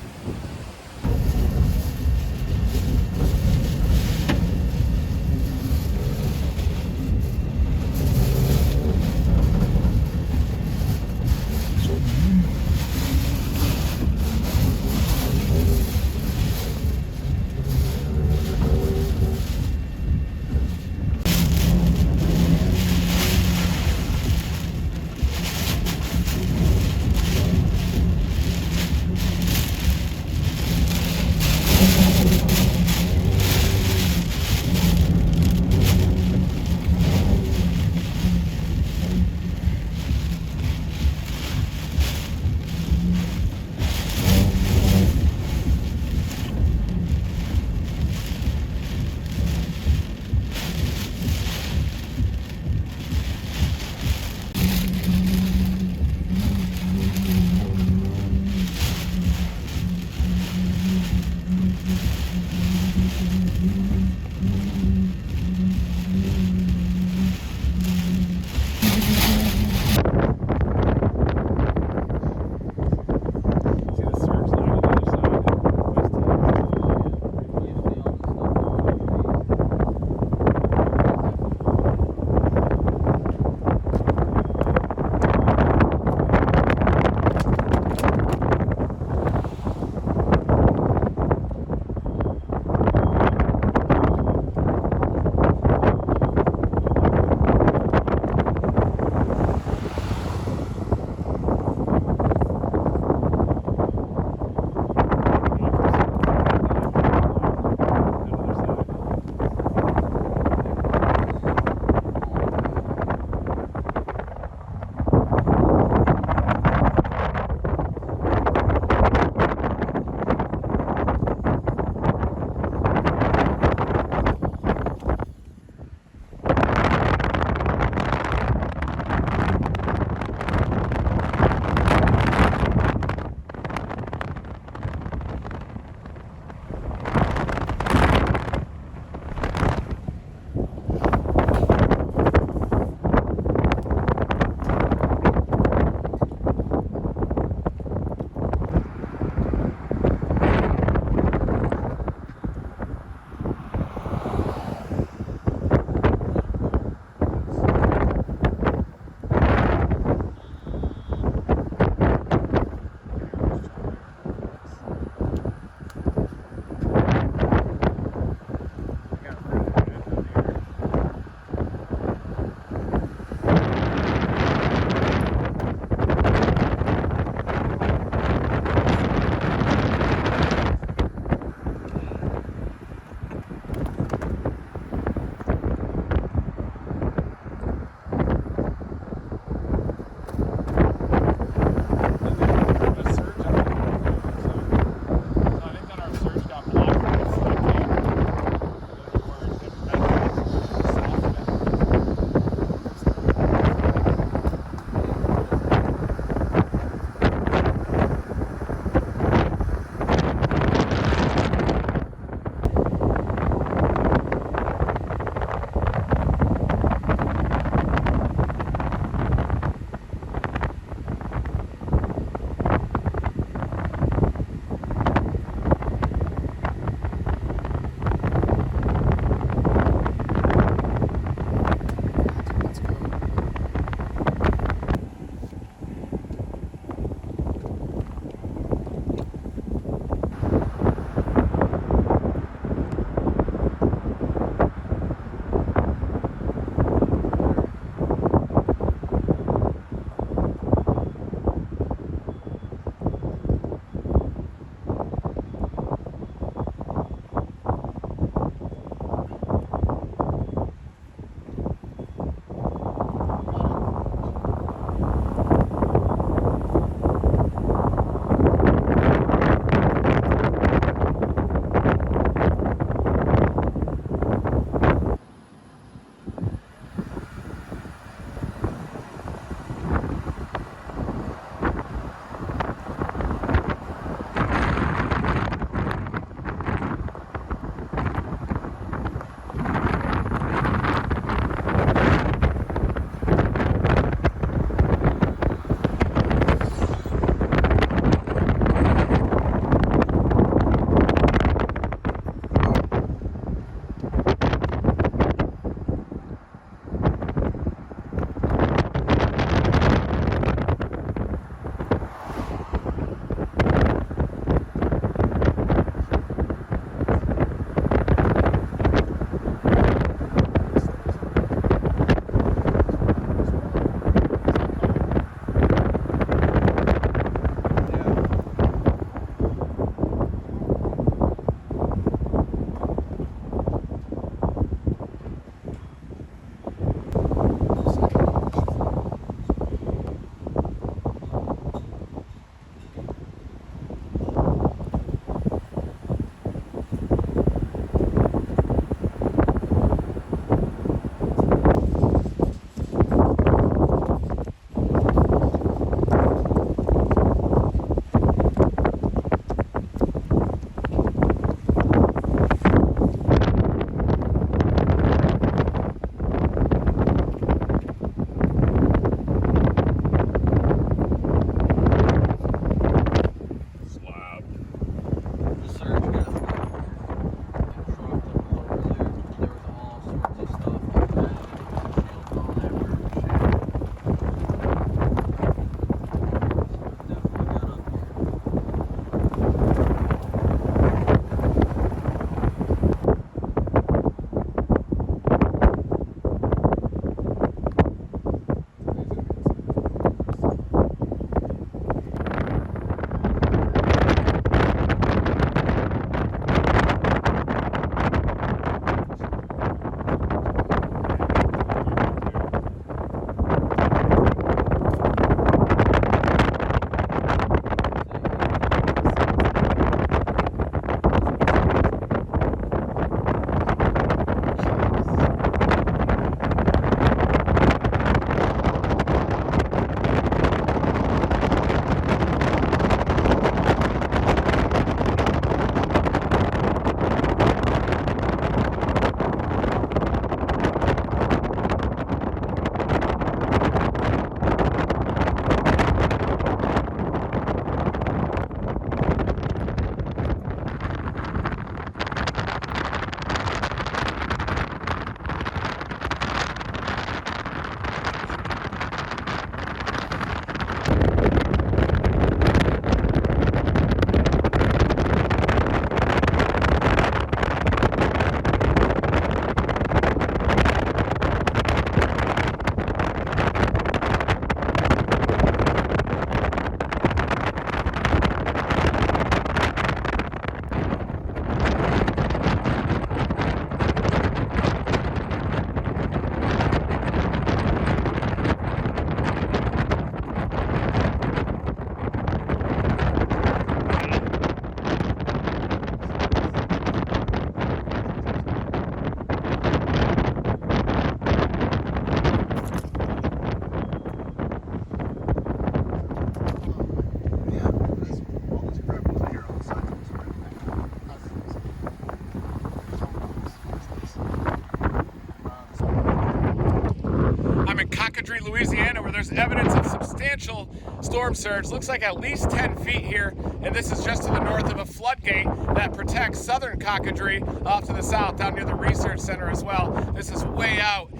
Street, Louisiana, where there's evidence of substantial storm surge. Looks like at least 10 feet here, and this is just to the north of a floodgate that protects southern Cockadry off to the south, down near the research center as well. This is way out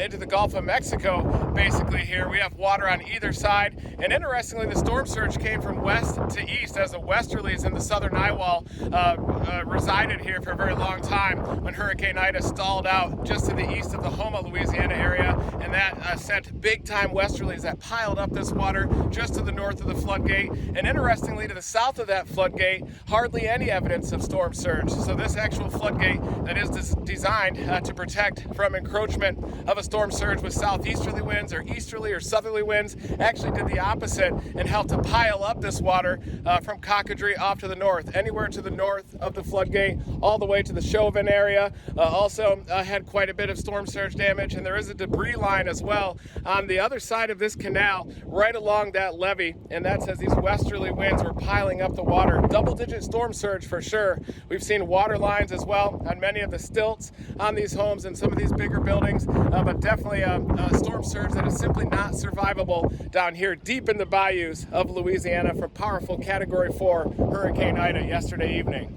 into the Gulf of Mexico, basically here. We have water on either side, and interestingly, the storm surge came from west to east as the westerlies in the southern eye wall resided here for a very long time when Hurricane Ida stalled out just to the east of the Houma, Louisiana area, and that sent big-time westerlies that piled up this water just to the north of the floodgate. And interestingly, to the south of that floodgate, hardly any evidence of storm surge. So this actual floodgate that is designed to protect from encroachment of a storm surge with southeasterly winds or easterly or southerly winds actually did the opposite and helped to pile up this water from Cockadry off to the north, anywhere to the north of the floodgate, all the way to the Chauvin area. Also had quite a bit of storm surge damage, and there is a debris line as well on the other side of this canal right along that levee, and that's as these westerly winds were piling up the water. Double-digit storm surge for sure. We've seen water lines as well on many of the stilts on these homes and some of these bigger buildings, but definitely a storm surge that is simply not survivable down here deep in the bayous of Louisiana from powerful Category 4 Hurricane Ida yesterday evening.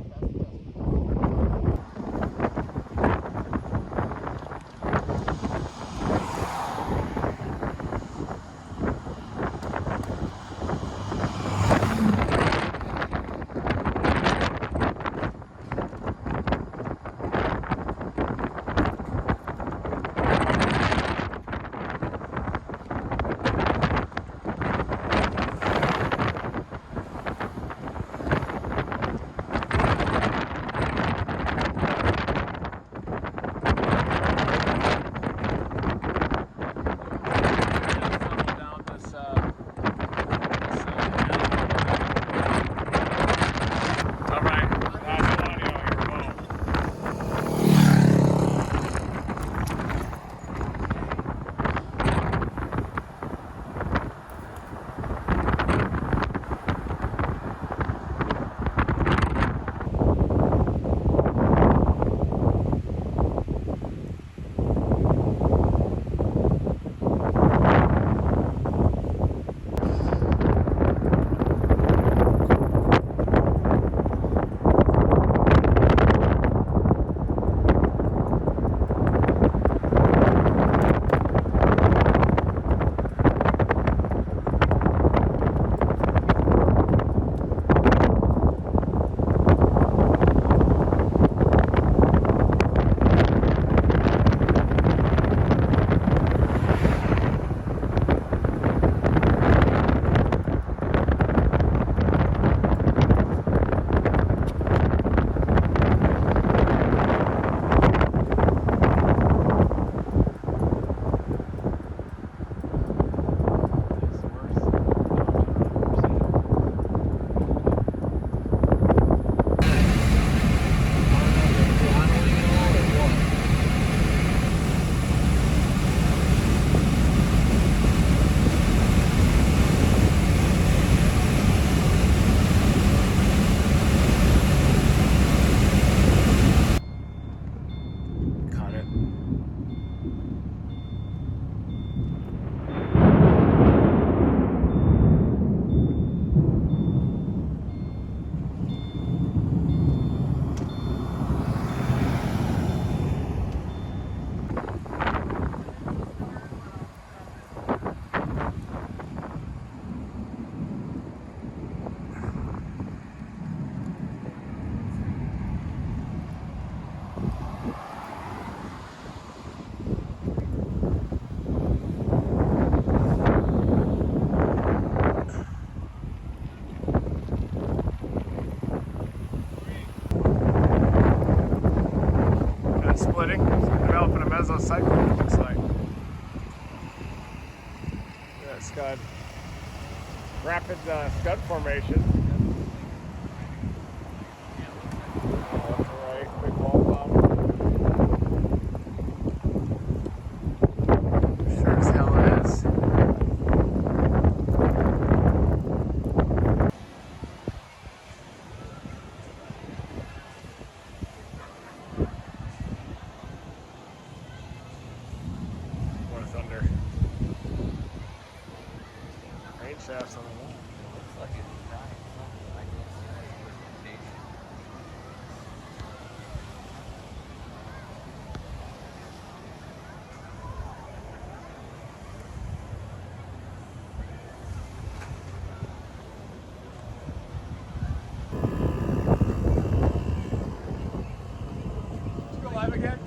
Splitting, developing a mesocyclone, it looks like. Yeah, scud. Rapid scud formation. Left to right, big wall bomb. Sure as hell it is. Thunder. shafts on the wall. Looks like it's trying something. I can't see any precipitation. Let's go live again.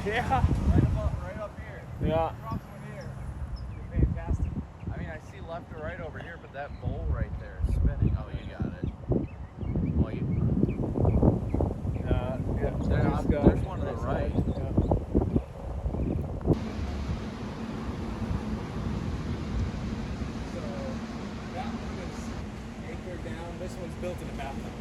Yeah. Right up here. Yeah. Drops one here. Fantastic. I mean, I see left or right over here, but that bowl right there is spinning. Oh, you got it. Oh, you. Yeah. There's one to the right. So that one is anchored down. This one's built in a bathtub.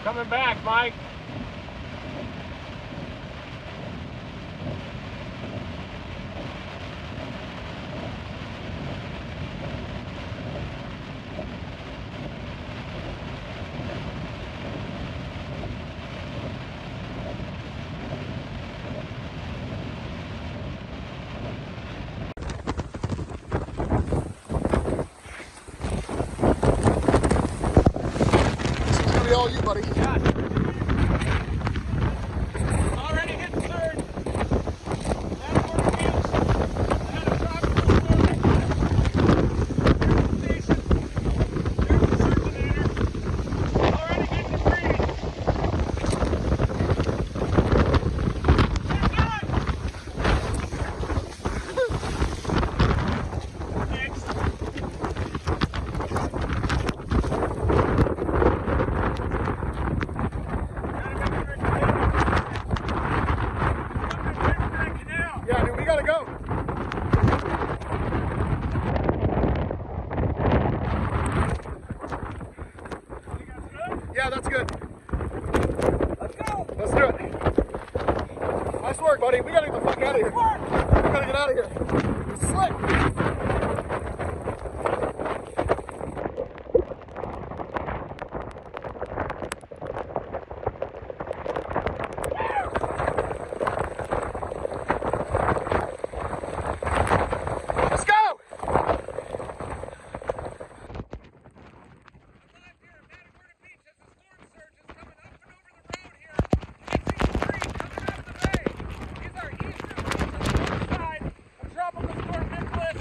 Coming back, Mike. It's gonna be all you, buddy. Already hit the third. That's where it is. I had a tropical storm. There's the station. There's the circulator. Already getting the green. Next. Yeah, dude, we gotta go. Yeah, that's good. Let's go. Let's do it. Nice work, buddy. We gotta get the fuck out of here. We gotta get out of here. It's slick. Let's go. Tropical storm Nicholas.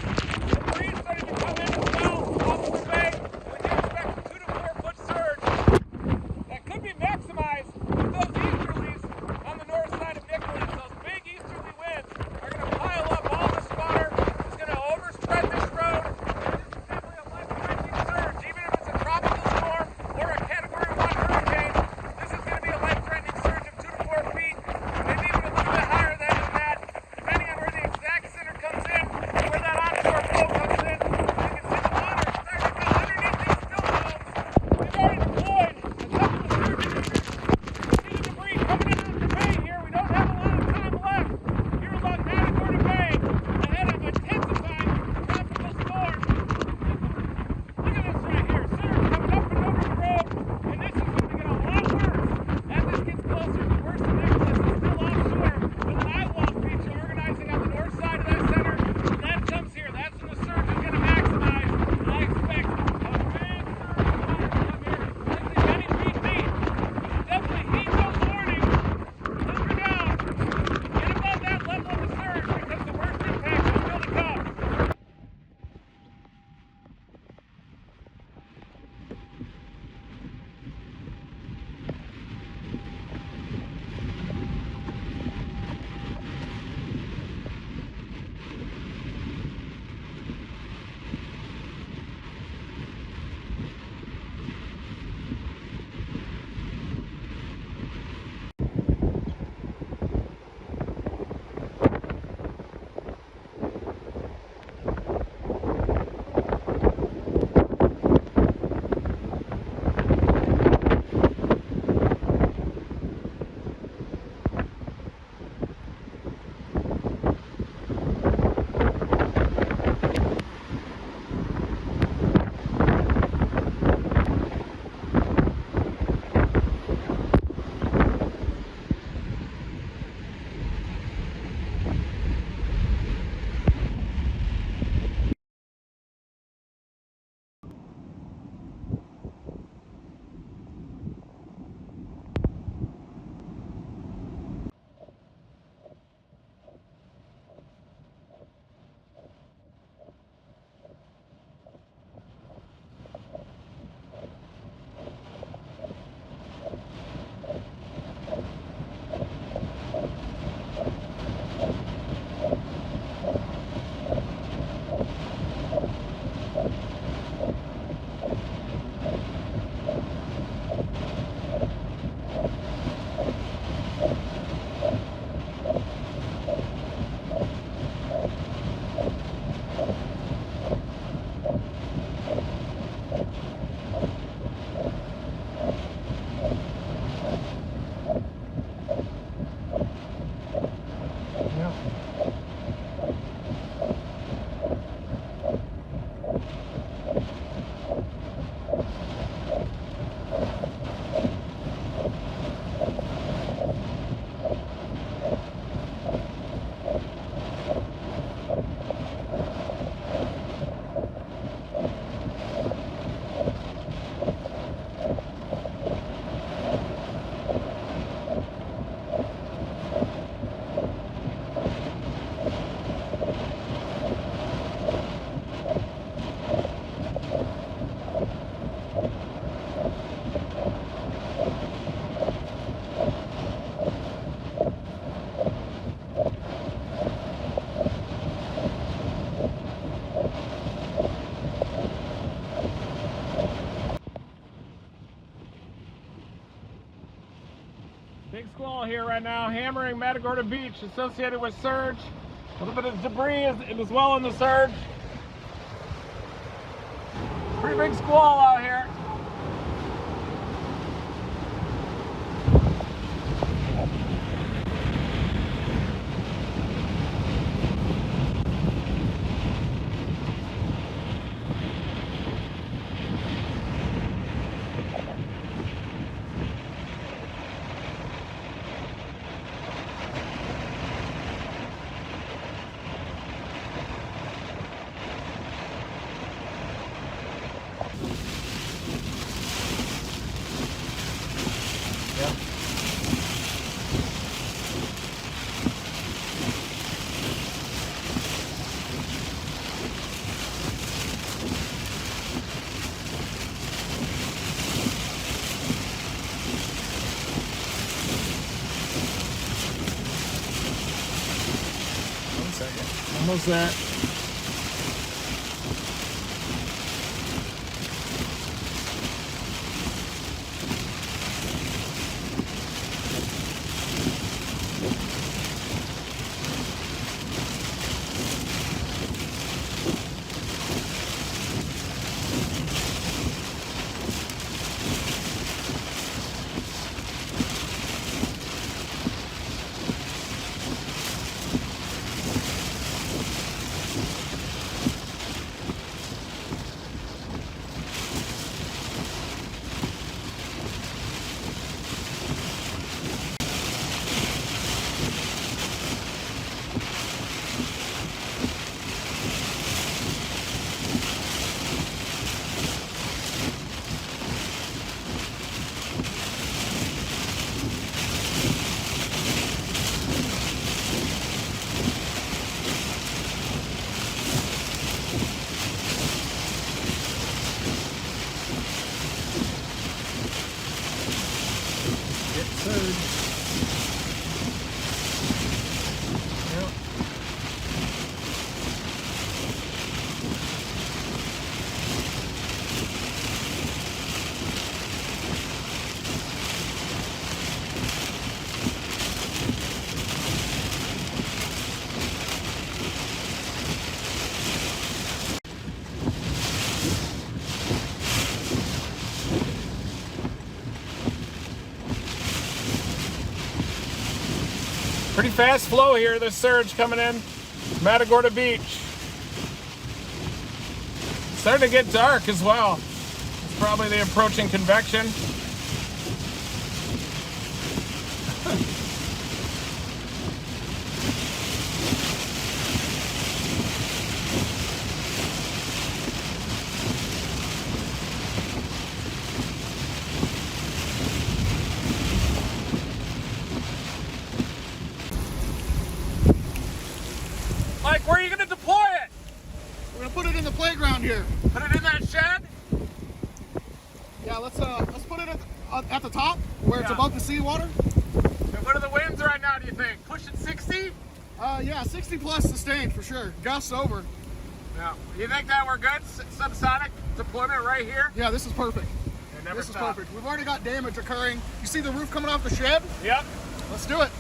Big squall here right now, hammering Matagorda Beach, associated with surge. A little bit of debris as well in the surge. Pretty big squall out here. Almost there. Pretty fast flow here, this surge coming in Matagorda Beach. It's starting to get dark as well. It's probably the approaching convection. Mike, where are you going to deploy it? We're gonna put it in the playground here. Put it in that shed? Yeah, let's put it at the top where it's above the seawater. And what are the winds right now, do you think? Pushing 60? Yeah, 60 plus sustained for sure. Gusts over. Yeah. You think that we're good? Subsonic deployment right here? Yeah, this is perfect. It never This is stops. perfect. We've already got damage occurring. You see the roof coming off the shed? Yep. Let's do it.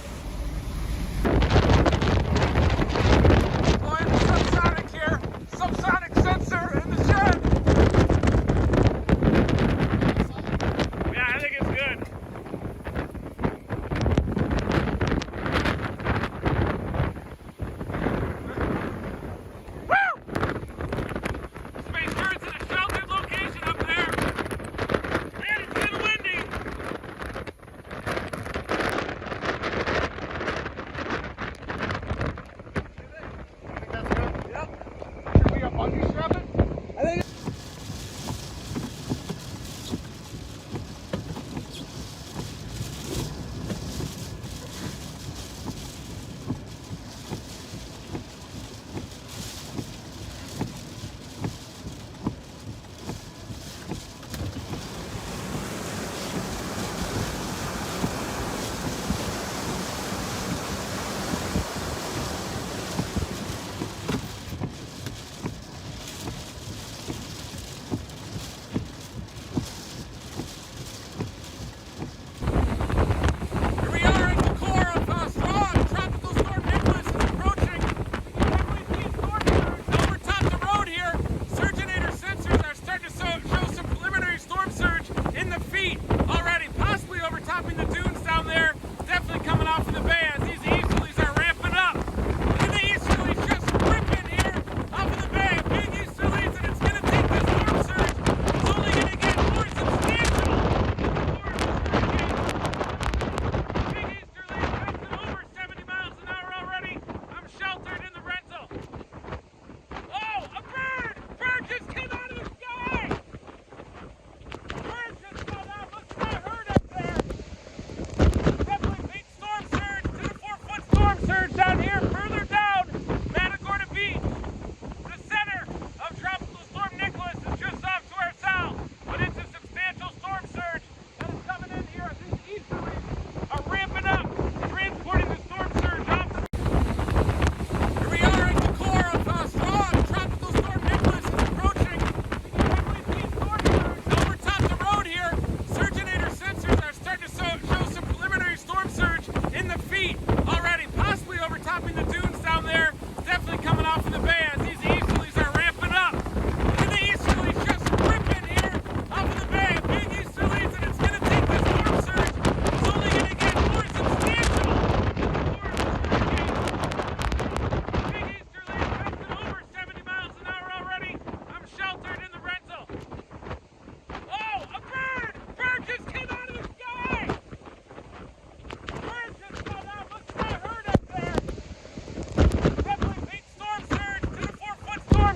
Deploying the subsonic here. Subsonic sensor in the shed. Yeah, I think it's good. Woo! Just make sure it's in a sheltered location up there. Man, it's getting windy.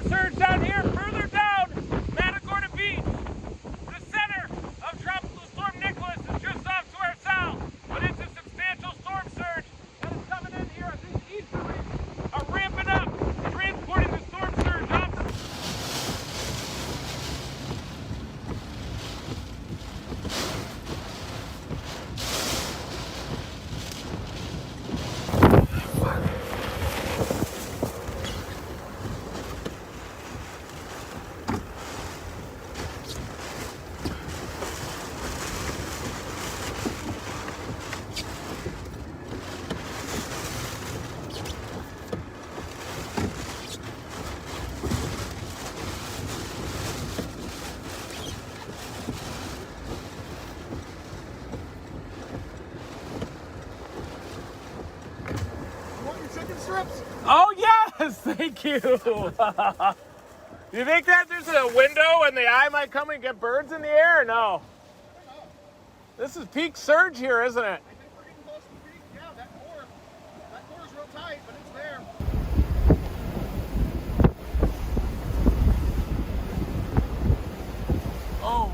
storm surge down here, further down Matagorda Beach. The center of Tropical Storm Nicholas is just off to our south, but it's a substantial storm surge that is coming in here. These easterlies are ramping up, transporting the storm surge off. Oh yes, thank you. Do you think that there's a window and the eye might come and get birds in the air or no? This is peak surge here, isn't it? I think we're getting close to the peak. Yeah, that core is real tight, but it's there. Oh.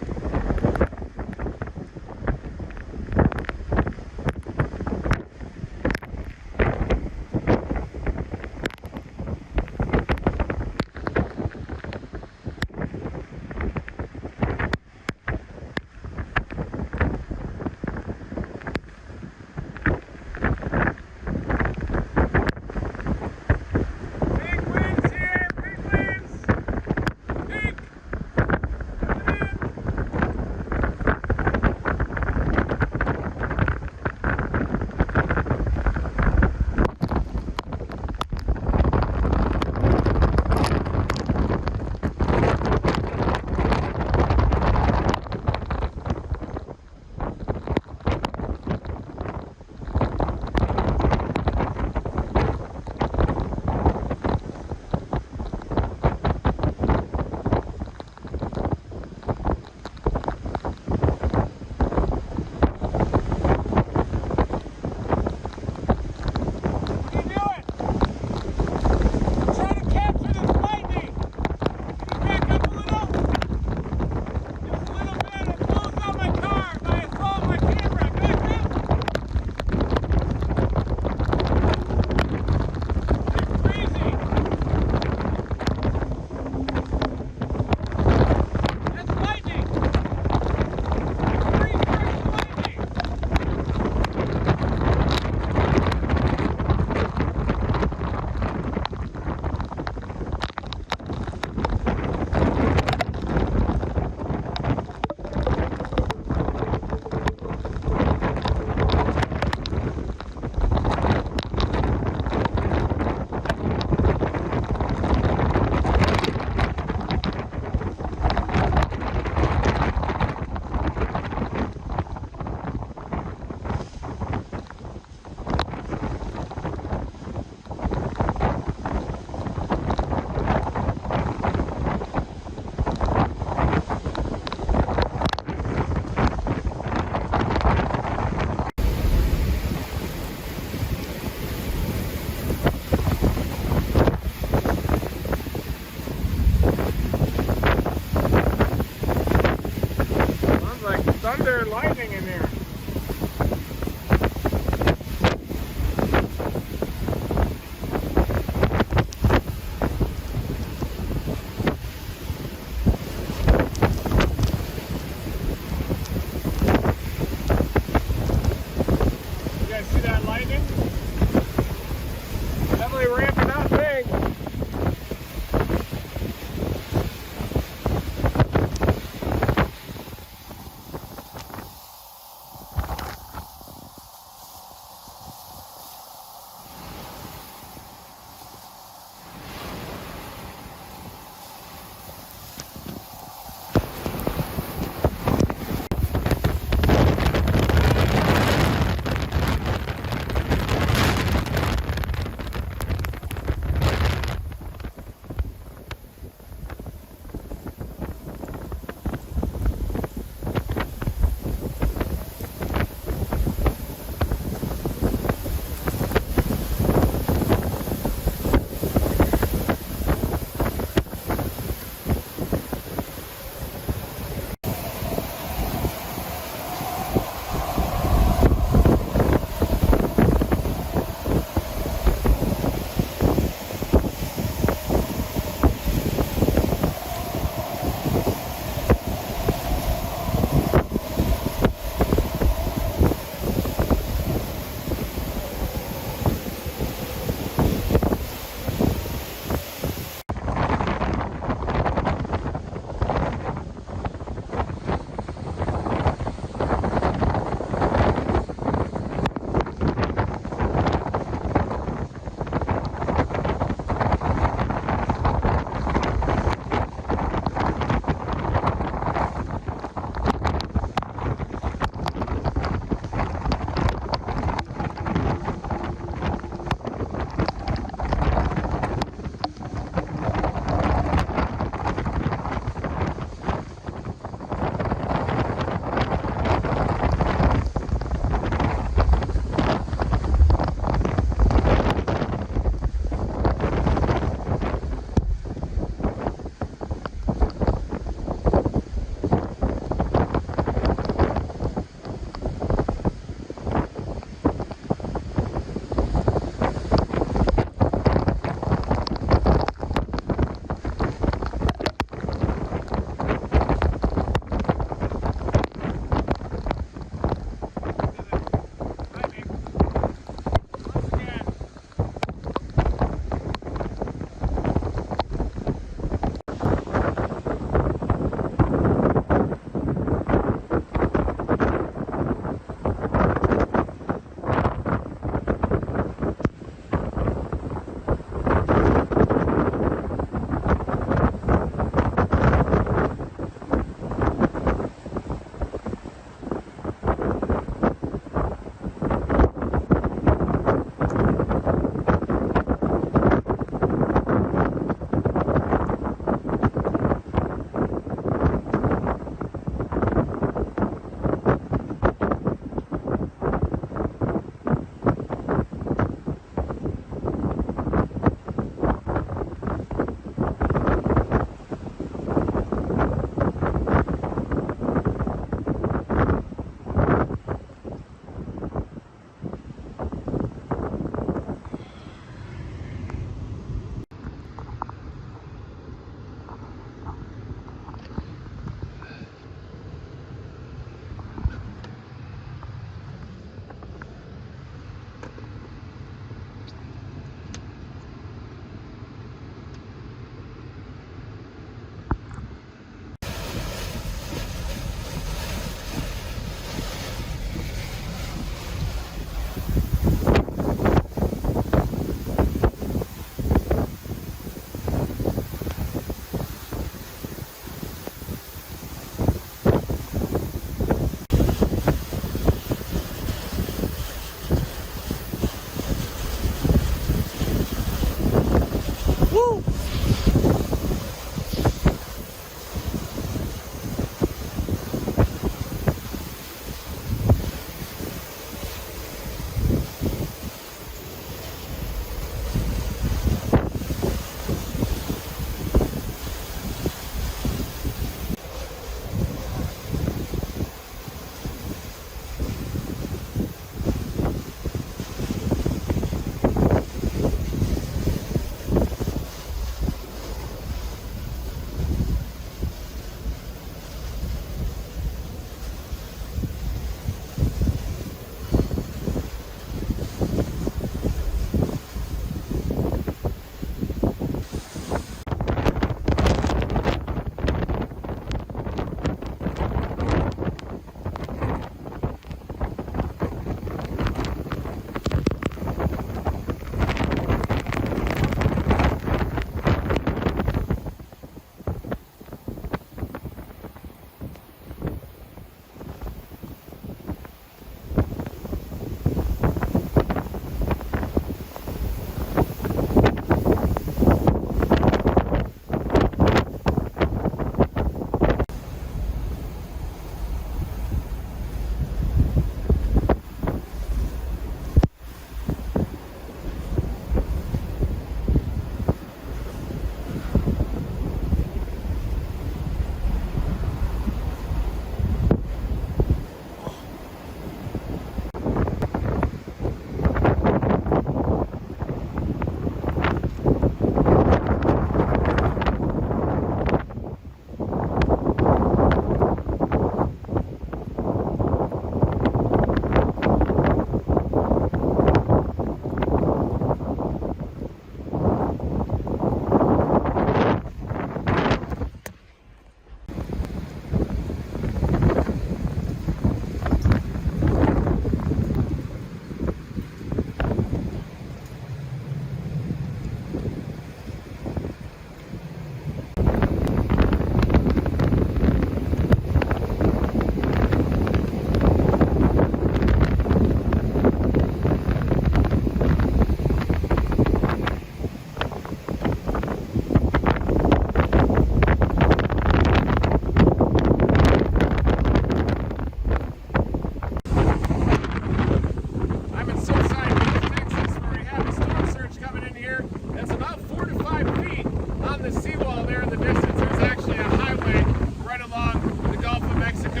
sail there in the distance, there's actually a highway right along the Gulf of Mexico,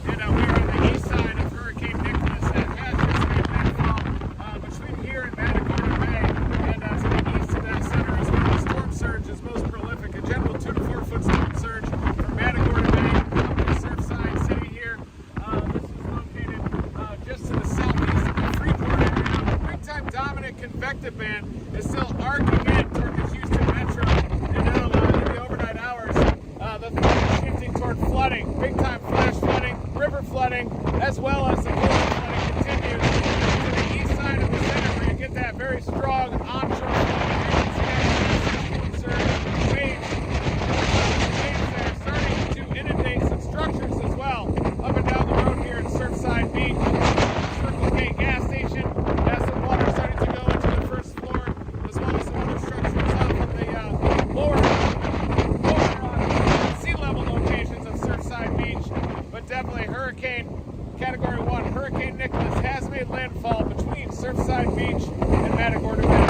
and we are on the east side of Hurricane Nicholas that has just made landfall between here and Matagorda Bay, and to the east of that center is where the storm surge is most prolific. A general 2 to 4 foot storm surge from Matagorda Bay up to Surfside City here. This is located just to the southeast of the Freeport area. Big time dominant convective band is still arcing in toward the Houston metro, and now in the overnight hours, the threat is shifting toward flooding, big time flash flooding, river flooding, as well as the coastal flooding continues to the east side of the center, where you get that very strong onshore flooding. Waves that are starting to inundate some structures as well up and down the road here at Surfside Beach. Circle K gas station has some water starting to go into the first floor, as well as some other structures up in the lower sea level locations of Surfside Beach. But definitely Hurricane Category 1, Hurricane Nicholas has made landfall between Surfside Beach and Matagorda Bay.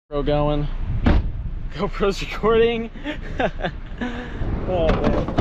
Going. GoPro's recording. Oh man.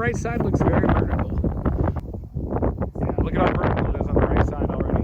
right side looks very vertical. Yeah, look at how vertical it is on the right side already.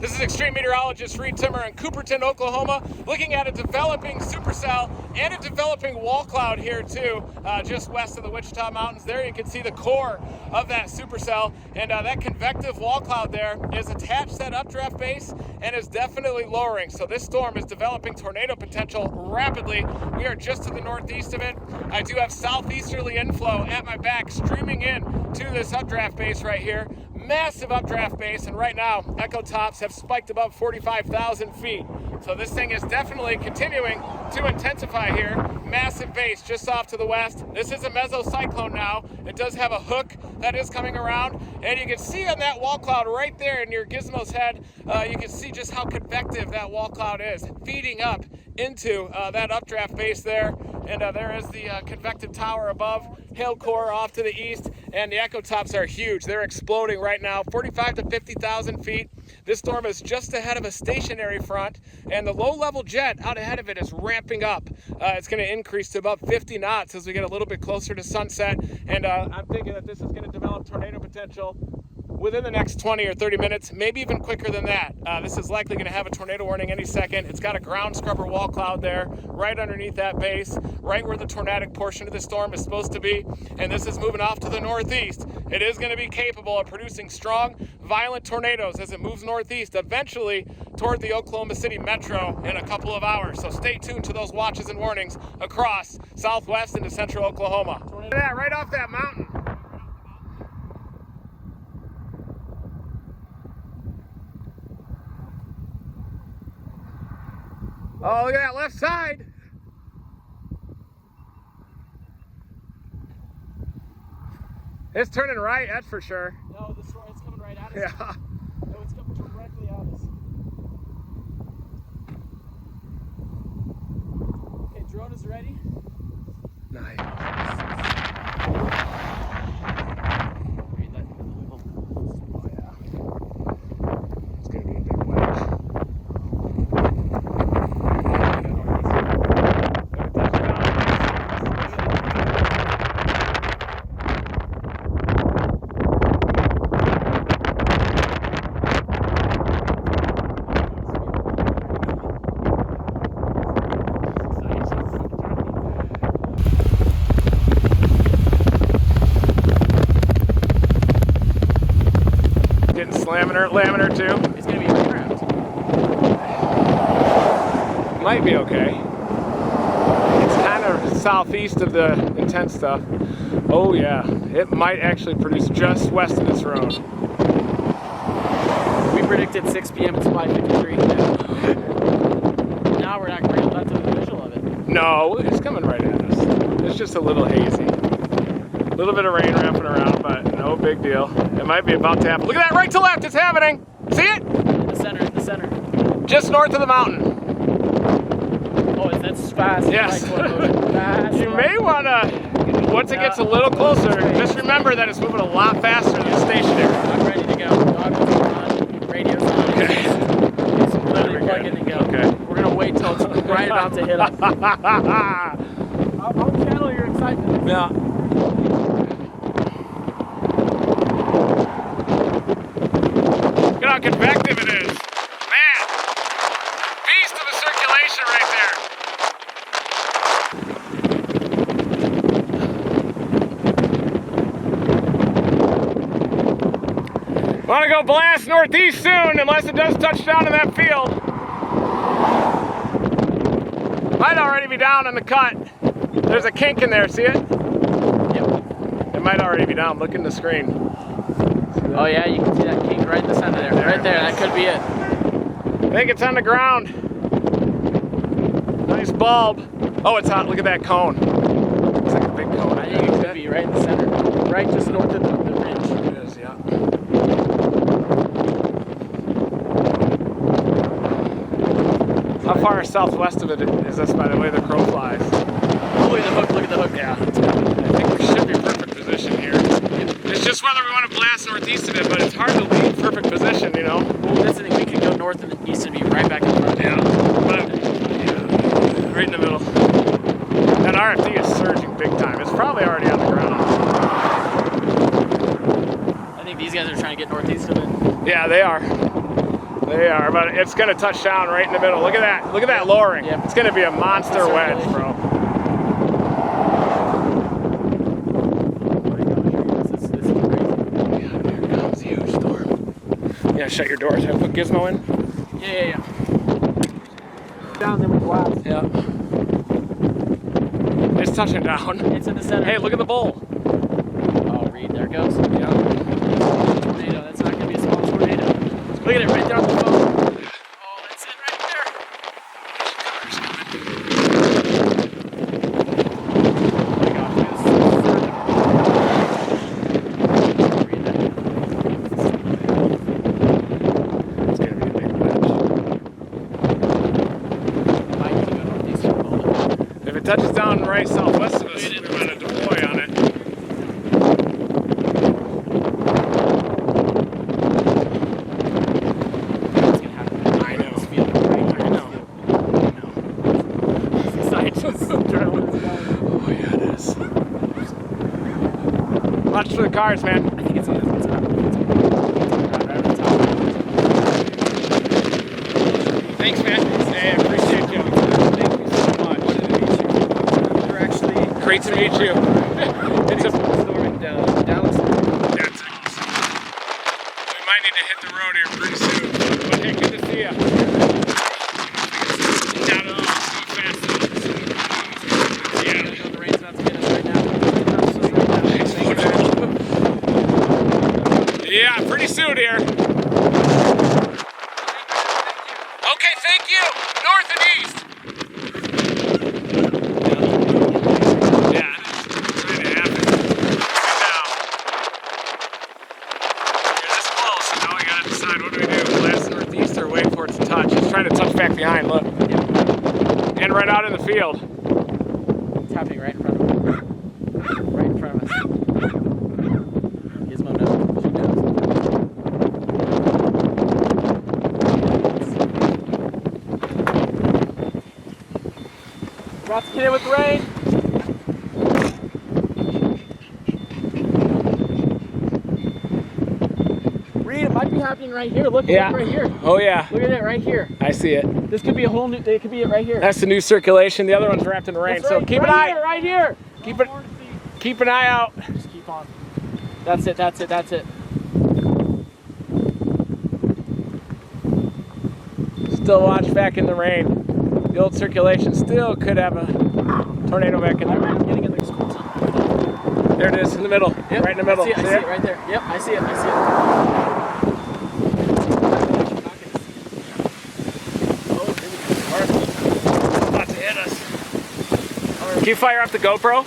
This is extreme meteorologist Reed Timmer in Cooperton, Oklahoma, looking at a developing supercell and a developing wall cloud here too, just west of the Wichita Mountains. There you can see the core of that supercell, and that convective wall cloud there is attached to that updraft base and is definitely lowering. So this storm is developing tornado potential rapidly. We are just to the northeast of it. I do have southeasterly inflow at my back streaming in to this updraft base right here. Massive updraft base, and right now echo tops have spiked above 45,000 feet. So this thing is definitely continuing to intensify here. Massive base just off to the west. This is a mesocyclone now. It does have a hook that is coming around, and you can see on that wall cloud right there near Gizmo's head, you can see just how convective that wall cloud is, feeding up into that updraft base there. And there is the convective tower above, hail core off to the east, and the echo tops are huge. They're exploding right now, 45 to 50,000 feet. This storm is just ahead of a stationary front, and the low-level jet out ahead of it is ramping up. It's going to increase to about 50 knots as we get a little bit closer to sunset, and I'm thinking that this is going to develop tornado potential within the next 20 or 30 minutes, maybe even quicker than that. This is likely going to have a tornado warning any second. It's got a ground scrubber wall cloud there, right underneath that base, right where the tornadic portion of the storm is supposed to be, and this is moving off to the northeast. It is going to be capable of producing strong, violent tornadoes as it moves northeast, eventually toward the Oklahoma City metro in a couple of hours. So stay tuned to those watches and warnings across southwest into central Oklahoma. Look at that, right off that mountain. Oh, look at that left side. It's turning right, that's for sure. No, it's coming right at us. Yeah. No, it's coming directly at us. Okay, drone is ready. Nice. Oh, yeah. It's going to be a big wedge. Laminar too. It's gonna be trapped. Might be okay. It's kind of southeast of the intense stuff. Oh yeah, it might actually produce just west of this road. We predicted 6 p.m. It's 5:53. Now we're not great left to the visual of it. No, it's coming right at us. It's just a little hazy. A little bit of rain ramping around, but no big deal. It might be about to happen. Look at that, right to left, it's happening. See it? In the center. Just north of the mountain. Oh, that's fast. Yes. Fast. You may want to, once it gets a little closer, just remember that it's moving a lot faster than stationary. I'm ready to go. Goggles are on, radio's on. Okay. It's literally plugging to go. Okay. We're going to wait till it's right about to hit us. I'll channel your excitement. Yeah. Look how convective it is. Man, beast of a circulation right there. Want to go blast northeast soon, unless it does touch down in that field. Might already be down in the cut. There's a kink in there, see it? Yep. It might already be down. Look in the screen. Oh yeah, you can see that kink right in the center there. Right there, that could be it. I think it's on the ground. Nice bulb. Oh, it's hot. Look at that cone. It's like a big cone. I think it could be right in the center. Right just north of the ridge. It is, yeah. How far southwest of it is this, by the way the crow flies? Oh, look at the hook, look at the hook. Yeah. I think we should be in perfect position here. It's just whether we want to blast northeast of it, but it's hard to leave perfect position, you know? Well, that's the thing, we could go north and east and be right back in front. Yeah, but yeah, right in the middle. That RFD is surging. Yeah, they are. They are, but it's going to touch down right in the middle. Look at that. Look at that lowering. Yep. It's going to be a monster wedge, bro. Yeah, shut your doors. Have I put Gizmo in? Yeah. Down there with glass. Yeah. It's touching down. It's in the center. Hey, look at the bowl. Oh, Reed, there it goes. Yeah. Tornado. That's not going to be a small tornado. Look at it right there on the phone. Oh, that's it right there. Oh my gosh, It's going to be a big wedge. If it touches down right southwest of us, we want to deploy on it. Watch for the cars, man. I think it's on the right over the top. Thanks, man. Hey, I appreciate you. Thank you so much. You're actually Great to meet you. It's a storm in Dallas. That's it. We might need to hit the road here pretty soon. But hey, good to see you. Not at all. So fast. Yeah. The rain's about to hit us right now. Yeah, pretty soon here. Okay, thank you. North and east. Yeah, it's trying to happen. Now. Yeah, this close. Now we gotta decide what do we do. Blast northeast or wait for it to touch. It's trying to touch back behind. Look. Yep. And right out in the field. It's happening right in front of us. Right in front of us. Gizmo knows. She knows. About to get in with the rain. Reed, it might be happening right here. Look, Yeah. look right here. Oh yeah. Look at it right here. I see it. This could be a whole new. It could be it right here. That's the new circulation. The other one's wrapped in rain. That's So right, keep right an eye. here, right here. Keep an eye out. Just keep on. That's it. That's it. That's it. Still watch back in the rain. The old circulation still could have a tornado back in there. I'm getting in there. There it is in the middle. Yep. Right in the middle. I see it right there. Yep, I see it. I see it. About to hit us. Can you fire up the GoPro?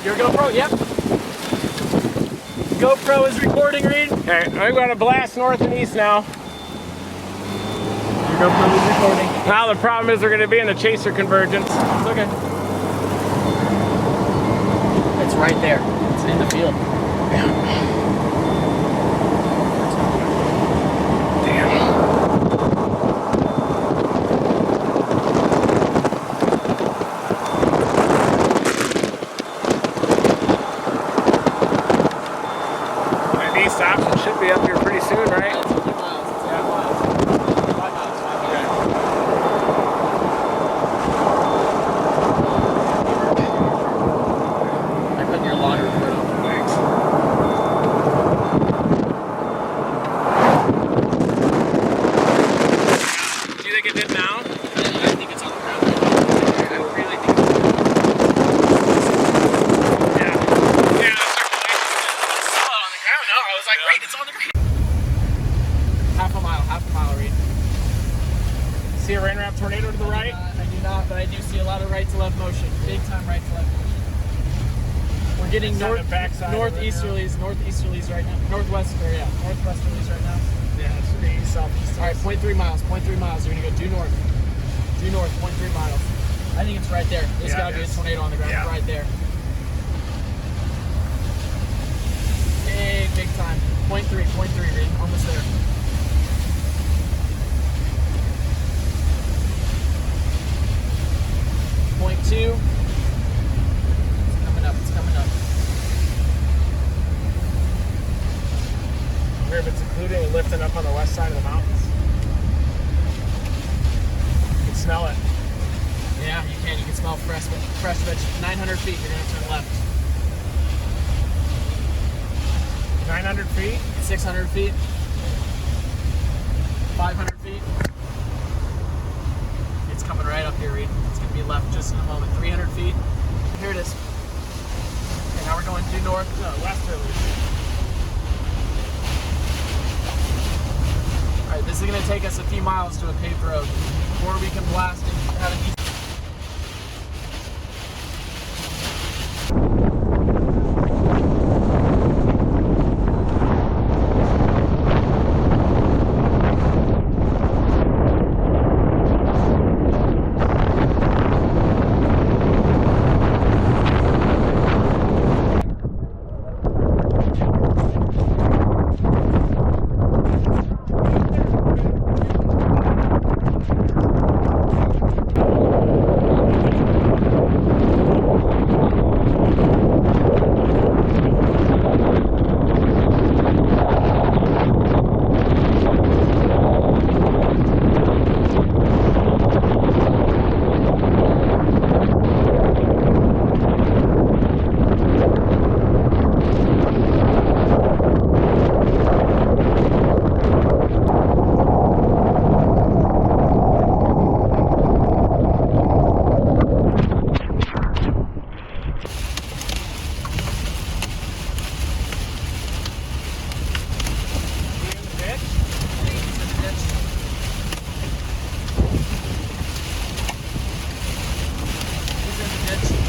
Your GoPro? Yep. GoPro is recording, Reed. Okay, I'm going to blast north and east now. Your GoPro is recording. Now the problem is we're going to be in the chaser convergence. It's okay. It's right there. It's in the field. East option should be up here pretty soon, right? It's 2 miles. It's 5 miles. 5 miles. 5 miles. I put your log report on. Thanks. Do you think it did now? I think it's on the ground. I really think it's Yeah. Yeah, on the ground. No, I was like, wait, it's on the ground. Half a mile, Reed. see a rain wrap tornado to the right? I do not, but I do see a lot of right to left motion. Big time right to left motion. We're getting It's on the backside northeasterlies right now. Northwesterlies right now. Yeah, it's the east, southeast. All right, 0.3 miles. 0.3 miles. You're gonna go due north. Due north, 0.3 miles. I think it's right there. There's gotta be a tornado on the ground. Yeah. Right there. Big time. 0.3, Reed. Almost there. 0.2. It's coming up. Where if it's including and lifting up on the fresh switch. 900 feet, you're gonna turn left. 900 feet? 600 feet. 500 feet. It's coming right up here, Reed. It's gonna be left just in a moment. 300 feet. Here it is. Okay, now we're going due north, westerly. Alright, this is gonna take us a few miles to a paved road before we can blast and have an east.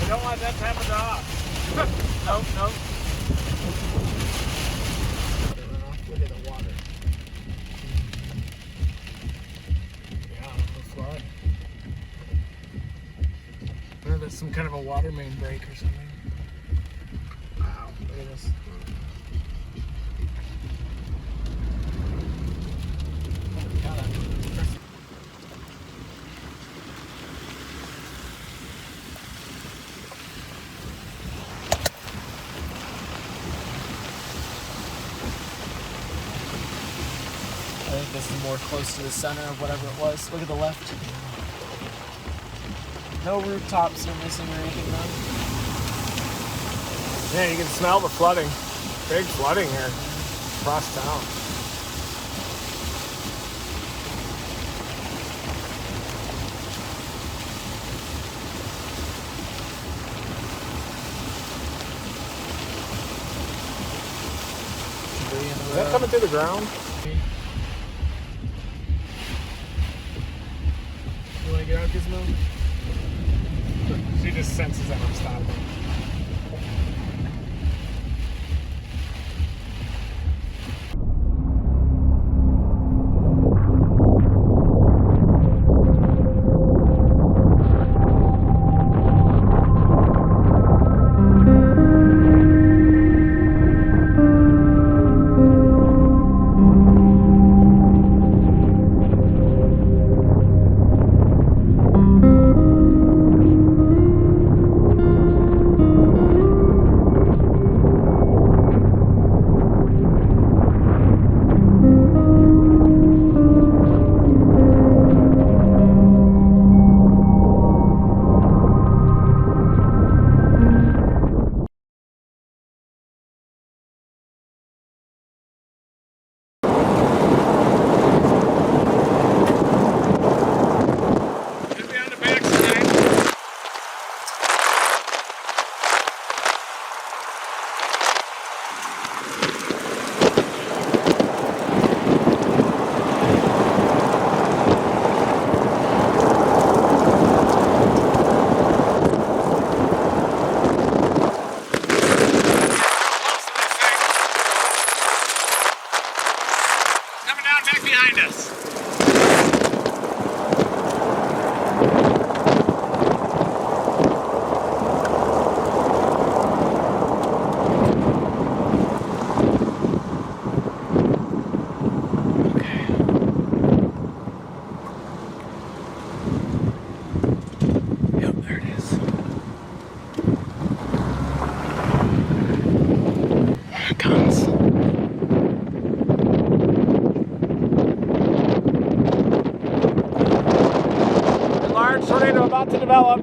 Don't let that happen to us. Nope, nope. Look at the water. Yeah, the flood. Or there's some kind of a water main break or something. Wow, look at this. I think this is more close to the center of whatever it was. Look at the left. No rooftops are missing or anything though. Yeah, you can smell the flooding. Big flooding here across town. Is that coming through the ground? You want to get out, Gizmo? She just senses that I'm stopping. Back behind us. Yep, there it is. Here it comes. Tornado about to develop.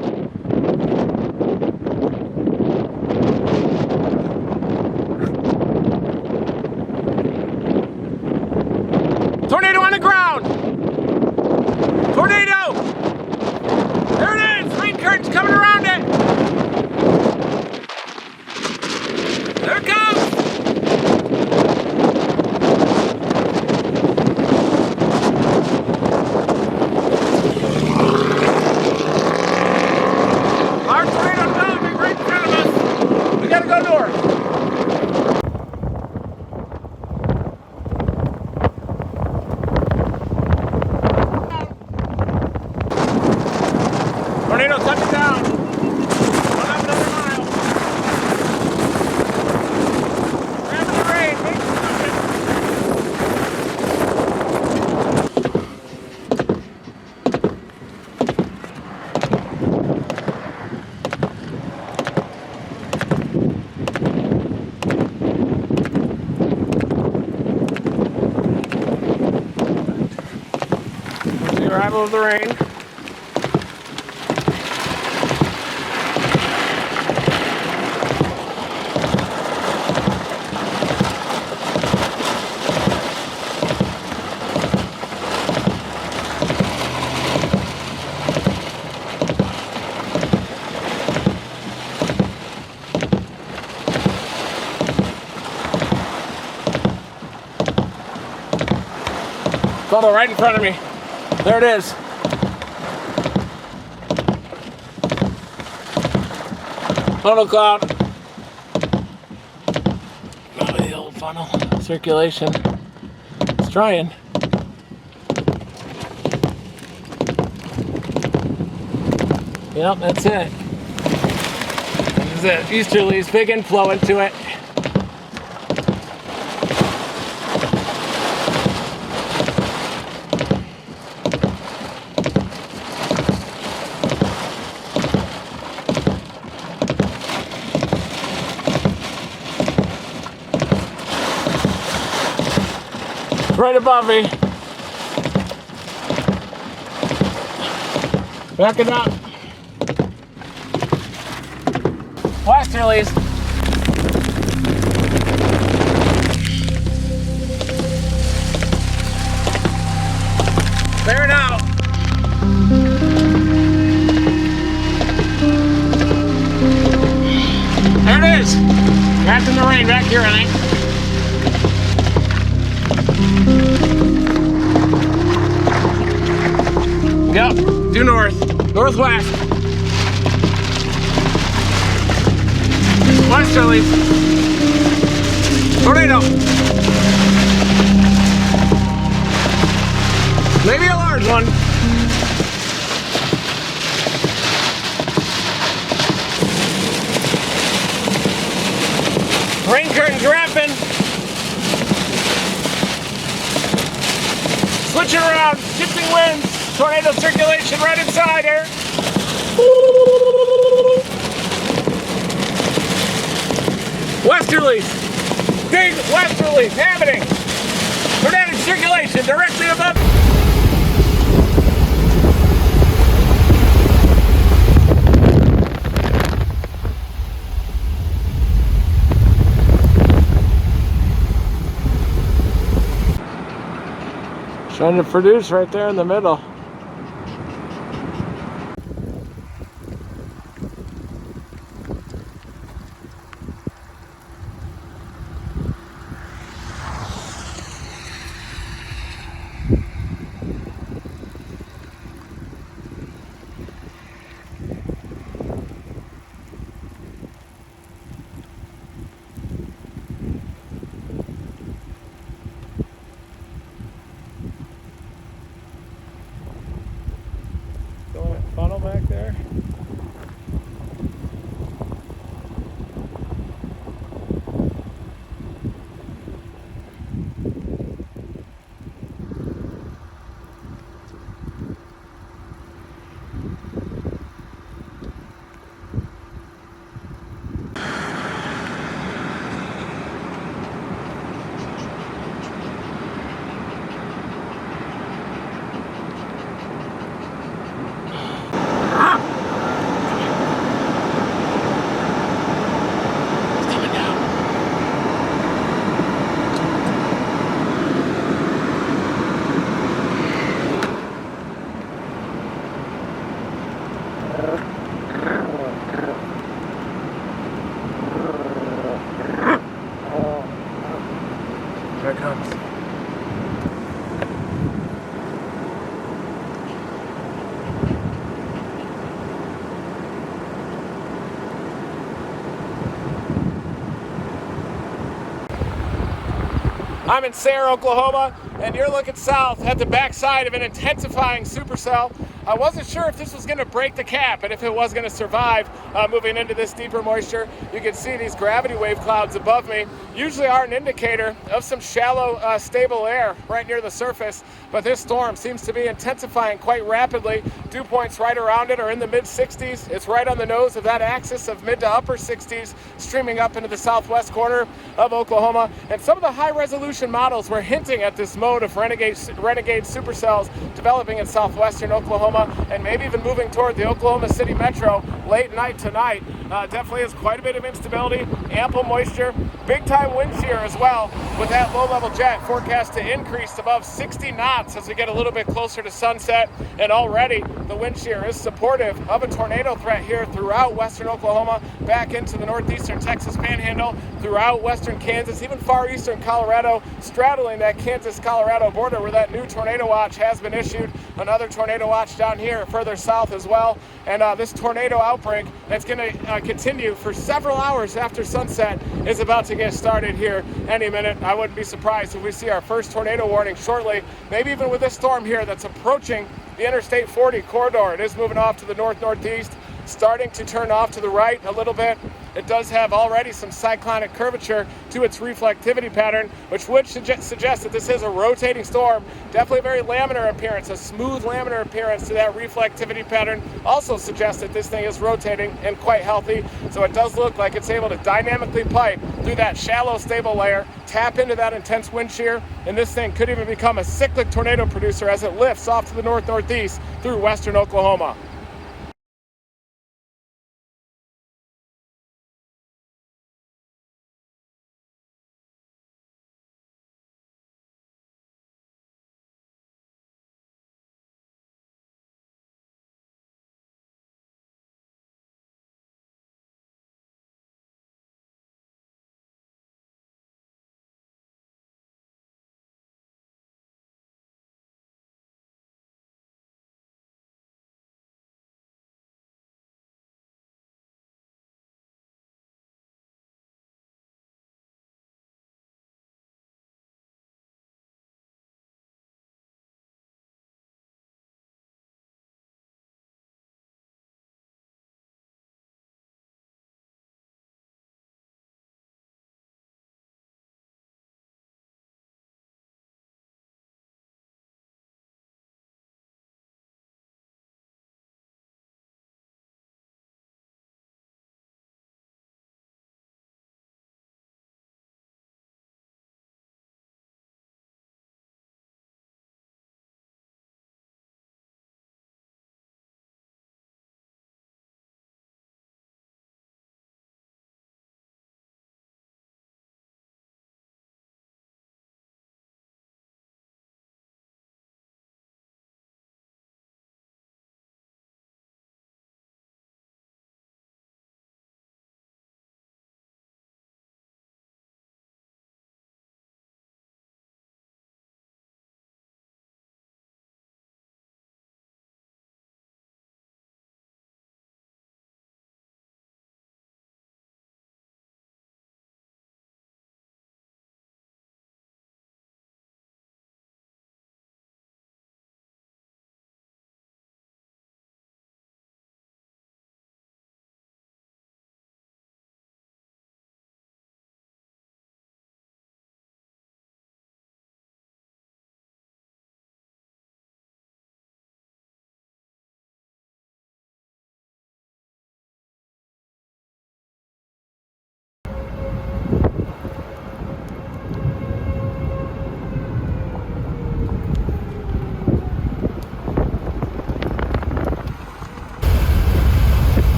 arrival of the rain. Photo right in front of me. There it is. Funnel cloud. Oh, the old funnel. Circulation. It's trying. Yep, that's it. This is it. Easterlies, big inflow into it. Right above me. Backing up. Westerlies. Clearing out. There it is. Back in the rain back here, I think. Yep, due north, northwest. Westerlies. Tornado. Maybe a large one. Rain curtains wrapping. Switching around, shifting winds. Tornado circulation right inside here. Westerlies. Big westerlies happening. Tornado circulation directly above. Trying to produce right there in the middle. Funnel back there. Here it comes. I'm in Sayre, Oklahoma, and you're looking south at the backside of an intensifying supercell. I wasn't sure if this was going to break the cap and if it was going to survive moving into this deeper moisture. You can see these gravity wave clouds above me usually are an indicator of some shallow, stable air right near the surface, but this storm seems to be intensifying quite rapidly. Dew points right around it are in the mid-60s. It's right on the nose of that axis of mid to upper 60s, streaming up into the southwest corner of Oklahoma. And some of the high-resolution models were hinting at this mode of renegade supercells developing in southwestern Oklahoma and maybe even moving toward the Oklahoma City metro late night tonight. Definitely has quite a bit of instability, ample moisture, big-time wind shear as well, with that low-level jet forecast to increase above 60 knots as we get a little bit closer to sunset. And already the wind shear is supportive of a tornado threat here throughout western Oklahoma, back into the northeastern Texas panhandle, throughout western Kansas, even far eastern Colorado, straddling that Kansas-Colorado border where that new tornado watch has been issued. Another tornado watch down here further south as well. And this tornado outbreak that's going to continue for several hours after sunset is about to get started here any minute. I wouldn't be surprised if we see our first tornado warning shortly, maybe even with this storm here that's approaching the Interstate 40 corridor. It is moving off to the north-northeast, starting to turn off to the right a little bit. It does have already some cyclonic curvature to its reflectivity pattern, which would suggest that this is a rotating storm. Definitely a very laminar appearance, a smooth laminar appearance to that reflectivity pattern. Also suggests that this thing is rotating and quite healthy. So it does look like it's able to dynamically pipe through that shallow, stable layer, tap into that intense wind shear, and this thing could even become a cyclic tornado producer as it lifts off to the north-northeast through western Oklahoma.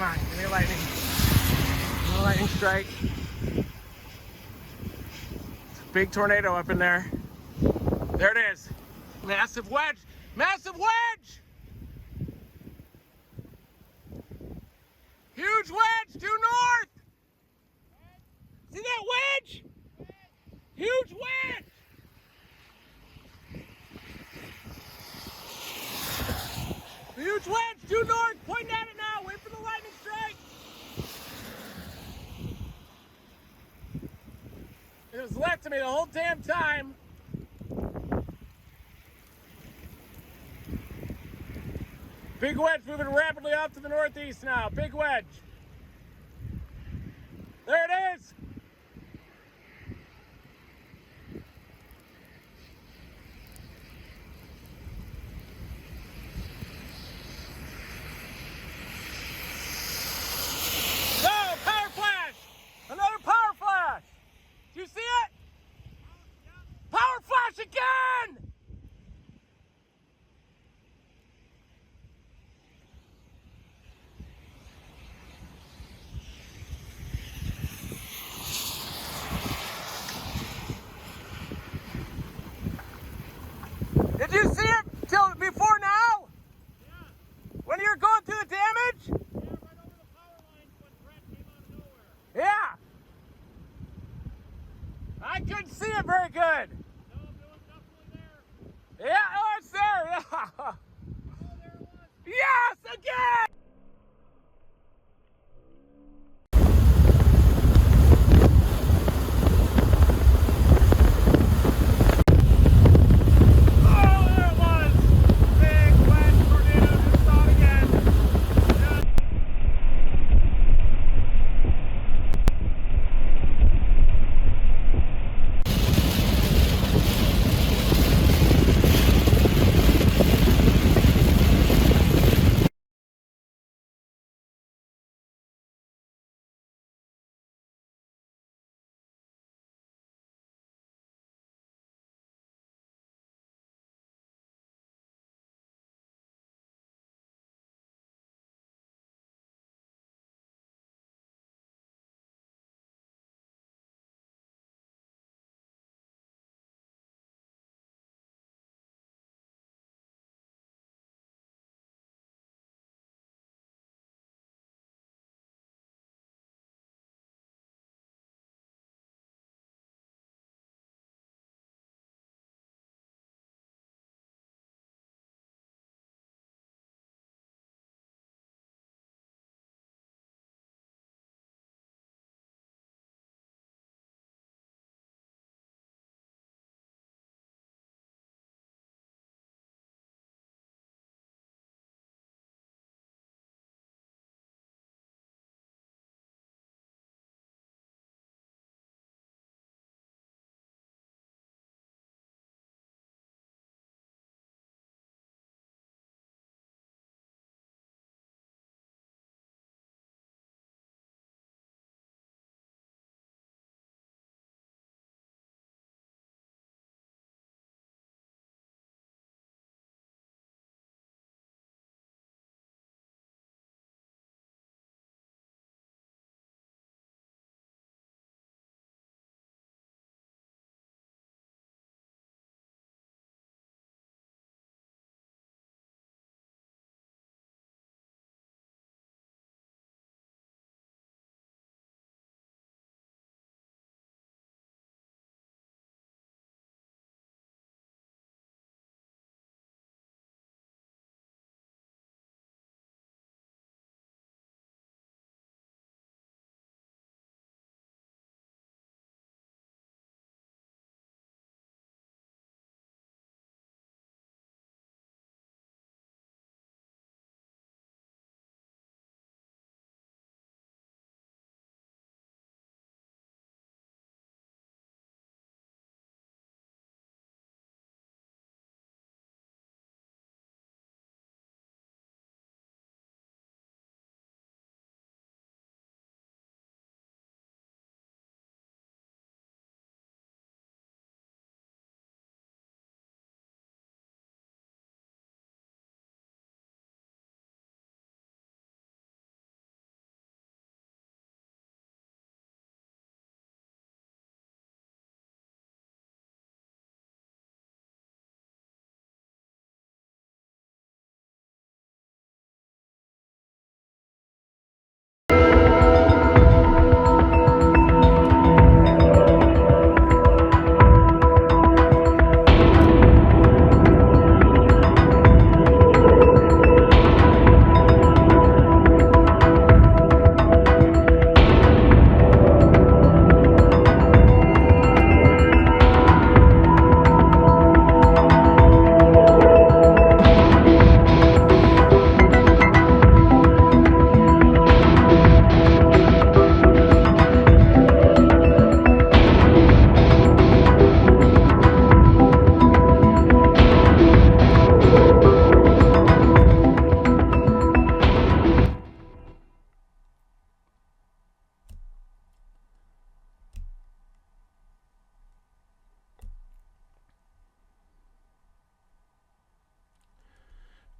on, give me a lightning. A lightning strike. It's a big tornado up in there. There it is. Massive wedge. Massive wedge! Huge wedge due north! See that wedge? Huge wedge! Huge wedge due north! Point at it now! Wait for the lightning strike! It was left to me the whole damn time. Big wedge moving rapidly off to the northeast now. Big wedge. There it is. Oh, power flash. Another power flash. Do you see it? Power flash again. Did you see it till before now? Yeah. When you were going through the damage? Yeah, right over the power lines when Brett came out of nowhere. Yeah. I couldn't see it very good. No, it was definitely there. Yeah, oh, it's there. Yeah. Oh, there it was. Yes, again.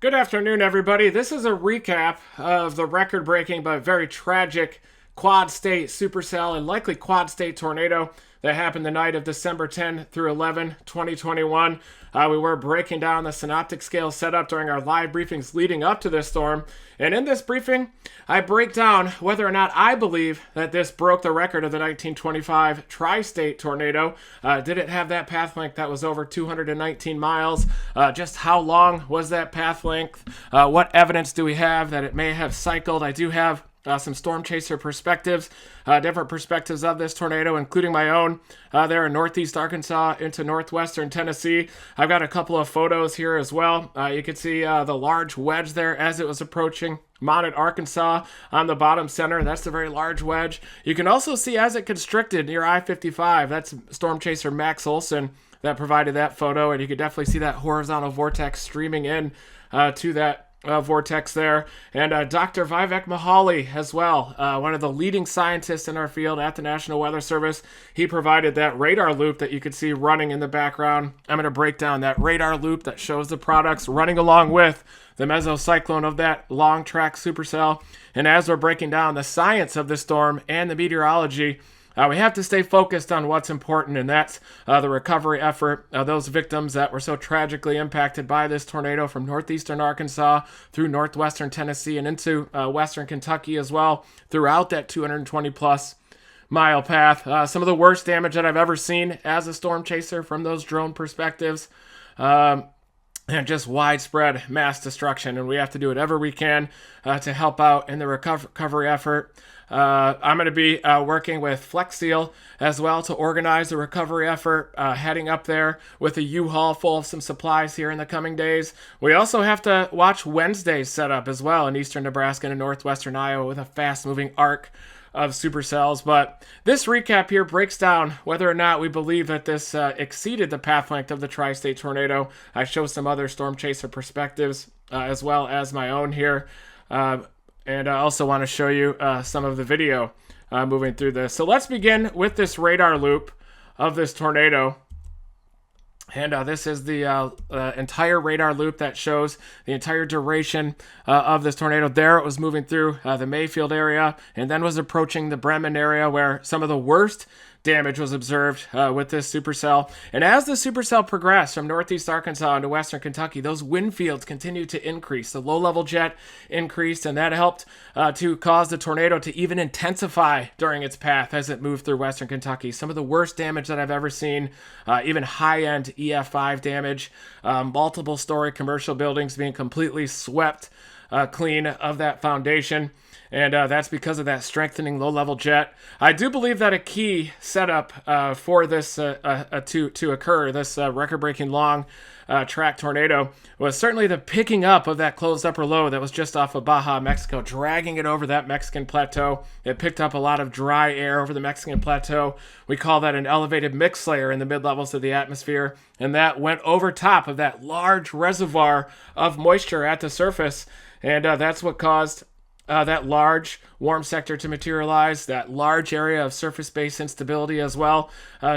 Good afternoon, everybody. This is a recap of the record-breaking but very tragic quad-state supercell and likely quad-state tornado that happened the night of December 10 through 11, 2021. We were breaking down the synoptic scale setup during our live briefings leading up to this storm. And in this briefing, I break down whether or not I believe that this broke the record of the 1925 tri-state tornado. Did it have that path length that was over 219 miles? Just how long was that path length? What evidence do we have that it may have cycled? I do have some storm chaser perspectives, different perspectives of this tornado, including my own there in northeast Arkansas into northwestern Tennessee. I've got a couple of photos here as well. You can see the large wedge there as it was approaching Mounted, Arkansas on the bottom center. That's the very large wedge. You can also see as it constricted near I-55. That's storm chaser Max Olson that provided that photo, and you can definitely see that horizontal vortex streaming in to that vortex there. And Dr. Vivek Mahali as well, one of the leading scientists in our field at the National Weather Service. He provided that radar loop that you can see running in the background. I'm going to break down that radar loop that shows the products running along with the mesocyclone of that long track supercell. And as we're breaking down the science of the storm and the meteorology, we have to stay focused on what's important, and that's the recovery effort of those victims that were so tragically impacted by this tornado from northeastern Arkansas through northwestern Tennessee and into western Kentucky as well throughout that 220-plus mile path. Some of the worst damage that I've ever seen as a storm chaser from those drone perspectives. And just widespread mass destruction, and we have to do whatever we can to help out in the recovery effort. I'm going to be working with Flex Seal as well to organize the recovery effort, heading up there with a U-Haul full of some supplies here in the coming days. We also have to watch Wednesday's setup as well in eastern Nebraska and northwestern Iowa with a fast-moving arc of supercells. But this recap here breaks down whether or not we believe that this exceeded the path length of the tri-state tornado. I show some other storm chaser perspectives as well as my own here. And I also want to show you some of the video moving through this. So let's begin with this radar loop of this tornado. And this is the entire radar loop that shows the entire duration of this tornado. There it was moving through the Mayfield area and then was approaching the Bremen area where some of the worst damage was observed with this supercell. And as the supercell progressed from northeast Arkansas into western Kentucky, those wind fields continued to increase. The low-level jet increased, and that helped to cause the tornado to even intensify during its path as it moved through western Kentucky. Some of the worst damage that I've ever seen, even high-end EF5 damage, multiple-story commercial buildings being completely swept clean of that foundation. And that's because of that strengthening low-level jet. I do believe that a key setup for this to occur, this record-breaking long track tornado, was certainly the picking up of that closed upper low that was just off of Baja, Mexico, dragging it over that Mexican plateau. It picked up a lot of dry air over the Mexican plateau. We call that an elevated mix layer in the mid-levels of the atmosphere, and that went over top of that large reservoir of moisture at the surface, and that's what caused that large warm sector to materialize, that large area of surface-based instability as well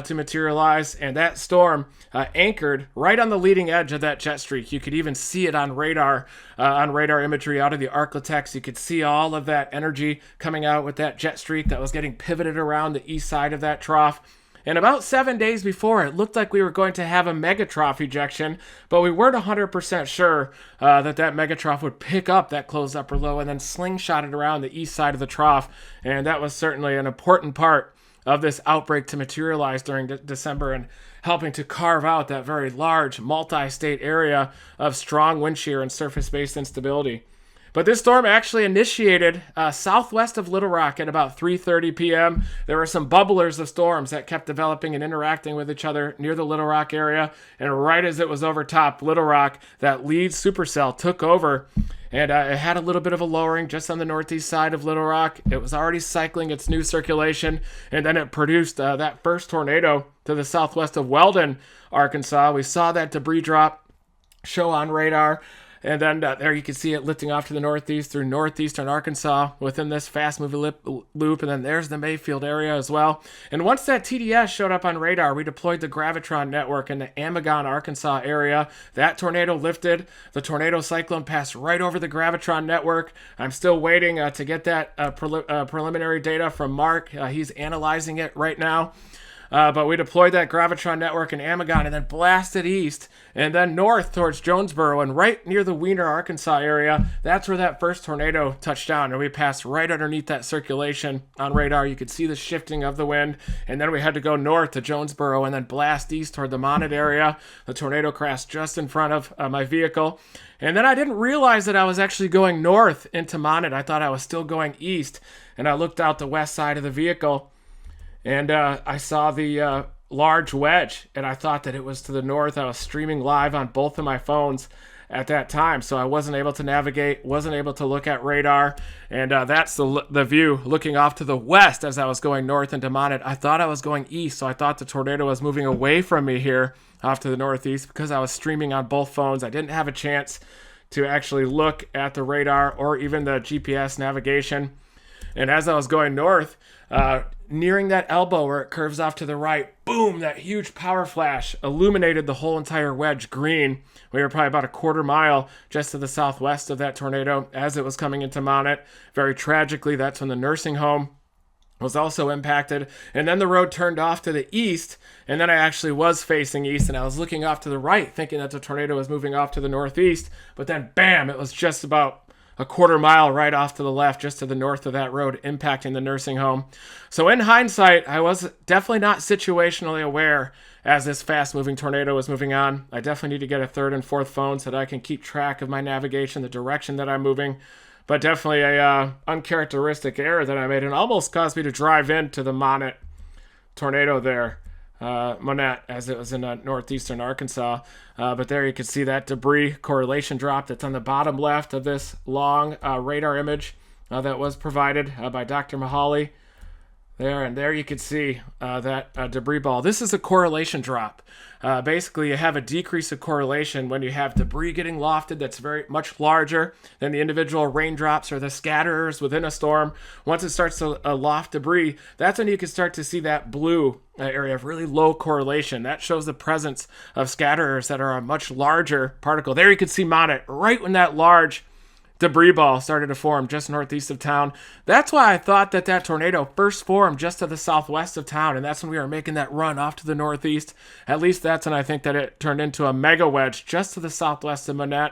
to materialize, and that storm anchored right on the leading edge of that jet streak. You could even see it on radar imagery out of the Arklatex. You could see all of that energy coming out with that jet streak that was getting pivoted around the east side of that trough. And about 7 days before, it looked like we were going to have a megatrough ejection, but we weren't 100% sure that megatrough would pick up that closed upper low and then slingshot it around the east side of the trough. And that was certainly an important part of this outbreak to materialize during December and helping to carve out that very large multi-state area of strong wind shear and surface-based instability. But this storm actually initiated southwest of Little Rock at about 3:30 p.m. There were some bubblers of storms that kept developing and interacting with each other near the Little Rock area. And right as it was over top Little Rock, that lead supercell took over. And it had a little bit of a lowering just on the northeast side of Little Rock. It was already cycling its new circulation. And then it produced that first tornado to the southwest of Weldon, Arkansas. We saw that debris drop show on radar. And then there you can see it lifting off to the northeast through northeastern Arkansas within this fast-moving loop. And then there's the Mayfield area as well. And once that TDS showed up on radar, we deployed the gravitron network in the Amagon, Arkansas area. That tornado lifted. The tornado cyclone passed right over the gravitron network. I'm still waiting to get that preliminary data from Mark. He's analyzing it right now. But we deployed that gravitron network in Amagon and then blasted east and then north towards Jonesboro, and right near the Wiener, Arkansas area, that's where that first tornado touched down, and we passed right underneath that circulation on radar. You could see the shifting of the wind, and then we had to go north to Jonesboro and then blast east toward the Monet area. The tornado crashed just in front of my vehicle. And then I didn't realize that I was actually going north into Monet. I thought I was still going east, and I looked out the west side of the vehicle, and I saw the large wedge, and I thought that it was to the north. I was streaming live on both of my phones at that time, so I wasn't able to navigate, wasn't able to look at radar, and that's the view looking off to the west as I was going north into Monet. I thought I was going east, so I thought the tornado was moving away from me here off to the northeast because I was streaming on both phones. I didn't have a chance to actually look at the radar or even the GPS navigation. And as I was going north, nearing that elbow where it curves off to the right, boom, that huge power flash illuminated the whole entire wedge green. We were probably about a quarter mile just to the southwest of that tornado as it was coming into Monet. Very tragically, that's when the nursing home was also impacted. And then the road turned off to the east, and then I actually was facing east, and I was looking off to the right, thinking that the tornado was moving off to the northeast. But then, bam, it was just about a quarter mile right off to the left, just to the north of that road, impacting the nursing home. So in hindsight, I was definitely not situationally aware as this fast-moving tornado was moving on. I definitely need to get a third and fourth phone so that I can keep track of my navigation, the direction that I'm moving. But definitely a uncharacteristic error that I made, and almost caused me to drive into the Monet tornado there. Monet, as it was in northeastern Arkansas. But there you can see that debris correlation drop that's on the bottom left of this long radar image that was provided by Dr. Mahaly. There you can see that debris ball. This is a correlation drop. Basically, you have a decrease of correlation when you have debris getting lofted that's very much larger than the individual raindrops or the scatterers within a storm. Once it starts to loft debris, that's when you can start to see that blue area of really low correlation. That shows the presence of scatterers that are a much larger particle. There you can see Monet right when that large debris ball started to form just northeast of town. That's why I thought that that tornado first formed just to the southwest of town, and that's when we were making that run off to the northeast. At least that's when I think that it turned into a mega wedge just to the southwest of Monet.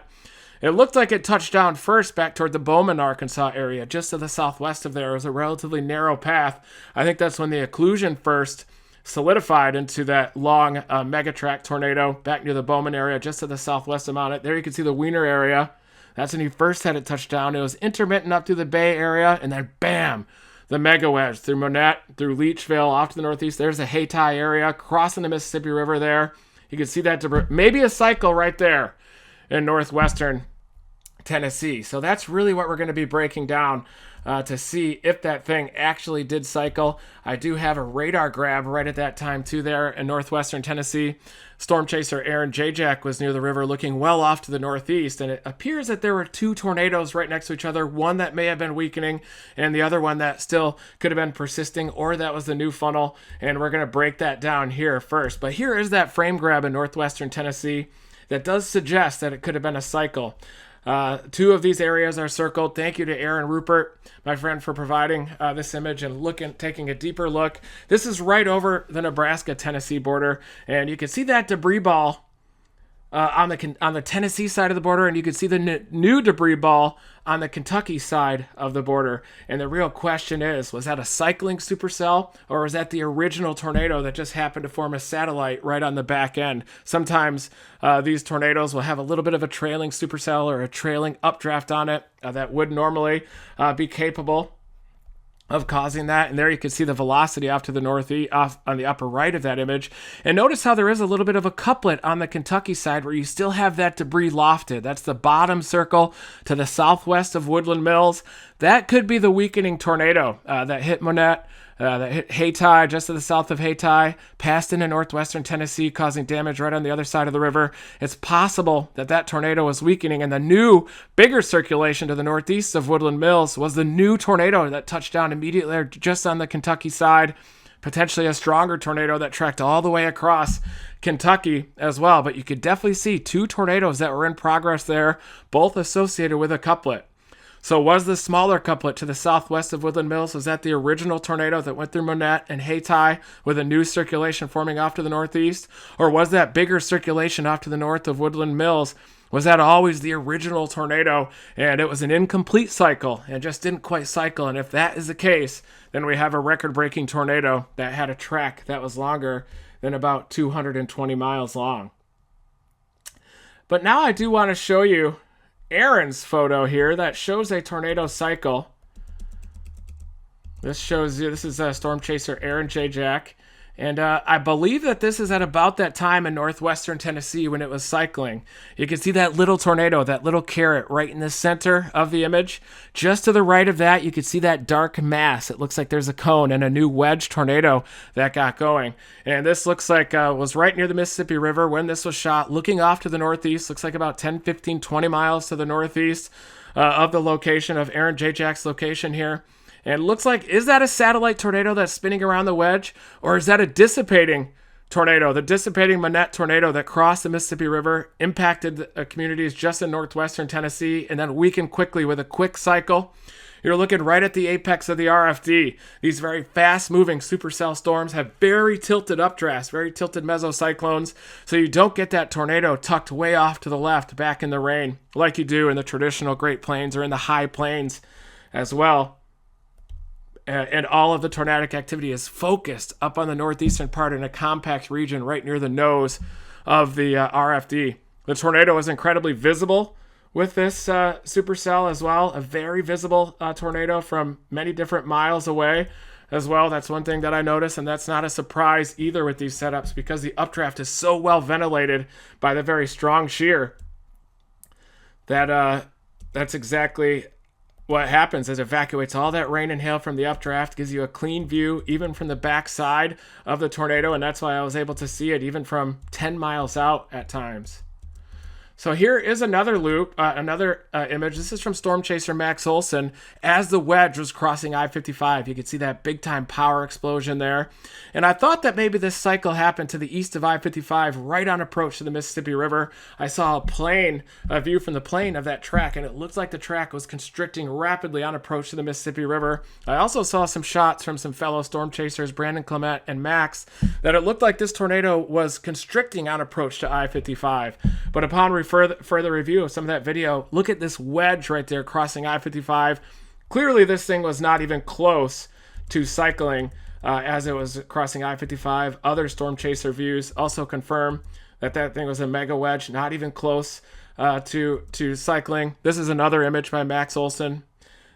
It looked like it touched down first back toward the Bowman, Arkansas area, just to the southwest of there. It was a relatively narrow path. I think that's when the occlusion first solidified into that long megatrack tornado back near the Bowman area, just to the southwest of Monet. There you can see the Wiener area. That's when he first had it touch down. It was intermittent up through the Bay area, and then bam, the mega wedge through Monet, through Leachville, off to the northeast. There's the Hayti area, crossing the Mississippi River there. You can see that debris, maybe a cycle right there in northwestern Tennessee. So that's really what we're going to be breaking down to see if that thing actually did cycle. I do have a radar grab right at that time too there in northwestern Tennessee. Storm chaser Aaron Jajak was near the river looking well off to the northeast, and it appears that there were two tornadoes right next to each other, one that may have been weakening and the other one that still could have been persisting, or that was the new funnel, and we're going to break that down here first. But here is that frame grab in northwestern Tennessee that does suggest that it could have been a cycle. Two of these areas are circled. Thank you to Aaron Rupert, my friend, for providing this image and taking a deeper look. This is right over the Nebraska-Tennessee border, and you can see that debris ball on the Tennessee side of the border, and you can see the new debris ball on the Kentucky side of the border. And the real question is, was that a cycling supercell, or was that the original tornado that just happened to form a satellite right on the back end? Sometimes these tornadoes will have a little bit of a trailing supercell or a trailing updraft on it that would normally be capable of causing that. And there you can see the velocity off to the northeast, off on the upper right of that image. And notice how there is a little bit of a couplet on the Kentucky side where you still have that debris lofted. That's the bottom circle to the southwest of Woodland Mills. That could be the weakening tornado that hit Monet that hit Hayti, just to the south of Hayti, passed into northwestern Tennessee, causing damage right on the other side of the river. It's possible that that tornado was weakening, and the new, bigger circulation to the northeast of Woodland Mills was the new tornado that touched down immediately there just on the Kentucky side, potentially a stronger tornado that tracked all the way across Kentucky as well. But you could definitely see 2 tornadoes that were in progress there, both associated with a couplet. So was the smaller couplet to the southwest of Woodland Mills, was that the original tornado that went through Monette and Hayti with a new circulation forming off to the northeast? Or was that bigger circulation off to the north of Woodland Mills, was that always the original tornado and it was an incomplete cycle and just didn't quite cycle? And if that is the case, then we have a record-breaking tornado that had a track that was longer than about 220 miles long. But now I do want to show you Aaron's photo here that shows a tornado cycle. This shows you, this is a storm chaser Aaron J. Jack. And I believe that this is at about that time in northwestern Tennessee when it was cycling. You can see that little tornado, that little carrot right in the center of the image. Just to the right of that, you can see that dark mass. It looks like there's a cone and a new wedge tornado that got going. And this looks like was right near the Mississippi River when this was shot, looking off to the northeast. Looks like about 10, 15, 20 miles to the northeast of the location of Aaron J. Jack's location here. And it looks like, is that a satellite tornado that's spinning around the wedge? Or is that a dissipating tornado? The dissipating Monette tornado that crossed the Mississippi River, impacted communities just in northwestern Tennessee, and then weakened quickly with a quick cycle. You're looking right at the apex of the RFD. These very fast-moving supercell storms have very tilted updrafts, very tilted mesocyclones, so you don't get that tornado tucked way off to the left back in the rain like you do in the traditional Great Plains or in the high plains as well. And all of the tornadic activity is focused up on the northeastern part in a compact region right near the nose of the RFD. The tornado is incredibly visible with this supercell as well. A very visible tornado from many different miles away as well. That's one thing that I noticed, and that's not a surprise either with these setups because the updraft is so well ventilated by the very strong shear that that's exactly what happens. Is it evacuates all that rain and hail from the updraft, gives you a clean view even from the back side of the tornado, and that's why I was able to see it even from 10 miles out at times. So here is another loop, image. This is from Storm Chaser Max Olson as the wedge was crossing I-55. You could see that big-time power explosion there. And I thought that maybe this cycle happened to the east of I-55, right on approach to the Mississippi River. I saw a view from the plane of that track, and it looked like the track was constricting rapidly on approach to the Mississippi River. I also saw some shots from some fellow storm chasers, Brandon Clement and Max, that it looked like this tornado was constricting on approach to I-55. But upon further review of some of that video, look at this wedge right there crossing I-55. Clearly this thing was not even close to cycling as it was crossing I-55. Other storm chaser views also confirm that that thing was a mega wedge, not even close to cycling. This is another image by Max Olson,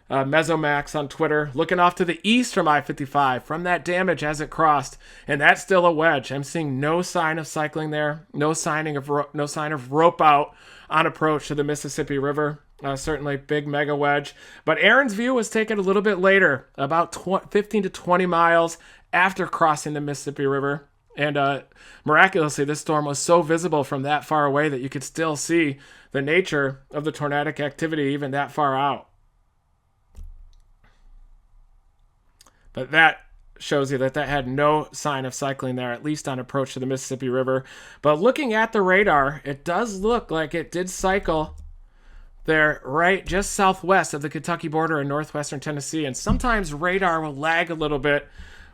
Mesomax on Twitter, looking off to the east from I-55 from that damage as it crossed, and that's still a wedge. I'm seeing no sign of cycling there, no sign of rope out on approach to the Mississippi River. Certainly big mega wedge. But Aaron's view was taken a little bit later, about 15 to 20 miles after crossing the Mississippi River. And miraculously, this storm was so visible from that far away that you could still see the nature of the tornadic activity even that far out. But that shows you that had no sign of cycling there, at least on approach to the Mississippi River. But looking at the radar, it does look like it did cycle there right just southwest of the Kentucky border in northwestern Tennessee. And sometimes radar will lag a little bit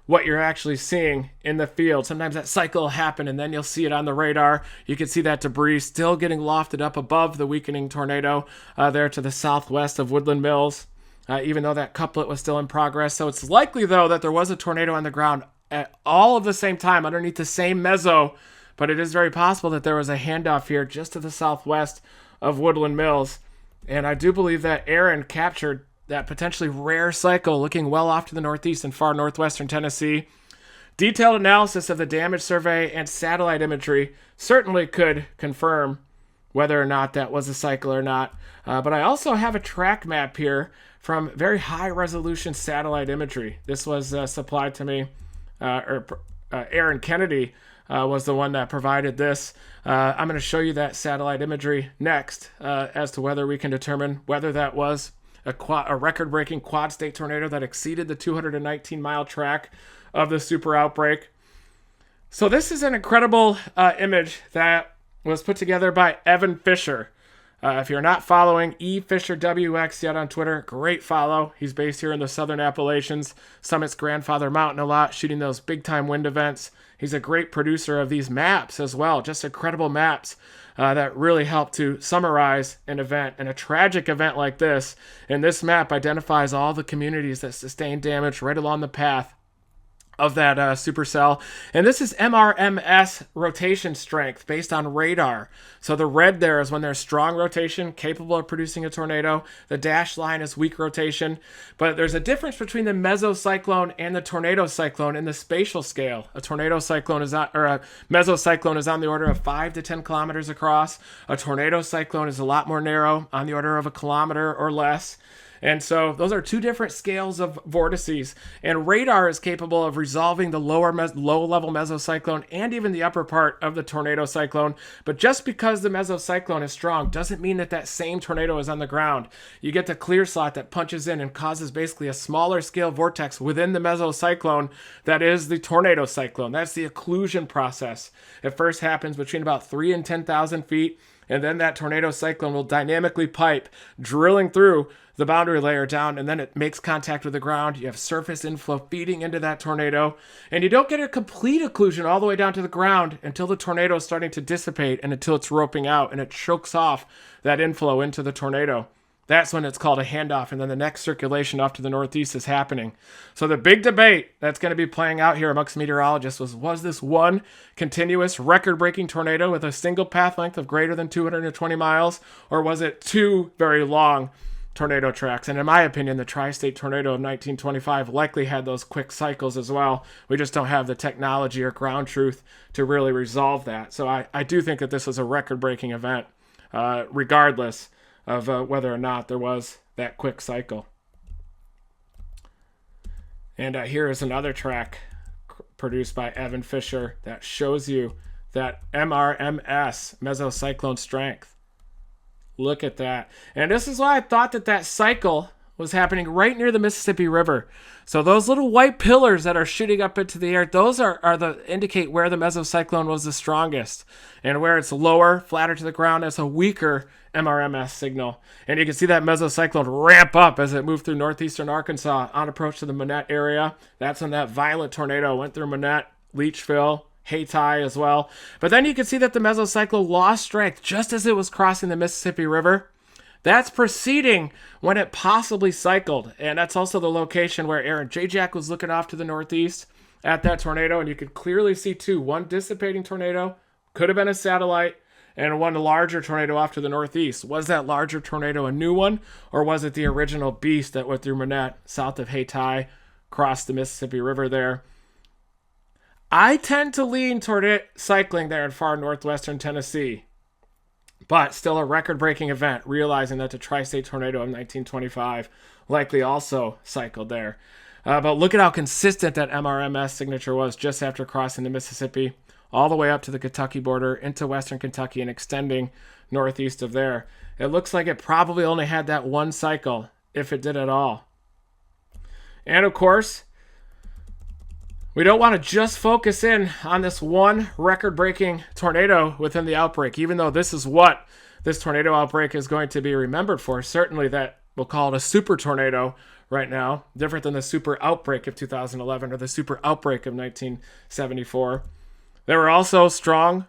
what you're actually seeing in the field. Sometimes that cycle will happen and then you'll see it on the radar. You can see that debris still getting lofted up above the weakening tornado there to the southwest of Woodland Mills. Even though that couplet was still in progress. So it's likely, though, that there was a tornado on the ground at all of the same time underneath the same meso, but it is very possible that there was a handoff here just to the southwest of Woodland Mills. And I do believe that Aaron captured that potentially rare cycle looking well off to the northeast and far northwestern Tennessee. Detailed analysis of the damage survey and satellite imagery certainly could confirm whether or not that was a cycle or not. But I also have a track map here from very high resolution satellite imagery. This was supplied to me, Aaron Kennedy was the one that provided this. I'm going to show you that satellite imagery next as to whether we can determine whether that was a record-breaking quad-state tornado that exceeded the 219-mile track of the super outbreak. So this is an incredible image that was put together by Evan Fisher. If you're not following eFisherWX yet on Twitter, great follow. He's based here in the Southern Appalachians, Summit's Grandfather Mountain a lot, shooting those big-time wind events. He's a great producer of these maps as well, just incredible maps that really help to summarize an event. And a tragic event like this, and this map identifies all the communities that sustained damage right along the path of that supercell. And this is MRMS rotation strength based on radar. So the red there is when there's strong rotation, capable of producing a tornado. The dashed line is weak rotation. But there's a difference between the mesocyclone and the tornado cyclone in the spatial scale. A tornado cyclone is on, or a mesocyclone is on the order of 5 to 10 kilometers across. A tornado cyclone is a lot more narrow, on the order of a kilometer or less. And so those are two different scales of vortices. And radar is capable of resolving the low-level mesocyclone and even the upper part of the tornado cyclone. But just because the mesocyclone is strong doesn't mean that that same tornado is on the ground. You get the clear slot that punches in and causes basically a smaller scale vortex within the mesocyclone that is the tornado cyclone. That's the occlusion process. It first happens between about 3,000 and 10,000 feet. And then that tornado cyclone will dynamically pipe, drilling through the boundary layer down, and then it makes contact with the ground. You have surface inflow feeding into that tornado, and you don't get a complete occlusion all the way down to the ground until the tornado is starting to dissipate and until it's roping out and it chokes off that inflow into the tornado. That's when it's called a handoff, and then the next circulation off to the northeast is happening. So the big debate that's going to be playing out here amongst meteorologists was this one continuous record-breaking tornado with a single path length of greater than 220 miles, or was it two very long tornado tracks? And in my opinion, the tri-state tornado of 1925 likely had those quick cycles as well. We just don't have the technology or ground truth to really resolve that. So I do think that this was a record-breaking event, regardless of whether or not there was that quick cycle. And here is another track produced by Evan Fisher that shows you that MRMS, mesocyclone strength. Look at that. And this is why I thought that that cycle was happening right near the Mississippi River. So those little white pillars that are shooting up into the air, those are the indicate where the mesocyclone was the strongest. And where it's lower, flatter to the ground, it's a weaker MRMS signal. And you can see that mesocyclone ramp up as it moved through northeastern Arkansas on approach to the Manette area. That's when that violent tornado went through Manette, Leachville, Hayti as well. But then you can see that the mesocyclone lost strength just as it was crossing the Mississippi River. That's preceding when it possibly cycled. And that's also the location where Aaron Jack was looking off to the northeast at that tornado. And you could clearly see two, one dissipating tornado, could have been a satellite, and one larger tornado off to the northeast. Was that larger tornado a new one, or was it the original beast that went through Manette, south of Hayti, crossed the Mississippi River there? I tend to lean toward it cycling there in far northwestern Tennessee. But still a record-breaking event, realizing that the tri-state tornado of 1925 likely also cycled there. But look at how consistent that MRMS signature was just after crossing the Mississippi, all the way up to the Kentucky border, into western Kentucky, and extending northeast of there. It looks like it probably only had that one cycle, if it did at all. And of course, we don't want to just focus in on this one record-breaking tornado within the outbreak, even though this is what this tornado outbreak is going to be remembered for. Certainly that we'll call it a super tornado right now, different than the super outbreak of 2011 or the super outbreak of 1974. There were also strong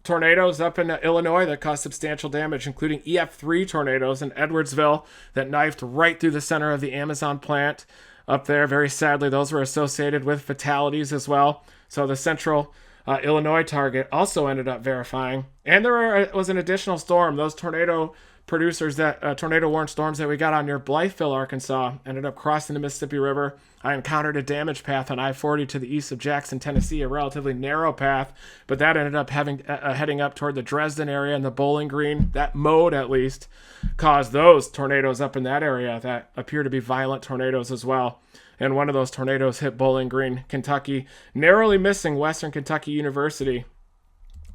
tornadoes up in Illinois that caused substantial damage, including EF3 tornadoes in Edwardsville that knifed right through the center of the Amazon plant up there. Very sadly, those were associated with fatalities as well. So the central Illinois target also ended up verifying. And there was an additional storm. Those tornado producers, that tornado-warned storms that we got on near Blytheville, Arkansas, ended up crossing the Mississippi River. I encountered a damage path on I-40 to the east of Jackson, Tennessee, a relatively narrow path, but that ended up heading up toward the Dresden area and the Bowling Green. That mode, at least, caused those tornadoes up in that area that appear to be violent tornadoes as well. And one of those tornadoes hit Bowling Green, Kentucky, narrowly missing Western Kentucky University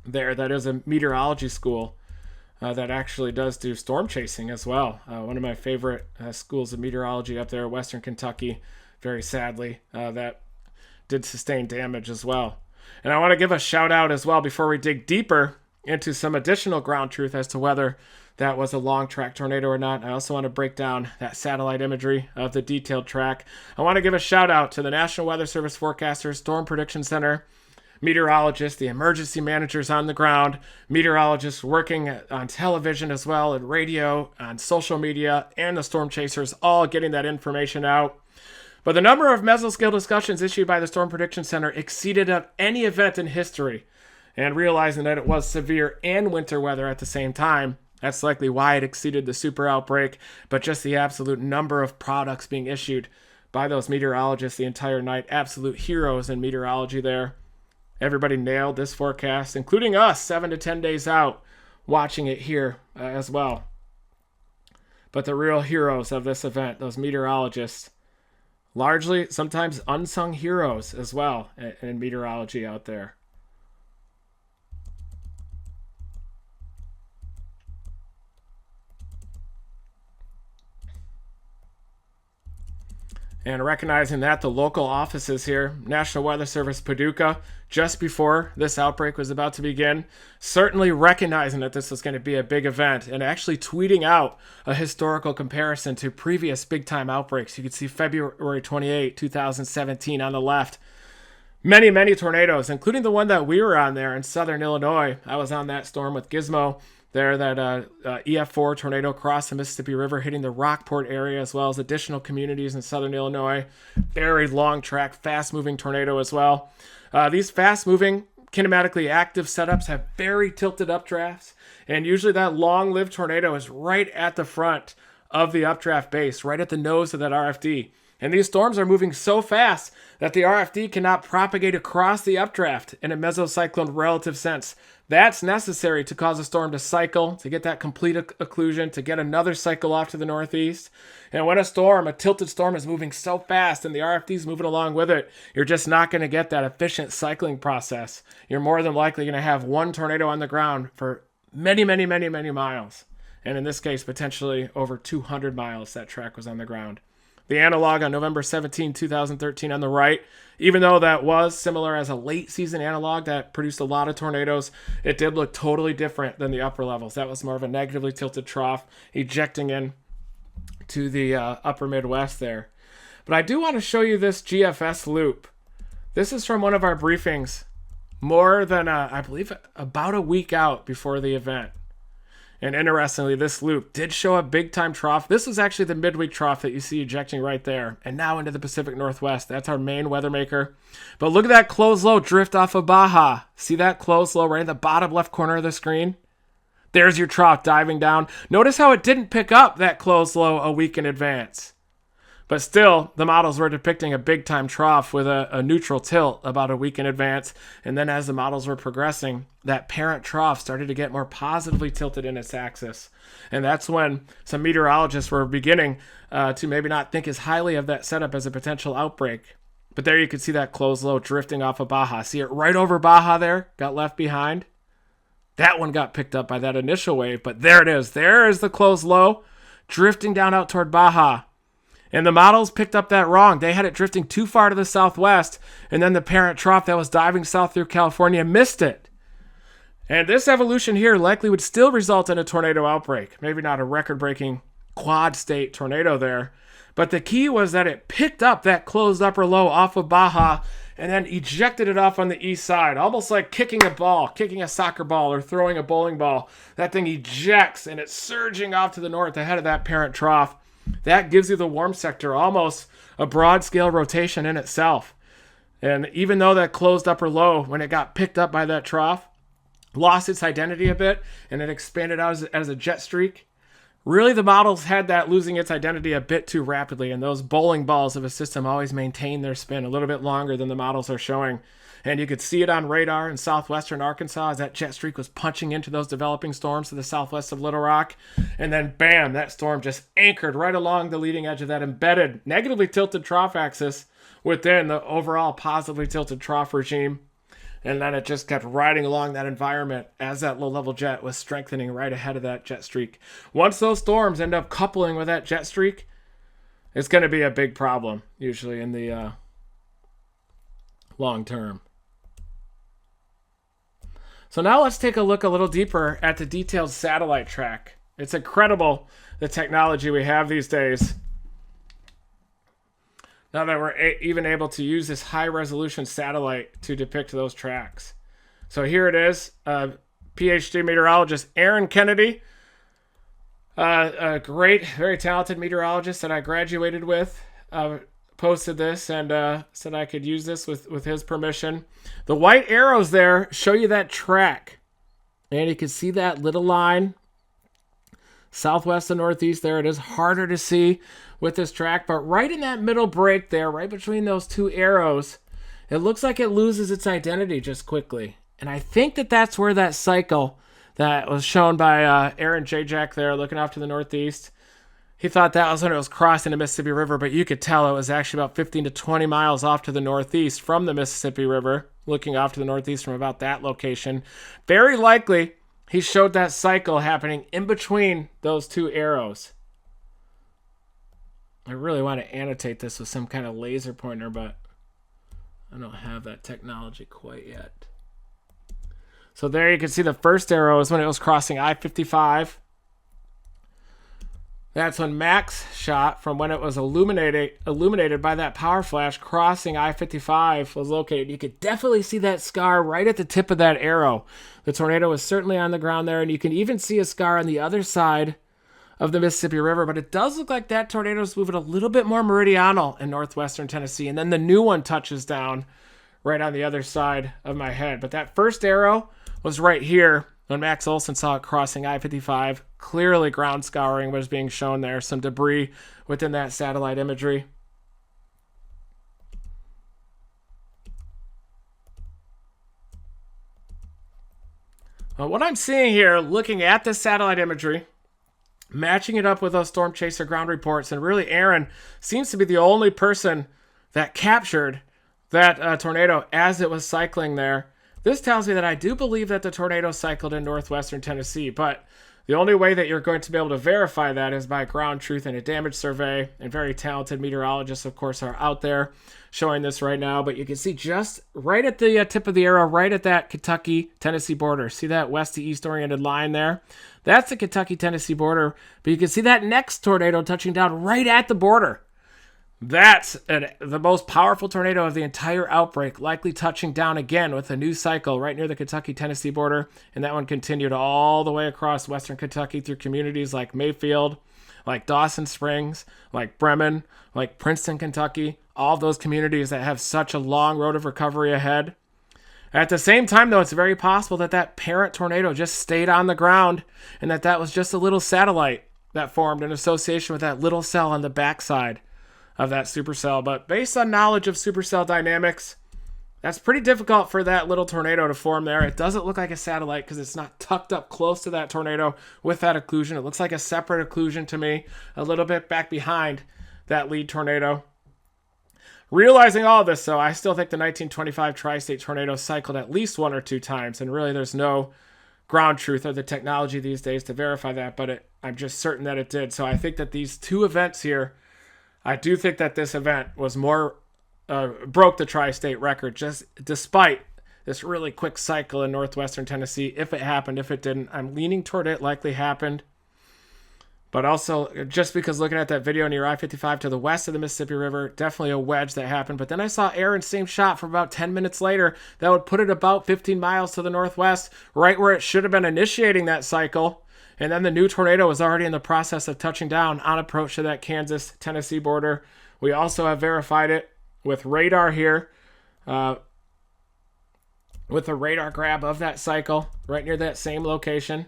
there. That is a meteorology school that actually does do storm chasing as well. One of my favorite schools of meteorology up there, Western Kentucky, very sadly, that did sustain damage as well. And I want to give a shout out as well before we dig deeper into some additional ground truth as to whether that was a long track tornado or not. I also want to break down that satellite imagery of the detailed track. I want to give a shout out to the National Weather Service forecasters, Storm Prediction Center, meteorologists, the emergency managers on the ground, meteorologists working on television as well, and radio, on social media, and the storm chasers all getting that information out. But the number of mesoscale discussions issued by the Storm Prediction Center exceeded any event in history. And realizing that it was severe and winter weather at the same time, that's likely why it exceeded the super outbreak, but just the absolute number of products being issued by those meteorologists the entire night. Absolute heroes in meteorology there. Everybody nailed this forecast, including us, 7 to 10 days out, watching it here as well. But the real heroes of this event, those meteorologists, largely sometimes unsung heroes as well in meteorology out there. And recognizing that, the local offices here, National Weather Service Paducah, just before this outbreak was about to begin, certainly recognizing that this was going to be a big event and actually tweeting out a historical comparison to previous big-time outbreaks. You can see February 28, 2017 on the left. Many, many tornadoes, including the one that we were on there in southern Illinois. I was on that storm with Gizmo there, that EF4 tornado crossed the Mississippi River, hitting the Rockport area as well as additional communities in southern Illinois. Very long track, fast-moving tornado as well. These fast-moving, kinematically active setups have very tilted updrafts, and usually that long-lived tornado is right at the front of the updraft base, right at the nose of that RFD. And these storms are moving so fast that the RFD cannot propagate across the updraft in a mesocyclone relative sense. That's necessary to cause a storm to cycle, to get that complete occlusion, to get another cycle off to the northeast. And when a tilted storm is moving so fast and the RFD is moving along with it, you're just not going to get that efficient cycling process. You're more than likely going to have one tornado on the ground for many, many, many, many miles. And in this case, potentially over 200 miles that track was on the ground. The analog on November 17, 2013 on the right, even though that was similar as a late season analog that produced a lot of tornadoes, it did look totally different than the upper levels. That was more of a negatively tilted trough ejecting in to the upper Midwest there. But I do want to show you this GFS loop. This is from one of our briefings more than, I believe, about a week out before the event. And interestingly, this loop did show a big-time trough. This is actually the midweek trough that you see ejecting right there. And now into the Pacific Northwest. That's our main weather maker. But look at that closed low drift off of Baja. See that closed low right in the bottom left corner of the screen? There's your trough diving down. Notice how it didn't pick up that closed low a week in advance. But still, the models were depicting a big-time trough with a neutral tilt about a week in advance. And then as the models were progressing, that parent trough started to get more positively tilted in its axis. And that's when some meteorologists were beginning to maybe not think as highly of that setup as a potential outbreak. But there you can see that closed low drifting off of Baja. See it right over Baja there? Got left behind. That one got picked up by that initial wave, but there it is. There is the closed low drifting down out toward Baja. And the models picked up that wrong. They had it drifting too far to the southwest, and then the parent trough that was diving south through California missed it. And this evolution here likely would still result in a tornado outbreak. Maybe not a record-breaking quad-state tornado there, but the key was that it picked up that closed upper low off of Baja and then ejected it off on the east side, almost like kicking a ball, kicking a soccer ball or throwing a bowling ball. That thing ejects, and it's surging off to the north ahead of that parent trough. That gives you the warm sector, almost a broad scale rotation in itself. And even though that closed upper low, when it got picked up by that trough, lost its identity a bit and it expanded out as a jet streak, Really, the models had that losing its identity a bit too rapidly, and those bowling balls of a system always maintain their spin a little bit longer than the models are showing. And you could see it on radar in southwestern Arkansas as that jet streak was punching into those developing storms to the southwest of Little Rock. And then, bam, that storm just anchored right along the leading edge of that embedded, negatively tilted trough axis within the overall positively tilted trough regime. And then it just kept riding along that environment as that low-level jet was strengthening right ahead of that jet streak. Once those storms end up coupling with that jet streak, it's going to be a big problem, usually in the long term. So now let's take a look a little deeper at the detailed satellite track. It's incredible the technology we have these days. Now that we're even able to use this high-resolution satellite to depict those tracks. So here it is, PhD meteorologist Aaron Kennedy, a great, very talented meteorologist that I graduated with, posted this and said I could use this with his permission. The white arrows there show you that track. And you can see that little line, southwest and northeast there. It is harder to see with this track, but right in that middle break there, right between those two arrows, it looks like it loses its identity just quickly. And I think that that's where that cycle that was shown by Aaron Jajak there looking off to the northeast, he thought that was when it was crossing the Mississippi River, but you could tell it was actually about 15 to 20 miles off to the northeast from the Mississippi River, looking off to the northeast from about that location. Very likely, he showed that cycle happening in between those two arrows. I really want to annotate this with some kind of laser pointer, but I don't have that technology quite yet. So there you can see the first arrow is when it was crossing I-55. That's when Max shot from when it was illuminated by that power flash crossing I-55 was located. You could definitely see that scar right at the tip of that arrow. The tornado was certainly on the ground there, and you can even see a scar on the other side of the Mississippi River, but it does look like that tornado is moving a little bit more meridional in northwestern Tennessee, and then the new one touches down right on the other side of my head. But that first arrow was right here when Max Olson saw it crossing I-55. Clearly ground scouring was being shown there, some debris within that satellite imagery. What I'm seeing here, looking at the satellite imagery, matching it up with those Storm Chaser ground reports, and really Aaron seems to be the only person that captured that tornado as it was cycling there. This tells me that I do believe that the tornado cycled in northwestern Tennessee, but the only way that you're going to be able to verify that is by ground truth and a damage survey, and very talented meteorologists, of course, are out there showing this right now. But you can see just right at the tip of the arrow, right at that Kentucky-Tennessee border. See that west to east oriented line there? That's the Kentucky-Tennessee border, but you can see that next tornado touching down right at the border. That's the most powerful tornado of the entire outbreak, likely touching down again with a new cycle right near the Kentucky-Tennessee border, and that one continued all the way across western Kentucky through communities like Mayfield, like Dawson Springs, like Bremen, like Princeton, Kentucky, all those communities that have such a long road of recovery ahead. At the same time, though, it's very possible that that parent tornado just stayed on the ground and that was just a little satellite that formed in association with that little cell on the backside of that supercell. But based on knowledge of supercell dynamics, that's pretty difficult for that little tornado to form there. It doesn't look like a satellite because it's not tucked up close to that tornado with that occlusion. It looks like a separate occlusion to me, a little bit back behind that lead tornado. Realizing all this, though, I still think the 1925 tri-state tornado cycled at least one or two times, and really there's no ground truth or the technology these days to verify that, but I'm just certain that it did. So I think that these two events here, I do think that this event was more, broke the tri-state record, just despite this really quick cycle in northwestern Tennessee. If it happened, if it didn't, I'm leaning toward it likely happened. But also, just because looking at that video near I-55 to the west of the Mississippi River, definitely a wedge that happened. But then I saw Aaron's same shot from about 10 minutes later. That would put it about 15 miles to the northwest, right where it should have been initiating that cycle. And then the new tornado was already in the process of touching down on approach to that Kansas-Tennessee border. We also have verified it with radar here, with a radar grab of that cycle right near that same location.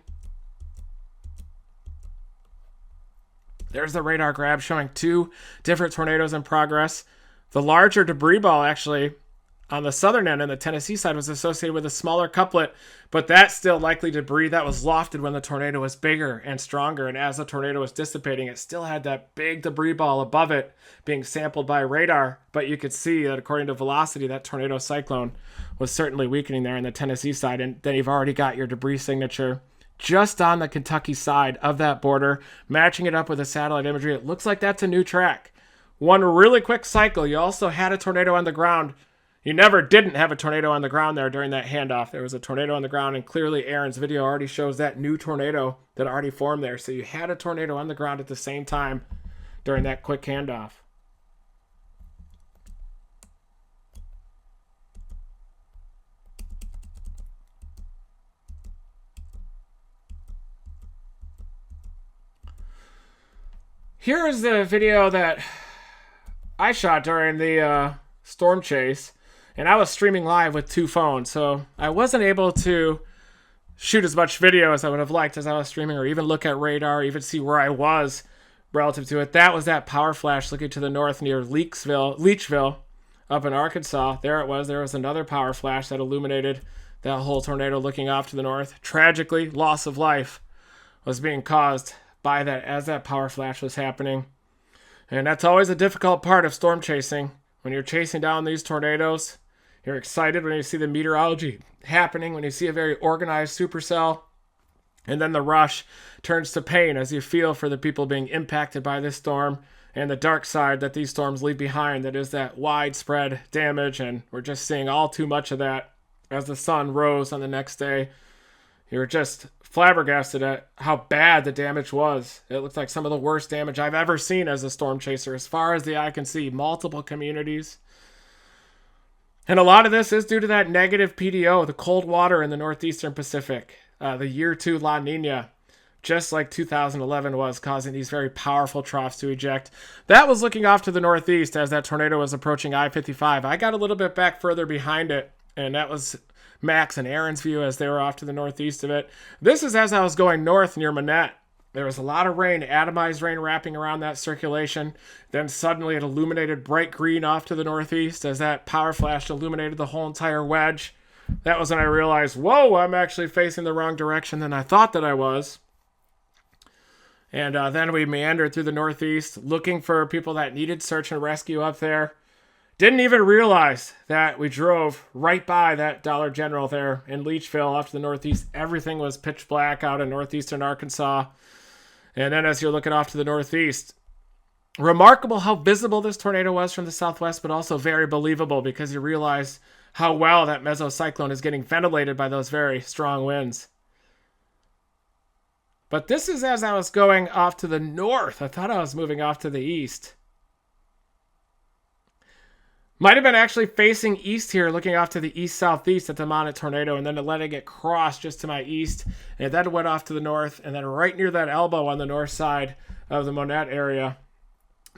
There's the radar grab showing 2 different tornadoes in progress. The larger debris ball actually on the southern end and the Tennessee side was associated with a smaller couplet, but that's still likely debris that was lofted when the tornado was bigger and stronger. And as the tornado was dissipating, it still had that big debris ball above it being sampled by radar. But you could see that according to velocity, that tornado cyclone was certainly weakening there on the Tennessee side. And then you've already got your debris signature just on the Kentucky side of that border, matching it up with the satellite imagery. It looks like that's a new track. One really quick cycle, you also had a tornado on the ground. You never didn't have a tornado on the ground there during that handoff. There was a tornado on the ground, and clearly Aaron's video already shows that new tornado that already formed there. So you had a tornado on the ground at the same time during that quick handoff. Here is the video that I shot during the storm chase. And I was streaming live with 2 phones, so I wasn't able to shoot as much video as I would have liked as I was streaming, or even look at radar, or even see where I was relative to it. That was that power flash looking to the north near Leachville up in Arkansas. There it was. There was another power flash that illuminated that whole tornado looking off to the north. Tragically, loss of life was being caused by that as that power flash was happening. And that's always a difficult part of storm chasing. When you're chasing down these tornadoes, you're excited when you see the meteorology happening, when you see a very organized supercell, and then the rush turns to pain as you feel for the people being impacted by this storm and the dark side that these storms leave behind, that is that widespread damage. And we're just seeing all too much of that as the sun rose on the next day. You're just flabbergasted at how bad the damage was. It looks like some of the worst damage I've ever seen as a storm chaser, as far as the eye can see. Multiple communities. And a lot of this is due to that negative PDO, the cold water in the northeastern Pacific, the year 2 La Nina, just like 2011 was, causing these very powerful troughs to eject. That was looking off to the northeast as that tornado was approaching I-55. I got a little bit back further behind it, and that was Max and Aaron's view as they were off to the northeast of it. This is as I was going north near Manette. There was a lot of rain, atomized rain wrapping around that circulation. Then suddenly it illuminated bright green off to the northeast as that power flash illuminated the whole entire wedge. That was when I realized, whoa, I'm actually facing the wrong direction than I thought that I was. And then we meandered through the northeast looking for people that needed search and rescue up there. Didn't even realize that we drove right by that Dollar General there in Leachville off to the northeast. Everything was pitch black out in northeastern Arkansas. And then as you're looking off to the northeast, remarkable how visible this tornado was from the southwest, but also very believable because you realize how well that mesocyclone is getting ventilated by those very strong winds. But this is as I was going off to the north. I thought I was moving off to the east. Might have been actually facing east here, looking off to the east-southeast at the Monette tornado, and then letting it cross just to my east, and then went off to the north, and then right near that elbow on the north side of the Monette area.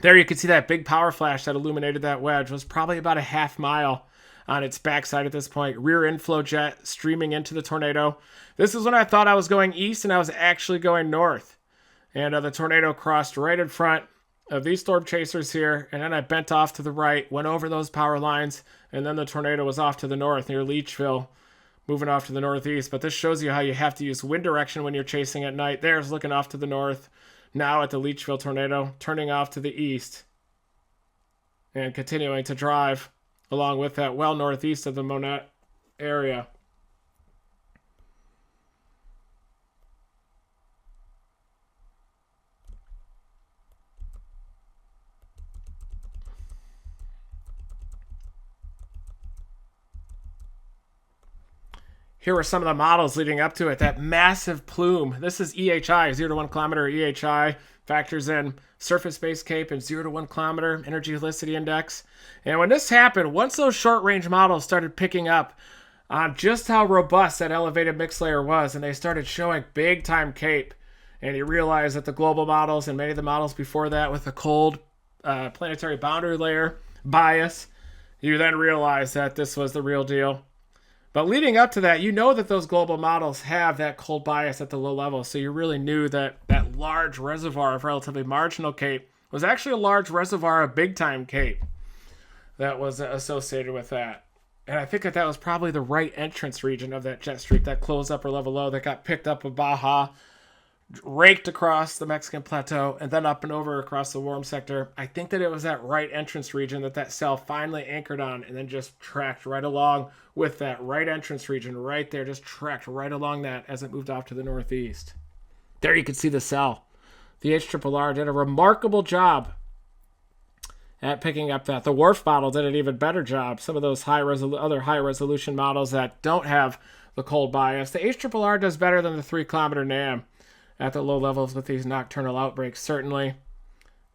There you can see that big power flash that illuminated that wedge. Was probably about a half mile on its backside at this point. Rear inflow jet streaming into the tornado. This is when I thought I was going east, and I was actually going north. And the tornado crossed right in front of these storm chasers here, and then I bent off to the right, went over those power lines, and then the tornado was off to the north near Leachville, moving off to the northeast. But this shows you how you have to use wind direction when you're chasing at night. There's looking off to the north, now at the Leachville tornado, turning off to the east, and continuing to drive along with that well northeast of the Monette area. Here were some of the models leading up to it. That massive plume. This is EHI, 0 to 1 kilometer EHI. Factors in surface-based CAPE and 0 to 1 kilometer energy helicity index. And when this happened, once those short-range models started picking up on just how robust that elevated mix layer was, and they started showing big-time CAPE, and you realize that the global models and many of the models before that with the cold planetary boundary layer bias, you then realize that this was the real deal. But leading up to that, you know that those global models have that cold bias at the low level. So you really knew that that large reservoir of relatively marginal CAPE was actually a large reservoir of big time CAPE that was associated with that. And I think that that was probably the right entrance region of that jet streak, that closed upper level low that got picked up with Baja, raked across the Mexican plateau, and then up and over across the warm sector. I think that it was that right entrance region that that cell finally anchored on and then just tracked right along with that right entrance region right there, just tracked right along that as it moved off to the northeast. There you can see the cell. The HRRR did a remarkable job at picking up that. The WRF model did an even better job. Some of those other high resolution models that don't have the cold bias. The HRRR does better than the 3 kilometer NAM at the low levels with these nocturnal outbreaks, certainly.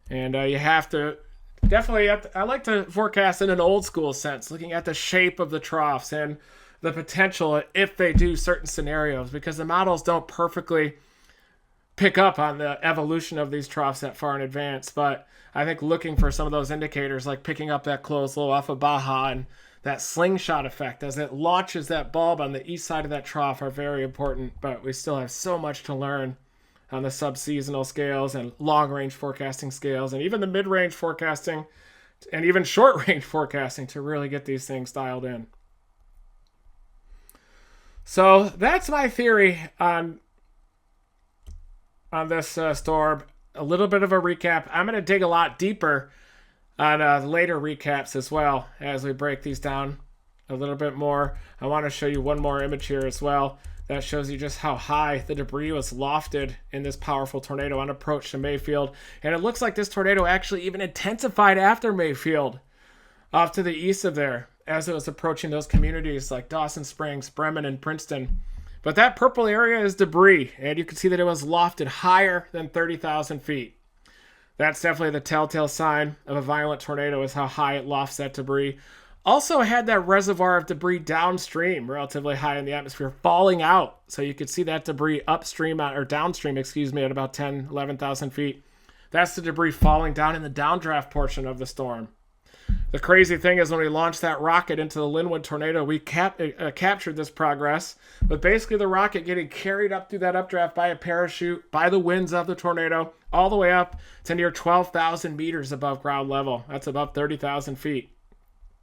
And you have to definitely, I like to forecast in an old school sense, looking at the shape of the troughs and the potential if they do certain scenarios, because the models don't perfectly pick up on the evolution of these troughs that far in advance. But I think looking for some of those indicators, like picking up that closed low off of Baja and that slingshot effect as it launches that bulb on the east side of that trough, are very important. But we still have so much to learn on the sub-seasonal scales and long-range forecasting scales, and even the mid-range forecasting and even short-range forecasting to really get these things dialed in. So that's my theory on this storm. A little bit of a recap. I'm going to dig a lot deeper on later recaps as well as we break these down a little bit more. I want to show you one more image here as well that shows you just how high the debris was lofted in this powerful tornado on approach to Mayfield. And it looks like this tornado actually even intensified after Mayfield off to the east of there as it was approaching those communities like Dawson Springs, Bremen, and Princeton. But that purple area is debris, and you can see that it was lofted higher than 30,000 feet. That's definitely the telltale sign of a violent tornado, is how high it lofts that debris. Also had that reservoir of debris downstream, relatively high in the atmosphere, falling out. So you could see that debris upstream, or downstream, at about 10, 11,000 feet. That's the debris falling down in the downdraft portion of the storm. The crazy thing is when we launched that rocket into the Linwood tornado, we captured this progress, but basically the rocket getting carried up through that updraft by a parachute, by the winds of the tornado, all the way up to near 12,000 meters above ground level. That's above 30,000 feet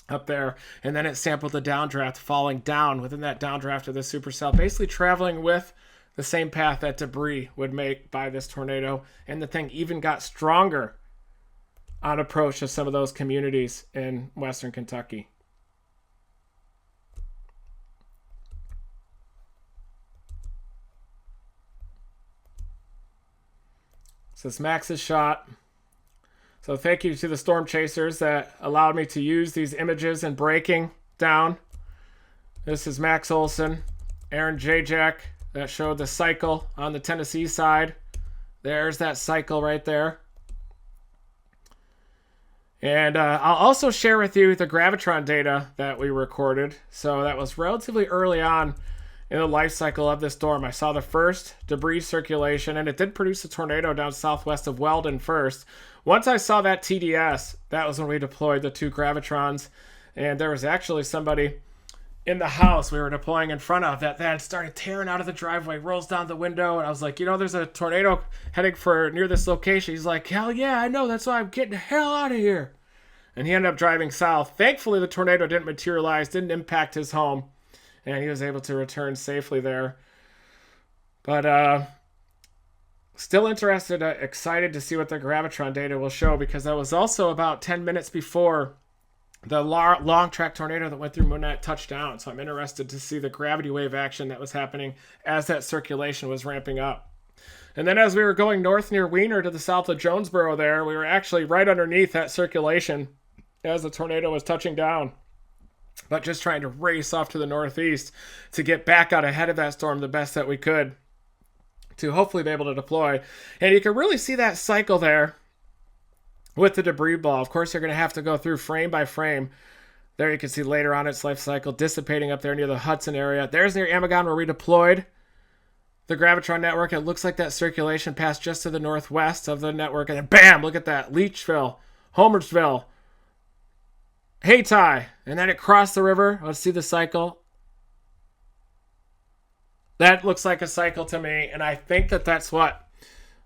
up there. And then it sampled the downdraft, falling down within that downdraft of the supercell, basically traveling with the same path that debris would make by this tornado. And the thing even got stronger on approach to some of those communities in western Kentucky. So this Max's shot. So thank you to the storm chasers that allowed me to use these images and breaking down. This is Max Olson, Aaron Jajak, that showed the cycle on the Tennessee side. There's that cycle right there. And I'll also share with you the gravitron data that we recorded. So that was relatively early on in the life cycle of this storm. I saw the first debris circulation, and it did produce a tornado down southwest of Weldon first. Once I saw that TDS, that was when we deployed the 2 gravitrons. And there was actually somebody in the house we were deploying in front of that then started tearing out of the driveway, rolls down the window, and I was like, there's a tornado heading for near this location. He's like, hell yeah, I know, that's why I'm getting the hell out of here. And he ended up driving south. Thankfully, the tornado didn't materialize, didn't impact his home, and he was able to return safely there. But still interested, excited to see what the gravitron data will show, because that was also about 10 minutes before the long track tornado that went through Monette touched down. So I'm interested to see the gravity wave action that was happening as that circulation was ramping up. And then as we were going north near Wiener to the south of Jonesboro there, we were actually right underneath that circulation as the tornado was touching down, but just trying to race off to the northeast to get back out ahead of that storm the best that we could to hopefully be able to deploy. And you can really see that cycle there with the debris ball. Of course, you're going to have to go through frame by frame. There you can see later on its life cycle dissipating up there near the Hudson area. There's near Amagon where we deployed the gravitron network. It looks like that circulation passed just to the northwest of the network. And then bam, look at that. Leachville, Homersville, Hayti. And then it crossed the river. Let's see the cycle. That looks like a cycle to me, and I think that that's what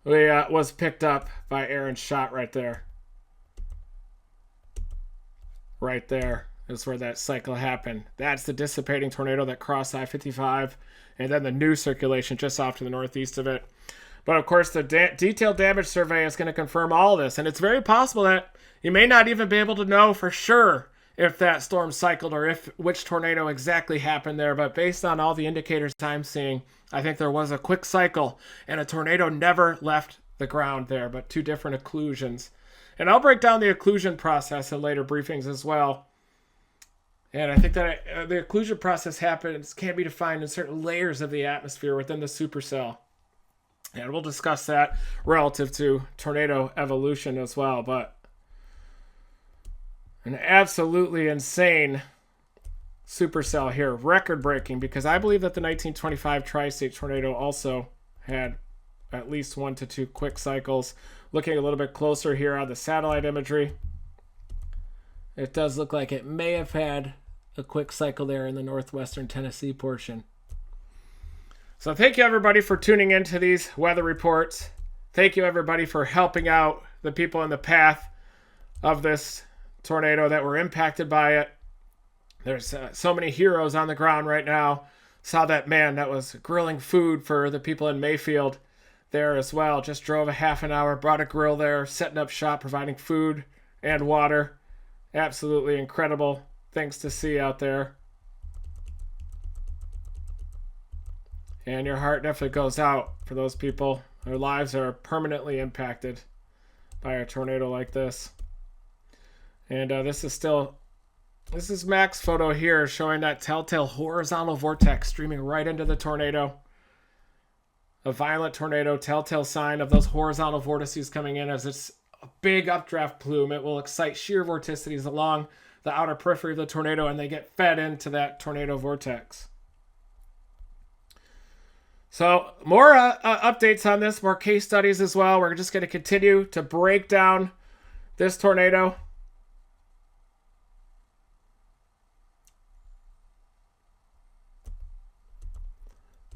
was picked up by Aaron's shot right there. Right there is where that cycle happened. That's the dissipating tornado that crossed I-55, and then the new circulation just off to the northeast of it. But of course, the detailed damage survey is going to confirm all this, and it's very possible that you may not even be able to know for sure if that storm cycled or which tornado exactly happened there. But based on all the indicators I'm seeing, I think there was a quick cycle, and a tornado never left the ground there, but 2 different occlusions. And I'll break down the occlusion process in later briefings as well. And I think that the occlusion process can be defined in certain layers of the atmosphere within the supercell. And we'll discuss that relative to tornado evolution as well. But an absolutely insane supercell here, record-breaking, because I believe that the 1925 tri-state tornado also had at least 1 to 2 quick cycles. Looking a little bit closer here on the satellite imagery, it does look like it may have had a quick cycle there in the northwestern Tennessee portion. So thank you everybody for tuning into these weather reports. Thank you everybody for helping out the people in the path of this tornado that were impacted by it. There's so many heroes on the ground right now. Saw that man that was grilling food for the people in Mayfield there as well. Just drove a half an hour, brought a grill there, setting up shop, providing food and water. Absolutely incredible things to see out there. And your heart definitely goes out for those people. Their lives are permanently impacted by a tornado like this. And this is Mac's photo here showing that telltale horizontal vortex streaming right into the tornado. A violent tornado, telltale sign of those horizontal vortices coming in. As it's a big updraft plume, it will excite shear vorticities along the outer periphery of the tornado, and they get fed into that tornado vortex. So more updates on this, more case studies as well. We're just going to continue to break down this tornado.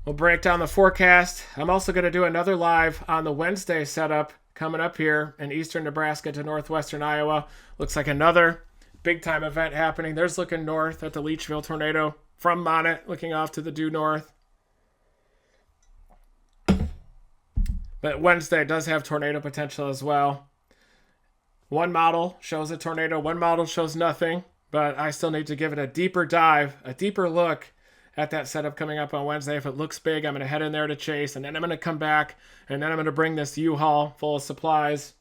We'll break down the forecast. I'm also going to do another live on the Wednesday setup coming up here in eastern Nebraska to northwestern Iowa. Looks like another big time event happening. There's looking north at the Leachville tornado from Monnet, looking off to the due north. But Wednesday does have tornado potential as well. One model shows a tornado, one model shows nothing, but I still need to give it a deeper dive, a deeper look at that setup coming up on Wednesday. If it looks big, I'm going to head in there to chase, and then I'm going to come back, and then I'm going to bring this U-Haul full of supplies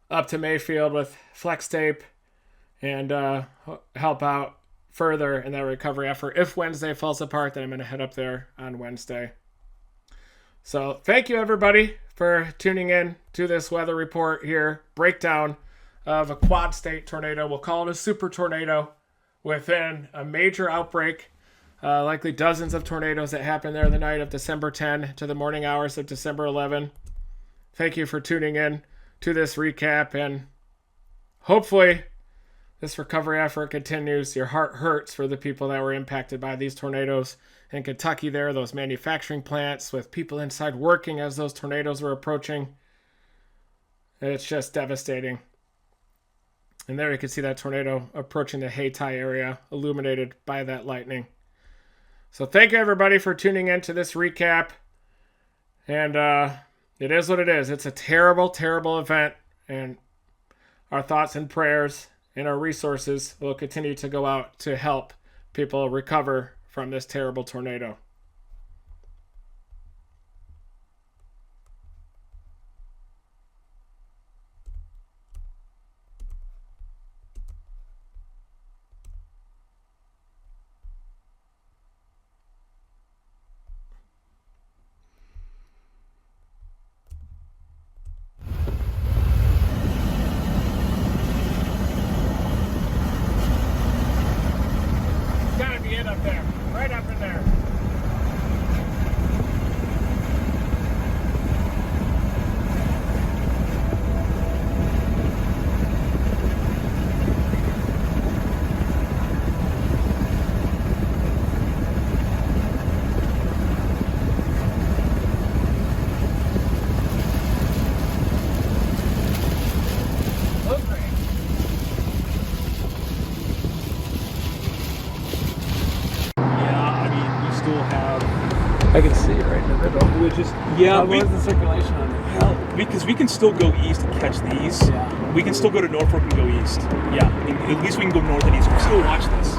up to Mayfield with flex tape and help out further in that recovery effort. If Wednesday falls apart, then I'm going to head up there on Wednesday. So thank you everybody for tuning in to this weather report here, breakdown of a quad state tornado. We'll call it a super tornado within a major outbreak, likely dozens of tornadoes that happened there the night of December 10 to the morning hours of December 11. Thank you for tuning in to this recap, and hopefully this recovery effort continues. Your heart hurts for the people that were impacted by these tornadoes in Kentucky there, those manufacturing plants with people inside working as those tornadoes were approaching. It's just devastating. And there you can see that tornado approaching the Hayti area, illuminated by that lightning. So thank you everybody for tuning in to this recap. And it is what it is. It's a terrible, terrible event. And our thoughts and prayers and our resources will continue to go out to help people recover from this terrible tornado. Gotta be it up there, right up in there. I can see it right in the middle. We're just, yeah, Where's the circulation on it? well, because we can still go east and catch these. Yeah. We can still go to Norfolk and go east. Yeah, at least we can go north and east. We still watch this.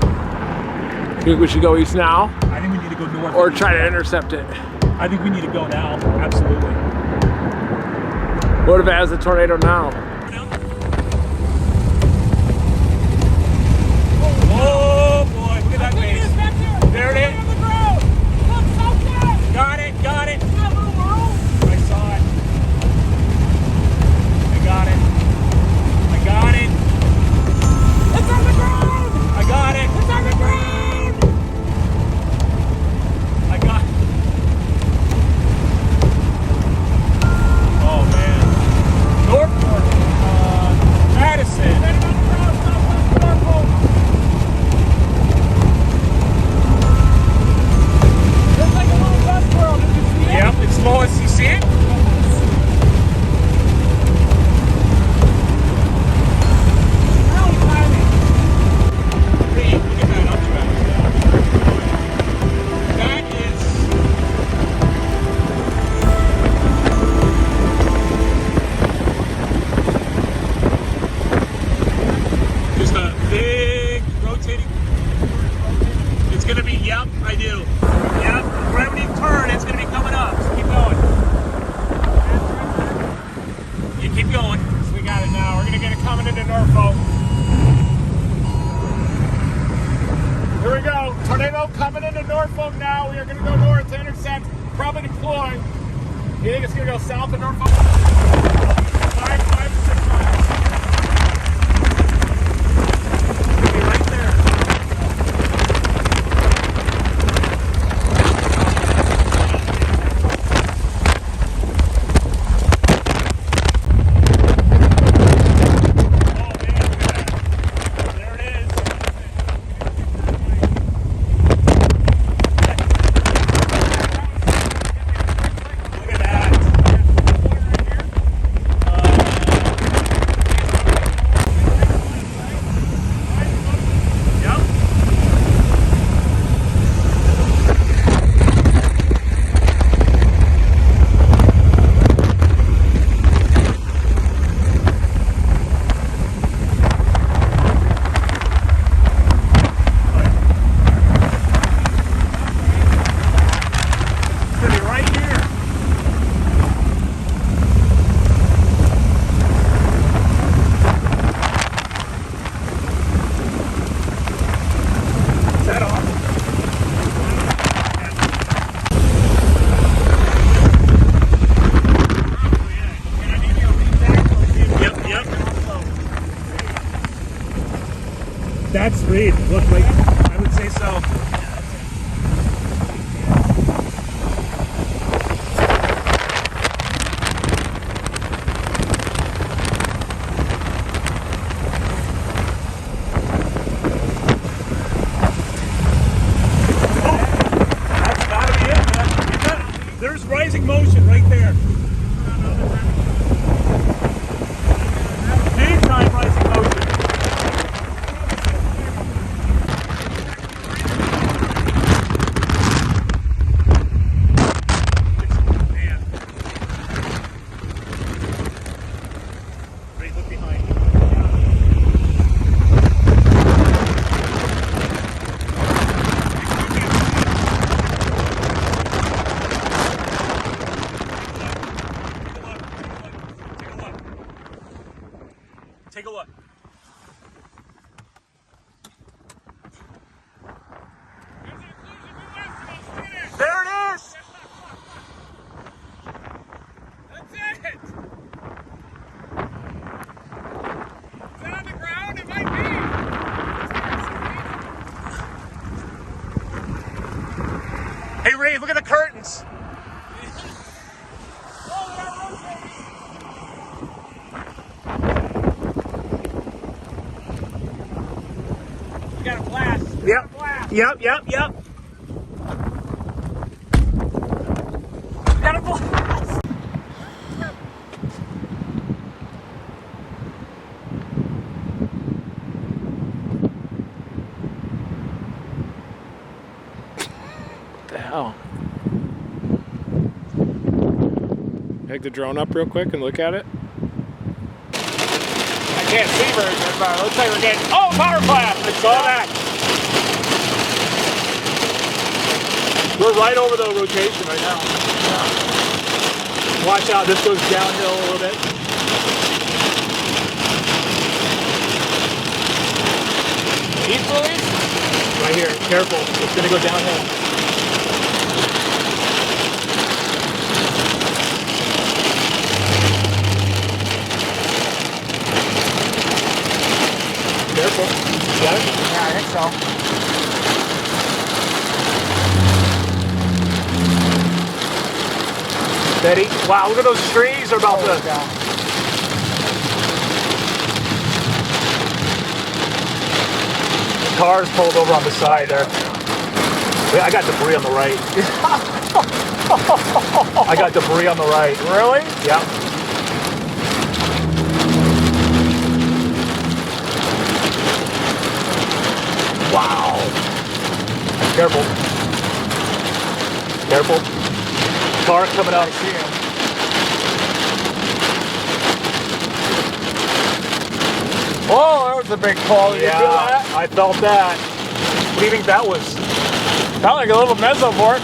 You think we should go east now? I think we need to go north. Or and try east. to intercept it? I think we need to go now. Absolutely. What if it has a tornado now? Oh boy, look at that base. There it is. Got it, got it. I saw it. I got it. I got it. It's on the ground. I got it. It's on the ground. I got it. Oh man. Norfolk. Madison. Yep, it's Lois. You see it? Hey, look at that updraft. That is... just a big rotating... It's gonna be, yep, I do. Yep, gravity turn, it's gonna be coming up. So keep going. You keep going. We got it now. We're gonna get it coming into Norfolk. Here we go. Tornado coming into Norfolk now. We are gonna go north to intercept. Probably deploy. You think it's gonna go south of Norfolk? 5 to 6 miles. It'll be right there. That's Reed. Look like, I would say so. That's gotta be it, man. There's rising motion right there. Big time rising motion. Take a look. There it is! That's it! Is that on the ground? It might be. Hey Ray, look at the curtains. You got a blast. Yep. Yep. You got a blast. What the hell? Pick the drone up real quick and look at it. I can't see very good, but it looks like we're getting. Oh, power plant! I saw that. We're right over the rotation right now. Watch out, this goes downhill a little bit. East buoys? Right here, careful, it's gonna go downhill. Careful, you got it? Yeah, I think so. Steady. Wow, look at those trees, they're about to... Cars pulled over on the side there. I got debris on the right. I got debris on the right. Really? Yeah. Wow. Careful. Careful. Car coming out. I see him. Oh, that was a big pull. Did you feel that? I felt that. What do you think that was? Felt like a little mesovort.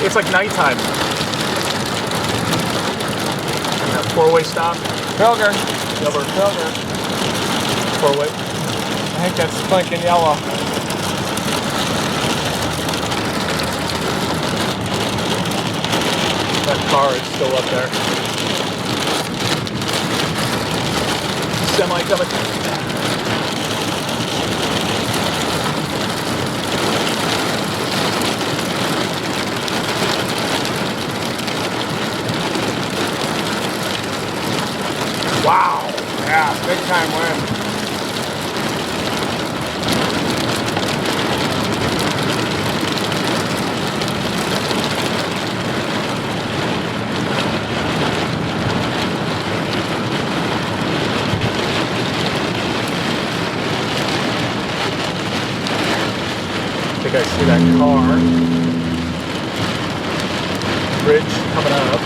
It's like nighttime. Four-way stop. Pilger. Pilger. Pilger. Four-way. I think that's blinking yellow. That car is still up there. Semi coming. Wow. Yeah, big time win. I think I see that car. Bridge coming up.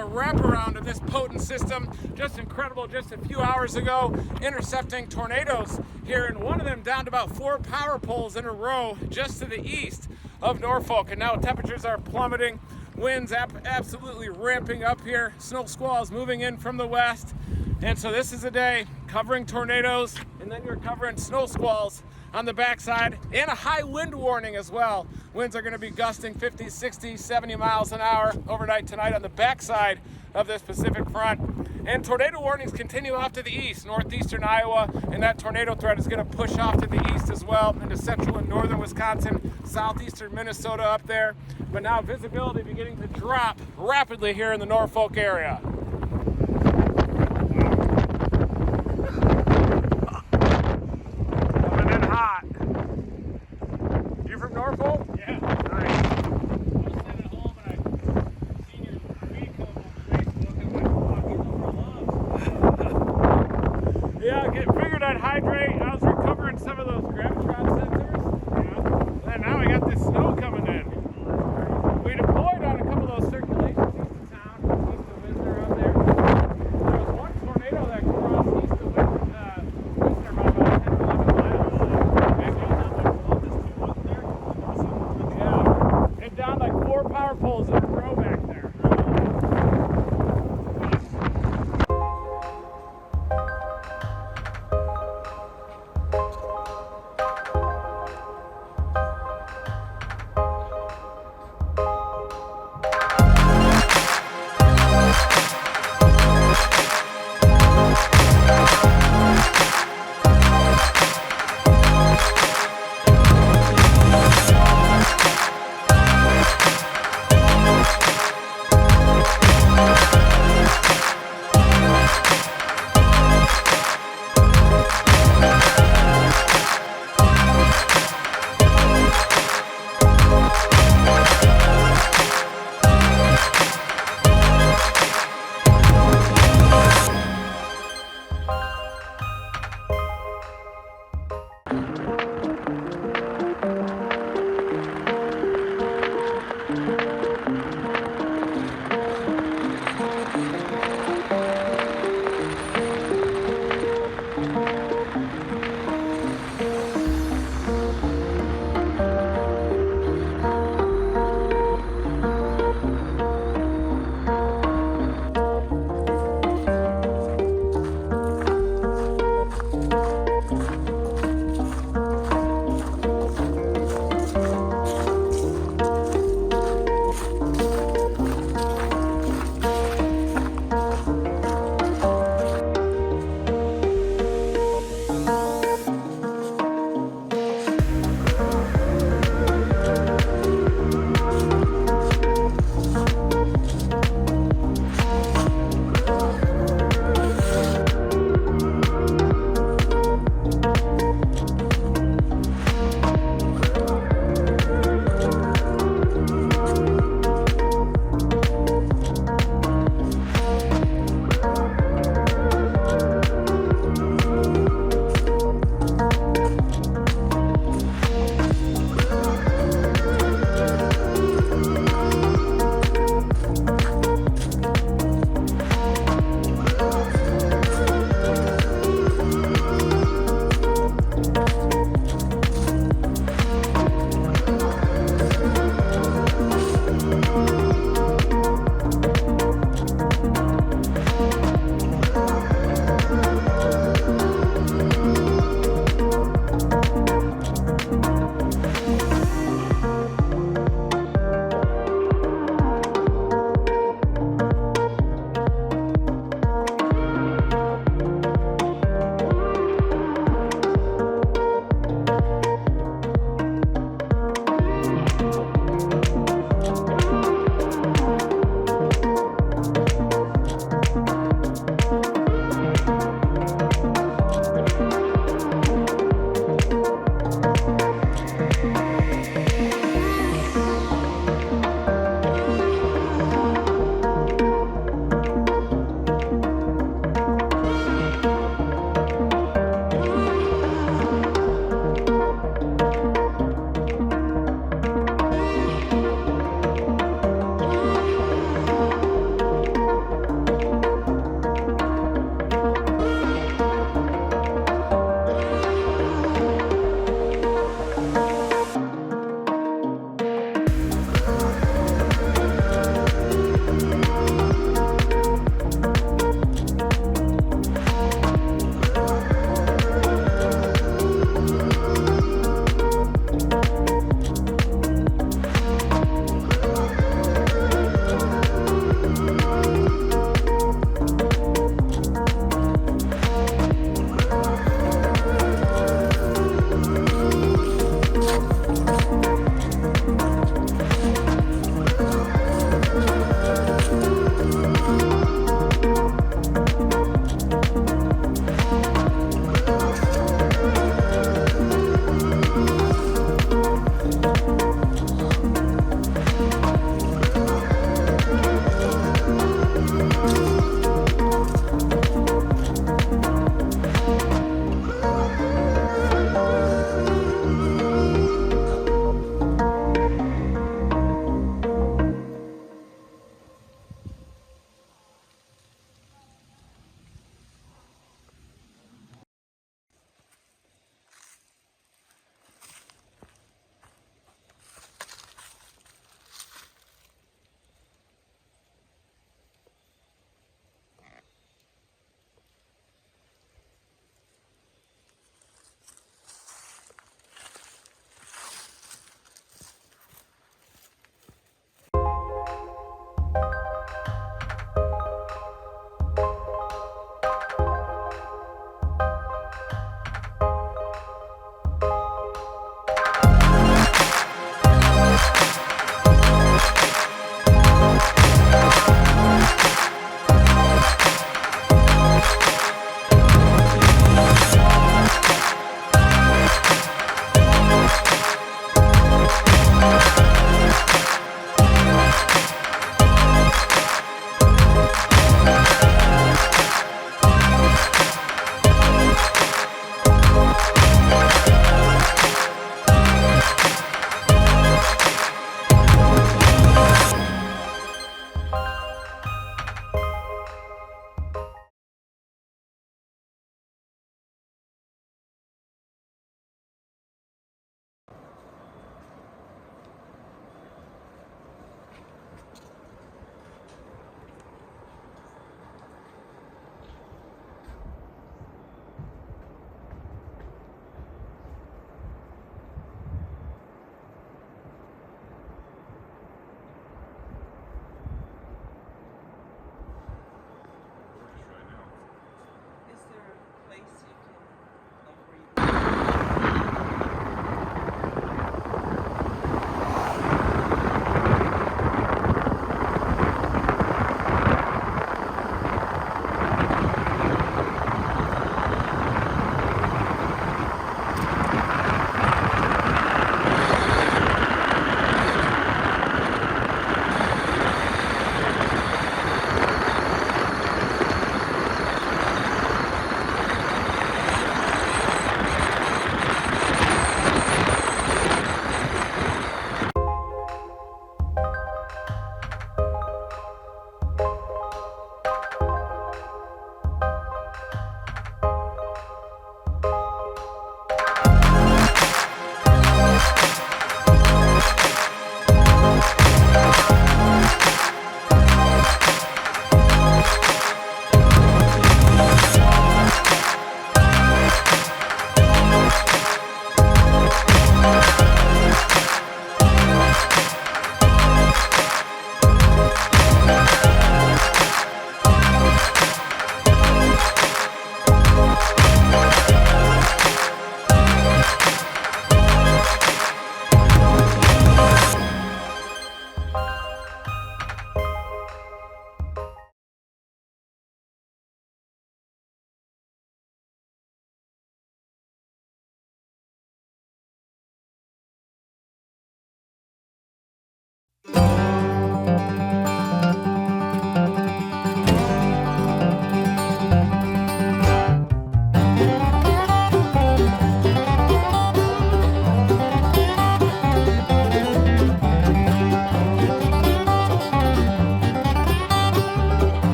the wraparound of this potent system. Just incredible. Just a few hours ago, intercepting tornadoes here, and one of them down to about 4 power poles in a row just to the east of Norfolk. And now temperatures are plummeting. Winds absolutely ramping up here. Snow squalls moving in from the west. And so this is a day covering tornadoes, and then you're covering snow squalls on the backside, and a high wind warning as well. Winds are going to be gusting 50, 60, 70 miles an hour overnight tonight on the backside of this Pacific front. And tornado warnings continue off to the east, northeastern Iowa, and that tornado threat is going to push off to the east as well into central and northern Wisconsin, southeastern Minnesota up there. But now visibility beginning to drop rapidly here in the Norfolk area. Coming in hot. You from Norfolk? Yeah. Nice. I was sitting at home and I seen your feed come on Facebook and went, fuck, he's over love. Yeah, figured I'd hydrate. I was recovering some of those gravitrap sensors